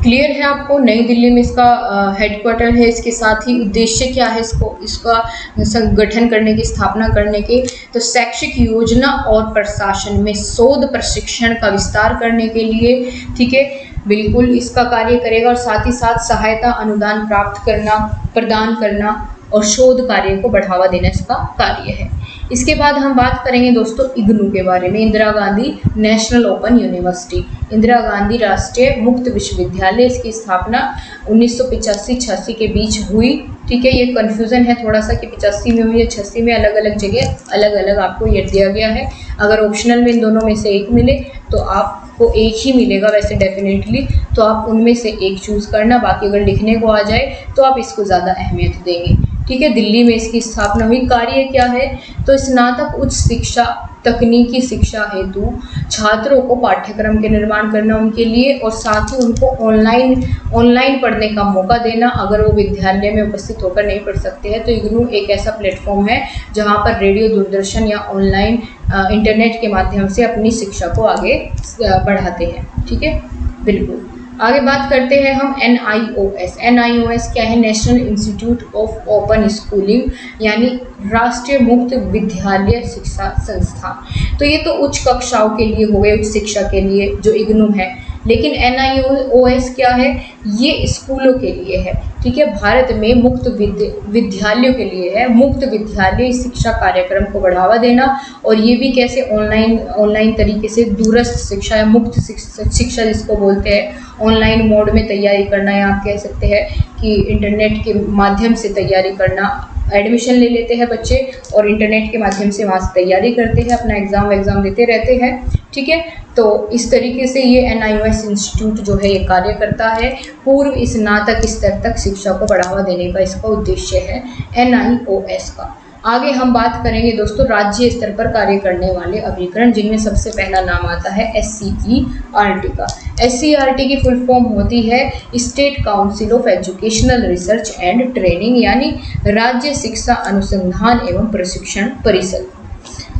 क्लियर है आपको, नई दिल्ली में इसका हेडक्वार्टर है। इसके साथ ही उद्देश्य क्या है इसका संगठन करने की, स्थापना करने के, तो शैक्षिक योजना और प्रशासन में शोध प्रशिक्षण का विस्तार करने के लिए, ठीक है, बिल्कुल इसका कार्य करेगा। और साथ ही साथ सहायता अनुदान प्राप्त करना, प्रदान करना और शोध कार्य को बढ़ावा देना इसका कार्य है। इसके बाद हम बात करेंगे दोस्तों इग्नू के बारे में, Indira Gandhi national open university, Indira Gandhi राष्ट्रीय मुक्त विश्वविद्यालय। इसकी स्थापना 1985-86 के बीच हुई, ठीक है। ये कन्फ्यूज़न है थोड़ा सा कि 85 में हुई या 86 में, अलग अलग जगह अलग अलग आपको ये दिया गया है। अगर ऑप्शनल में इन दोनों में से एक मिले तो आपको एक ही मिलेगा वैसे डेफिनेटली, तो आप उनमें से एक चूज़ करना, बाकी अगर लिखने को आ जाए तो आप इसको ज़्यादा अहमियत देंगे, ठीक है। दिल्ली में इसकी स्थापना हुई। कार्य क्या है, तो स्नातक उच्च शिक्षा, तकनीकी शिक्षा हेतु छात्रों को पाठ्यक्रम के निर्माण करना उनके लिए, और साथ ही उनको ऑनलाइन पढ़ने का मौका देना। अगर वो विद्यालय में उपस्थित होकर नहीं पढ़ सकते हैं तो इग्नू एक ऐसा प्लेटफॉर्म है जहां पर रेडियो, दूरदर्शन या ऑनलाइन इंटरनेट के माध्यम से अपनी शिक्षा को आगे बढ़ाते हैं, ठीक है, बिल्कुल। आगे बात करते हैं हम NIOS। NIOS क्या है, national institute of open schooling, यानी राष्ट्रीय मुक्त विद्यालय शिक्षा संस्थान। तो ये तो उच्च कक्षाओं के लिए हो गए, उच्च शिक्षा के लिए जो इग्नू है। लेकिन NIOS क्या है, ये स्कूलों के लिए है, ठीक है, भारत में मुक्त विद्यालयों के लिए है। मुक्त विद्यालय शिक्षा कार्यक्रम को बढ़ावा देना, और ये भी कैसे, ऑनलाइन तरीके से दूरस्थ शिक्षा या मुक्त शिक्षा जिसको बोलते हैं, ऑनलाइन मोड में तैयारी करना, या आप कह सकते हैं कि इंटरनेट के माध्यम से तैयारी करना। एडमिशन ले लेते हैं बच्चे और इंटरनेट के माध्यम से वहाँ से तैयारी करते हैं, अपना एग्ज़ाम देते रहते हैं, ठीक है। तो इस तरीके से ये NIOS इंस्टीट्यूट जो है ये कार्य करता है। पूर्व स्नातक स्तर तक शिक्षा को बढ़ावा देने का इसका उद्देश्य है NIOS का। आगे हम बात करेंगे दोस्तों राज्य स्तर पर कार्य करने वाले अभिकरण, जिनमें सबसे पहला नाम आता है SCERT का। SCERT की फुल फॉर्म होती है state council of educational research and training, यानी राज्य शिक्षा अनुसंधान एवं प्रशिक्षण परिषद।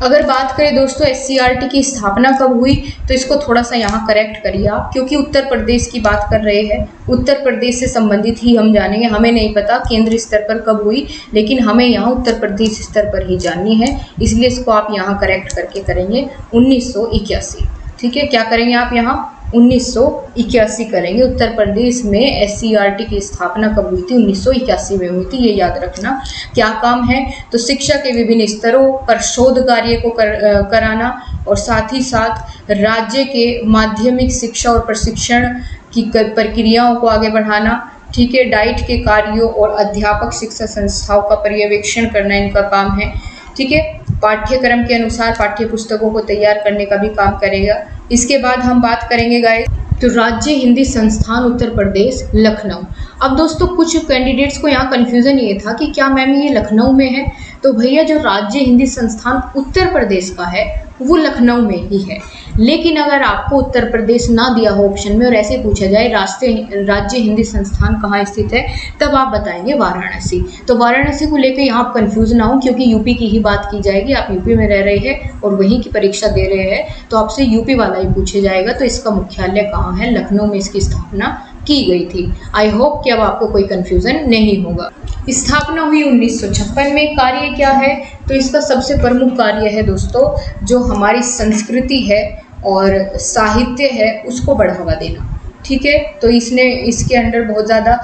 अगर बात करें दोस्तों SCERT की स्थापना कब हुई, तो इसको थोड़ा सा यहाँ करेक्ट करिए आप, क्योंकि उत्तर प्रदेश की बात कर रहे हैं, उत्तर प्रदेश से संबंधित ही हम जानेंगे। हमें नहीं पता केंद्र स्तर पर कब हुई, लेकिन हमें यहाँ उत्तर प्रदेश स्तर पर ही जाननी है, इसलिए इसको आप यहाँ करेक्ट करके करेंगे 1981, ठीक है। क्या करेंगे आप यहाँ 1981 करेंगे। उत्तर प्रदेश में SCERT की स्थापना कब हुई थी, 1981 में हुई थी, ये याद रखना। क्या काम है, तो शिक्षा के विभिन्न स्तरों पर शोध कार्य को कराना, और साथ ही साथ राज्य के माध्यमिक शिक्षा और प्रशिक्षण की प्रक्रियाओं को आगे बढ़ाना, ठीक है। डाइट के कार्यों और अध्यापक शिक्षा संस्थाओं का पर्यवेक्षण करना इनका काम है, ठीक है। पाठ्यक्रम के अनुसार पाठ्य पुस्तकों को तैयार करने का भी काम करेगा। इसके बाद हम बात करेंगे गाइस, तो राज्य हिंदी संस्थान उत्तर प्रदेश लखनऊ। अब दोस्तों कुछ कैंडिडेट्स को यहाँ कन्फ्यूज़न ये था कि क्या मैम ये लखनऊ में है, तो भैया जो राज्य हिंदी संस्थान उत्तर प्रदेश का है वो लखनऊ में ही है। लेकिन अगर आपको उत्तर प्रदेश ना दिया हो ऑप्शन में और ऐसे पूछा जाए राज्य हिंदी संस्थान कहाँ स्थित है, तब आप बताएंगे वाराणसी। तो वाराणसी को लेकर यहाँ आप कन्फ्यूज ना हो, क्योंकि यूपी की ही बात की जाएगी। आप यूपी में रह रहे हैं और वहीं की परीक्षा दे रहे हैं, तो आपसे यूपी वाला ही पूछे जाएगा। तो इसका मुख्यालय कहाँ है, लखनऊ में इसकी स्थापना की गई थी। आई होप कि अब आपको कोई कन्फ्यूज़न नहीं होगा। स्थापना हुई 1956 में। कार्य क्या है, तो इसका सबसे प्रमुख कार्य है दोस्तों, जो हमारी संस्कृति है और साहित्य है उसको बढ़ावा देना, ठीक है। तो इसके अंडर बहुत ज़्यादा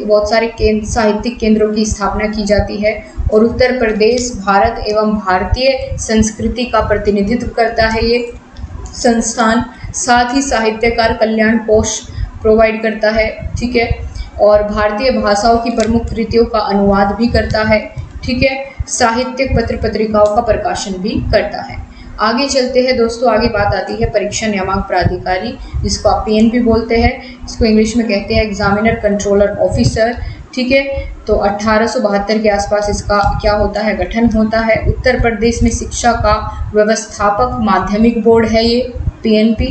बहुत सारे साहित्यिक केंद्रों की स्थापना की जाती है, और उत्तर प्रदेश भारत एवं भारतीय संस्कृति का प्रतिनिधित्व करता है ये संस्थान। साथ ही साहित्यकार कल्याण कोष प्रोवाइड करता है, ठीक है, और भारतीय भाषाओं की प्रमुख कृतियों का अनुवाद भी करता है, ठीक है। साहित्यिक पत्र पत्रिकाओं का प्रकाशन भी करता है। आगे चलते हैं दोस्तों, आगे बात आती है परीक्षा नियामक प्राधिकारी, जिसको आप PNP बोलते हैं, इसको इंग्लिश में कहते हैं एग्जामिनर कंट्रोलर ऑफिसर, ठीक है। तो 1872 के आसपास इसका क्या होता है, गठन होता है। उत्तर प्रदेश में शिक्षा का व्यवस्थापक माध्यमिक बोर्ड है ये PNP,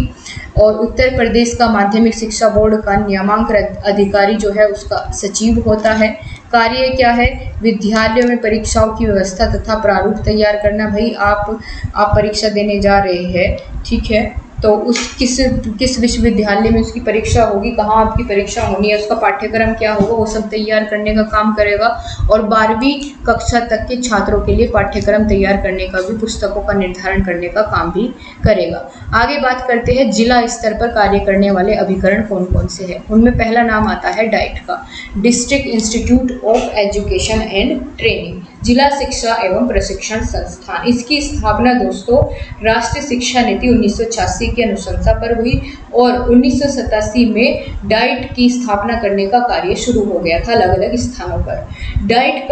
और उत्तर प्रदेश का माध्यमिक शिक्षा बोर्ड का नियामक अधिकारी जो है उसका सचिव होता है, कार्य क्या है? विद्यालयों में परीक्षाओं की व्यवस्था तथा प्रारूप तैयार करना। भाई आप परीक्षा देने जा रहे हैं, ठीक है, तो उस किस विश्वविद्यालय में उसकी परीक्षा होगी, कहाँ आपकी परीक्षा होनी है, उसका पाठ्यक्रम क्या होगा, वो सब तैयार करने का काम करेगा। और 12वीं कक्षा तक के छात्रों के लिए पाठ्यक्रम तैयार करने का भी, पुस्तकों का निर्धारण करने का काम भी करेगा। आगे बात करते हैं जिला स्तर पर कार्य करने वाले अभिकरण कौन कौन से हैं। उनमें पहला नाम आता है डाइट का, district institute of education and training, जिला शिक्षा एवं प्रशिक्षण संस्थान। इसकी स्थापना दोस्तों राष्ट्रीय शिक्षा नीति 1986 की अनुशंसा पर हुई और 1987 में डाइट की स्थापना करने का कार्य शुरू हो गया था अलग अलग स्थानों पर। डाइट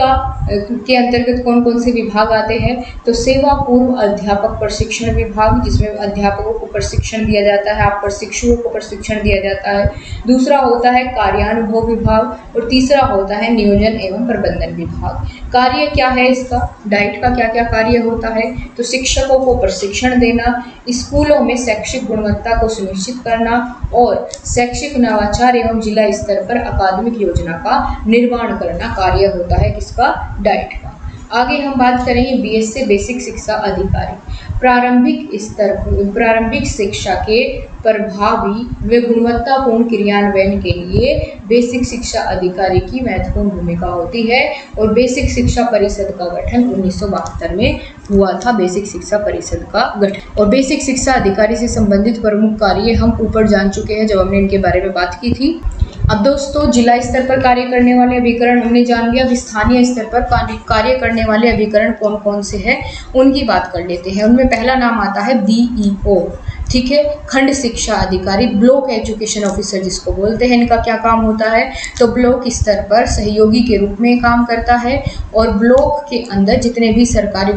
के अंतर्गत कौन कौन से विभाग आते हैं? तो सेवा पूर्व अध्यापक प्रशिक्षण विभाग, जिसमें अध्यापकों को प्रशिक्षण दिया जाता है, आप प्रशिक्षुओं को प्रशिक्षण दिया जाता है। दूसरा होता है कार्यानुभव विभाग और तीसरा होता है नियोजन एवं प्रबंधन विभाग। कार्य क्या है इसका? डाइट का क्या क्या कार्य होता है? तो शिक्षकों को प्रशिक्षण देना, स्कूलों में शैक्षिक गुणवत्ता को सुनिश्चित करना और शैक्षिक नवाचार एवं जिला स्तर पर अकादमिक योजना का निर्माण करना कार्य होता है किसका? डाइट का। आगे हम बात करेंगे बीएससी बेसिक शिक्षा अधिकारी। प्रारंभिक शिक्षा के प्रभावी व गुणवत्तापूर्ण क्रियान्वयन के लिए बेसिक शिक्षा अधिकारी की महत्वपूर्ण भूमिका होती है और बेसिक शिक्षा परिषद का गठन 1972 में हुआ था। बेसिक शिक्षा परिषद का गठन और बेसिक शिक्षा अधिकारी से संबंधित प्रमुख कार्य हम ऊपर जान चुके हैं जब हमने इनके बारे में बात की थी। अब दोस्तों जिला स्तर पर कार्य करने वाले अभिकरण हमने जान लिया। स्थानीय स्तर पर कार्य करने वाले अभिकरण कौन कौन से हैं उनकी बात कर लेते हैं। उनमें पहला नाम आता है बीईओ, ठीक है, खंड शिक्षा अधिकारी, ब्लॉक एजुकेशन ऑफिसर जिसको बोलते हैं। इनका क्या काम होता है? तो ब्लॉक स्तर पर सहयोगी के रूप में काम करता है और ब्लॉक के अंदर जितने भी सरकारी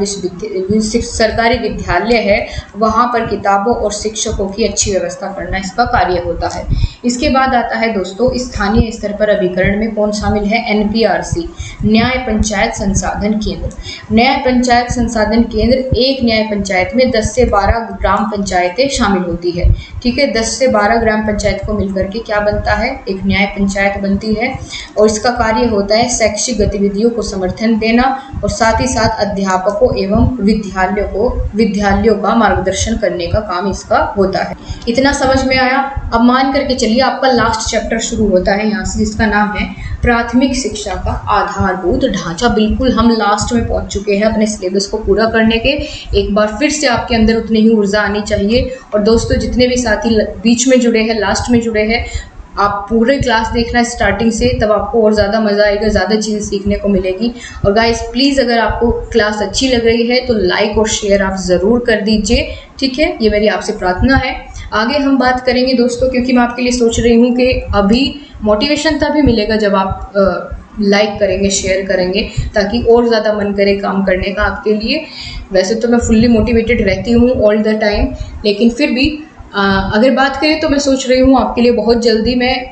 विद्यालय है वहाँ पर किताबों और शिक्षकों की अच्छी व्यवस्था करना इसका कार्य होता है। इसके बाद आता है दोस्तों स्थानीय स्तर पर अभिकरण में कौन शामिल है? एनपीआरसी, न्याय पंचायत संसाधन केंद्र। न्याय पंचायत संसाधन केंद्र, एक न्याय पंचायत में 10 से 12 ग्राम पंचायतें शामिल होती है, ठीक है। 10 से 12 ग्राम पंचायत को मिलकर के क्या बनता है? एक न्याय पंचायत बनती है और इसका कार्य होता है शैक्षिक गतिविधियों को समर्थन देना और साथ ही साथ अध्यापकों एवं विद्यालयों का मार्गदर्शन करने का काम इसका होता है। इतना समझ में आया? अब मान करके चलिए आपका लास्ट चैप्टर शुरू होता है यहाँ से, जिसका नाम है प्राथमिक शिक्षा का आधारभूत ढांचा। बिल्कुल हम लास्ट में पहुंच चुके हैं अपने सिलेबस को पूरा करने के। एक बार फिर से आपके अंदर उतनी ही ऊर्जा आनी चाहिए। और दोस्तों जितने भी साथी बीच में जुड़े हैं, लास्ट में जुड़े हैं, आप पूरे क्लास देखना स्टार्टिंग से, तब आपको और ज़्यादा मज़ा आएगा, ज़्यादा चीज़ें सीखने को मिलेगी। और गाइस प्लीज़ अगर आपको क्लास अच्छी लग रही है तो लाइक और शेयर आप ज़रूर कर दीजिए, ठीक है, ये मेरी आपसे प्रार्थना है। आगे हम बात करेंगे दोस्तों, क्योंकि मैं आपके लिए सोच रही हूँ कि अभी मोटिवेशन तभी मिलेगा जब आप लाइक करेंगे, शेयर करेंगे, ताकि और ज़्यादा मन करे काम करने का आपके लिए। वैसे तो मैं फुल्ली मोटिवेटेड रहती हूँ ऑल द टाइम, लेकिन फिर भी अगर बात करें तो मैं सोच रही हूँ आपके लिए बहुत जल्दी मैं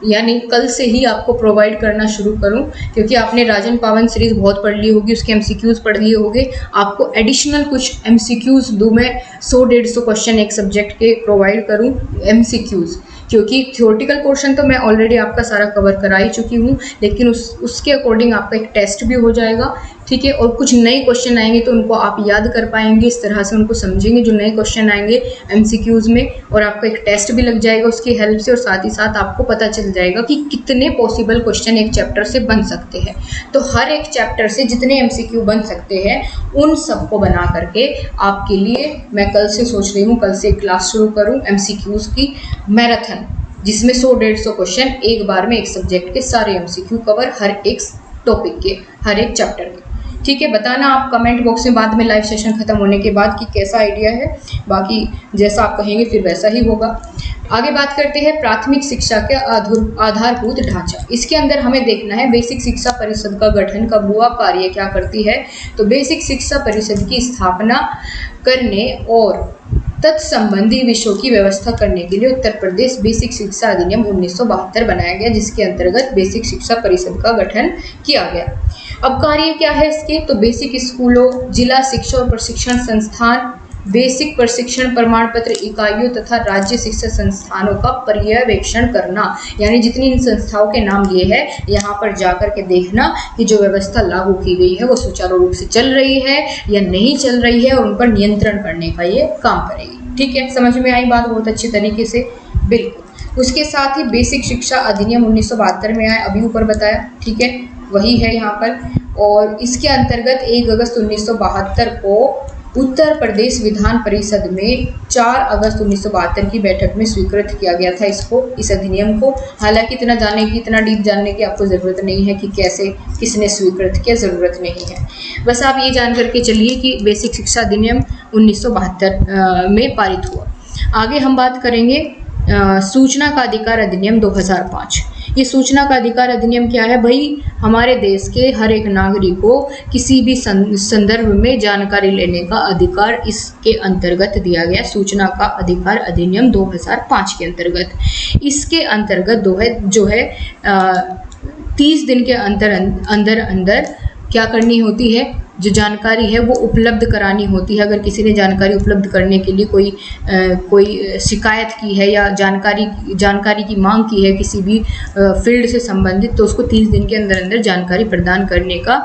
यानी कल से ही आपको प्रोवाइड करना शुरू करूँ, क्योंकि आपने राजन पावन सीरीज़ बहुत पढ़ ली होगी, उसके एमसीक्यूज़ पढ़ लिए होंगे। आपको एडिशनल कुछ एमसीक्यूज़ दूँ मैं, 100-150 क्वेश्चन एक सब्जेक्ट के प्रोवाइड करूँ एमसीक्यूज़, क्योंकि थ्योरेटिकल पोर्शन तो मैं ऑलरेडी आपका सारा कवर करा ही चुकी हूँ, लेकिन उसके अकॉर्डिंग आपका एक टेस्ट भी हो जाएगा, ठीक है। और कुछ नए क्वेश्चन आएंगे तो उनको आप याद कर पाएंगे, इस तरह से उनको समझेंगे जो नए क्वेश्चन आएंगे एमसीक्यूज़ में, और आपका एक टेस्ट भी लग जाएगा उसकी हेल्प से। और साथ ही साथ आपको पता चल जाएगा कि कितने पॉसिबल क्वेश्चन एक चैप्टर से बन सकते हैं। तो हर एक चैप्टर से जितने एमसीक्यू बन सकते हैं उन सबको बना करके आपके लिए मैं कल से सोच रही हूँ, कल से क्लास शुरू करूँ एमसीक्यूज़ की मैराथन, जिसमें 100-150 क्वेश्चन एक बार में एक सब्जेक्ट के सारे एमसीक्यू कवर, हर एक टॉपिक के, हर एक चैप्टर के, ठीक है। बताना आप कमेंट बॉक्स में बाद में लाइव सेशन खत्म होने के बाद कि कैसा आइडिया है। बाकी जैसा आप कहेंगे फिर वैसा ही होगा। आगे बात करते हैं प्राथमिक शिक्षा के आधारभूत ढांचा। इसके अंदर हमें देखना है बेसिक शिक्षा परिषद का गठन कब हुआ, कार्य क्या करती है। तो बेसिक शिक्षा परिषद की स्थापना करने और तत्संबंधी विषयों की व्यवस्था करने के लिए उत्तर प्रदेश बेसिक शिक्षा अधिनियम 1972 बनाया गया, जिसके अंतर्गत बेसिक शिक्षा परिषद का गठन किया गया। अब कार्य क्या है इसके? तो बेसिक स्कूलों, जिला शिक्षा और प्रशिक्षण संस्थान, बेसिक प्रशिक्षण प्रमाण पत्र इकाइयों तथा राज्य शिक्षा संस्थानों का पर्यवेक्षण करना, यानी जितनी इन संस्थाओं के नाम लिए हैं यहाँ पर जाकर के देखना कि जो व्यवस्था लागू की गई है वो सुचारू रूप से चल रही है या नहीं चल रही है, और उन पर नियंत्रण करने का ये काम करेगी। ठीक है, समझ में आई बात बहुत अच्छी तरीके से? बिल्कुल। उसके साथ ही बेसिक शिक्षा अधिनियम 1972 में आया, अभी ऊपर बताया। ठीक है, वही है यहाँ पर। और इसके अंतर्गत 1 अगस्त 1972 को उत्तर प्रदेश विधान परिषद में 4 अगस्त 1972 की बैठक में स्वीकृत किया गया था इस अधिनियम को। हालांकि इतना डीप जानने की आपको ज़रूरत नहीं है कि कैसे किसने स्वीकृत किया, ज़रूरत नहीं है। बस आप ये जान करके चलिए कि बेसिक शिक्षा अधिनियम 1972 में पारित हुआ। आगे हम बात करेंगे सूचना का अधिकार अधिनियम 2005। ये सूचना का अधिकार अधिनियम क्या है भाई? हमारे देश के हर एक नागरिक को किसी भी संदर्भ में जानकारी लेने का अधिकार इसके अंतर्गत दिया गया। सूचना का अधिकार अधिनियम 2005 के अंतर्गत। इसके अंतर्गत जो है 30 दिन के अंदर क्या करनी होती है? जो जानकारी है वो उपलब्ध करानी होती है। अगर किसी ने जानकारी उपलब्ध करने के लिए कोई शिकायत की है या जानकारी की मांग की है किसी भी फील्ड से संबंधित, तो उसको 30 दिन के अंदर जानकारी प्रदान करने का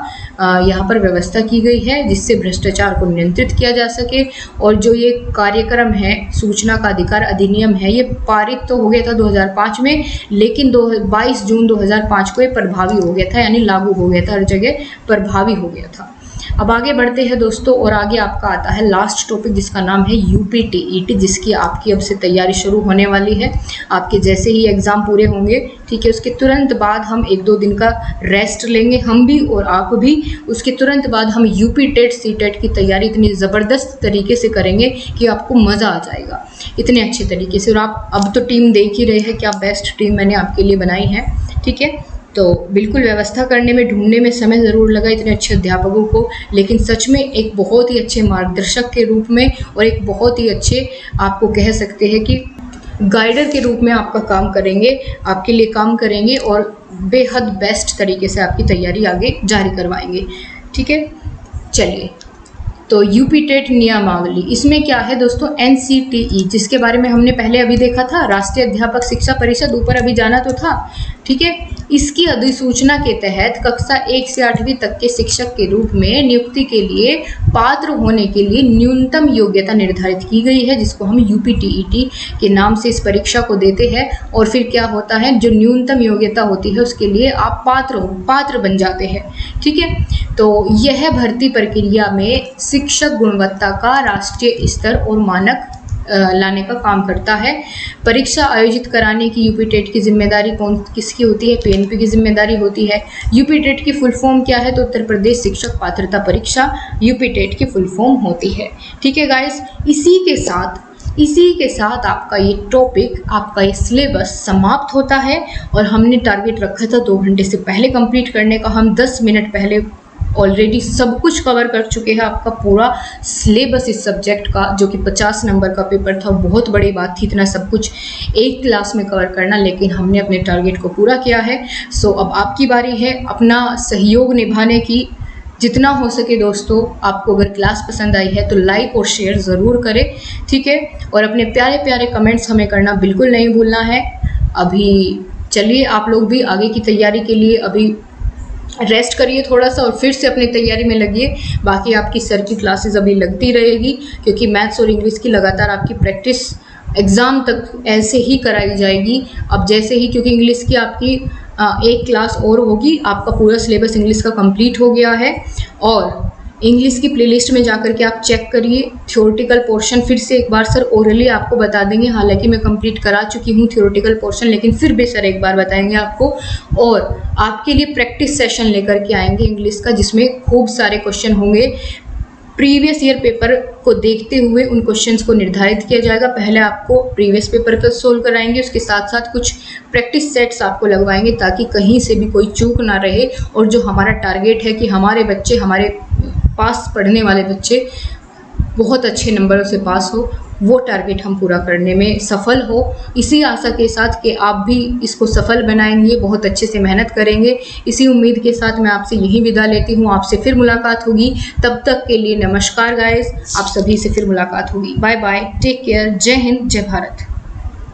यहाँ पर व्यवस्था की गई है, जिससे भ्रष्टाचार को नियंत्रित किया जा सके। और जो ये कार्यक्रम है, सूचना का अधिकार अधिनियम है, ये पारित तो हो गया था 2005 में, लेकिन 22 जून 2005 को ये प्रभावी हो गया था, यानी लागू हो गया था, हर जगह प्रभावी हो गया था। अब आगे बढ़ते हैं दोस्तों, और आगे आपका आता है लास्ट टॉपिक जिसका नाम है यूपीटीईटी, जिसकी आपकी अब से तैयारी शुरू होने वाली है। आपके जैसे ही एग्ज़ाम पूरे होंगे, ठीक है, उसके तुरंत बाद हम 1-2 दिन का रेस्ट लेंगे, हम भी और आप भी। उसके तुरंत बाद हम यूपी टेट सीटेट की तैयारी इतनी ज़बरदस्त तरीके से करेंगे कि आपको मज़ा आ जाएगा, इतने अच्छे तरीके से। और आप अब तो टीम देख ही रहे हैं, क्या बेस्ट टीम मैंने आपके लिए बनाई है। ठीक है, तो बिल्कुल व्यवस्था करने में, ढूंढने में समय ज़रूर लगा इतने अच्छे अध्यापकों को, लेकिन सच में एक बहुत ही अच्छे मार्गदर्शक के रूप में और एक बहुत ही अच्छे, आपको कह सकते हैं कि गाइडर के रूप में आपका काम करेंगे, आपके लिए काम करेंगे और बेहद बेस्ट तरीके से आपकी तैयारी आगे जारी करवाएंगे। ठीक है, चलिए, तो यूपी टेट नियमावली, इसमें क्या है दोस्तों? NCTE, जिसके बारे में हमने पहले अभी देखा था, राष्ट्रीय अध्यापक शिक्षा परिषद, ऊपर अभी जाना तो था। ठीक है, इसकी अधिसूचना के तहत कक्षा 1 से 8वीं तक के शिक्षक के रूप में नियुक्ति के लिए पात्र होने के लिए न्यूनतम योग्यता निर्धारित की गई है, जिसको हम यूपीटीईटी के नाम से इस परीक्षा को देते हैं। और फिर क्या होता है, जो न्यूनतम योग्यता होती है उसके लिए आप पात्र बन जाते हैं। ठीक है, तो यह भर्ती प्रक्रिया में शिक्षक गुणवत्ता का राष्ट्रीय स्तर और मानक लाने का काम करता है। परीक्षा आयोजित कराने की यूपी टेट की जिम्मेदारी किसकी होती है? PNP की जिम्मेदारी होती है। यूपी टेट की फुल फॉर्म क्या है? तो उत्तर प्रदेश शिक्षक पात्रता परीक्षा यूपी टेट की फुल फॉर्म होती है। ठीक है गाइस, इसी के साथ आपका ये टॉपिक, आपका ये सिलेबस समाप्त होता है। और हमने टारगेट रखा था 2 घंटे से पहले कंप्लीट करने का, हम 10 मिनट पहले ऑलरेडी सब कुछ कवर कर चुके हैं। आपका पूरा सिलेबस इस सब्जेक्ट का, जो कि 50 नंबर का पेपर था, बहुत बड़ी बात थी इतना सब कुछ एक क्लास में कवर करना, लेकिन हमने अपने टारगेट को पूरा किया है। सो अब आपकी बारी है अपना सहयोग निभाने की। जितना हो सके दोस्तों, आपको अगर क्लास पसंद आई है तो लाइक और शेयर ज़रूर करें। ठीक है, और अपने प्यारे प्यारे कमेंट्स हमें करना बिल्कुल नहीं भूलना है। अभी चलिए, आप लोग भी आगे की तैयारी के लिए अभी रेस्ट करिए थोड़ा सा और फिर से अपनी तैयारी में लगिए। बाकी आपकी सर की क्लासेस अभी लगती रहेगी, क्योंकि मैथ्स और इंग्लिश की लगातार आपकी प्रैक्टिस एग्ज़ाम तक ऐसे ही कराई जाएगी। अब जैसे ही, क्योंकि इंग्लिश की आपकी 1 क्लास और होगी, आपका पूरा सिलेबस इंग्लिश का कंप्लीट हो गया है। और इंग्लिश की प्लेलिस्ट में जाकर के आप चेक करिए, थ्योरेटिकल पोर्शन फिर से एक बार सर ओरली आपको बता देंगे। हालांकि मैं कंप्लीट करा चुकी हूँ थ्योरेटिकल पोर्शन, लेकिन फिर भी सर एक बार बताएंगे आपको। और आपके लिए प्रैक्टिस सेशन लेकर के आएंगे इंग्लिश का, जिसमें खूब सारे क्वेश्चन होंगे। प्रीवियस ईयर पेपर को देखते हुए उन क्वेश्चंस को निर्धारित किया जाएगा। पहले आपको प्रीवियस पेपर को सोल्व कराएंगे, उसके साथ साथ कुछ प्रैक्टिस सेट्स आपको लगवाएंगे, ताकि कहीं से भी कोई चूक ना रहे। और जो हमारा टारगेट है कि हमारे बच्चे, हमारे पास पढ़ने वाले बच्चे बहुत अच्छे नंबरों से पास हो, वो टारगेट हम पूरा करने में सफल हो। इसी आशा के साथ कि आप भी इसको सफल बनाएंगे, बहुत अच्छे से मेहनत करेंगे, इसी उम्मीद के साथ मैं आपसे यही विदा लेती हूँ। आपसे फिर मुलाकात होगी, तब तक के लिए नमस्कार गाइस, आप सभी से फिर मुलाकात होगी। बाय बाय, टेक केयर, जय हिंद, जय भारत।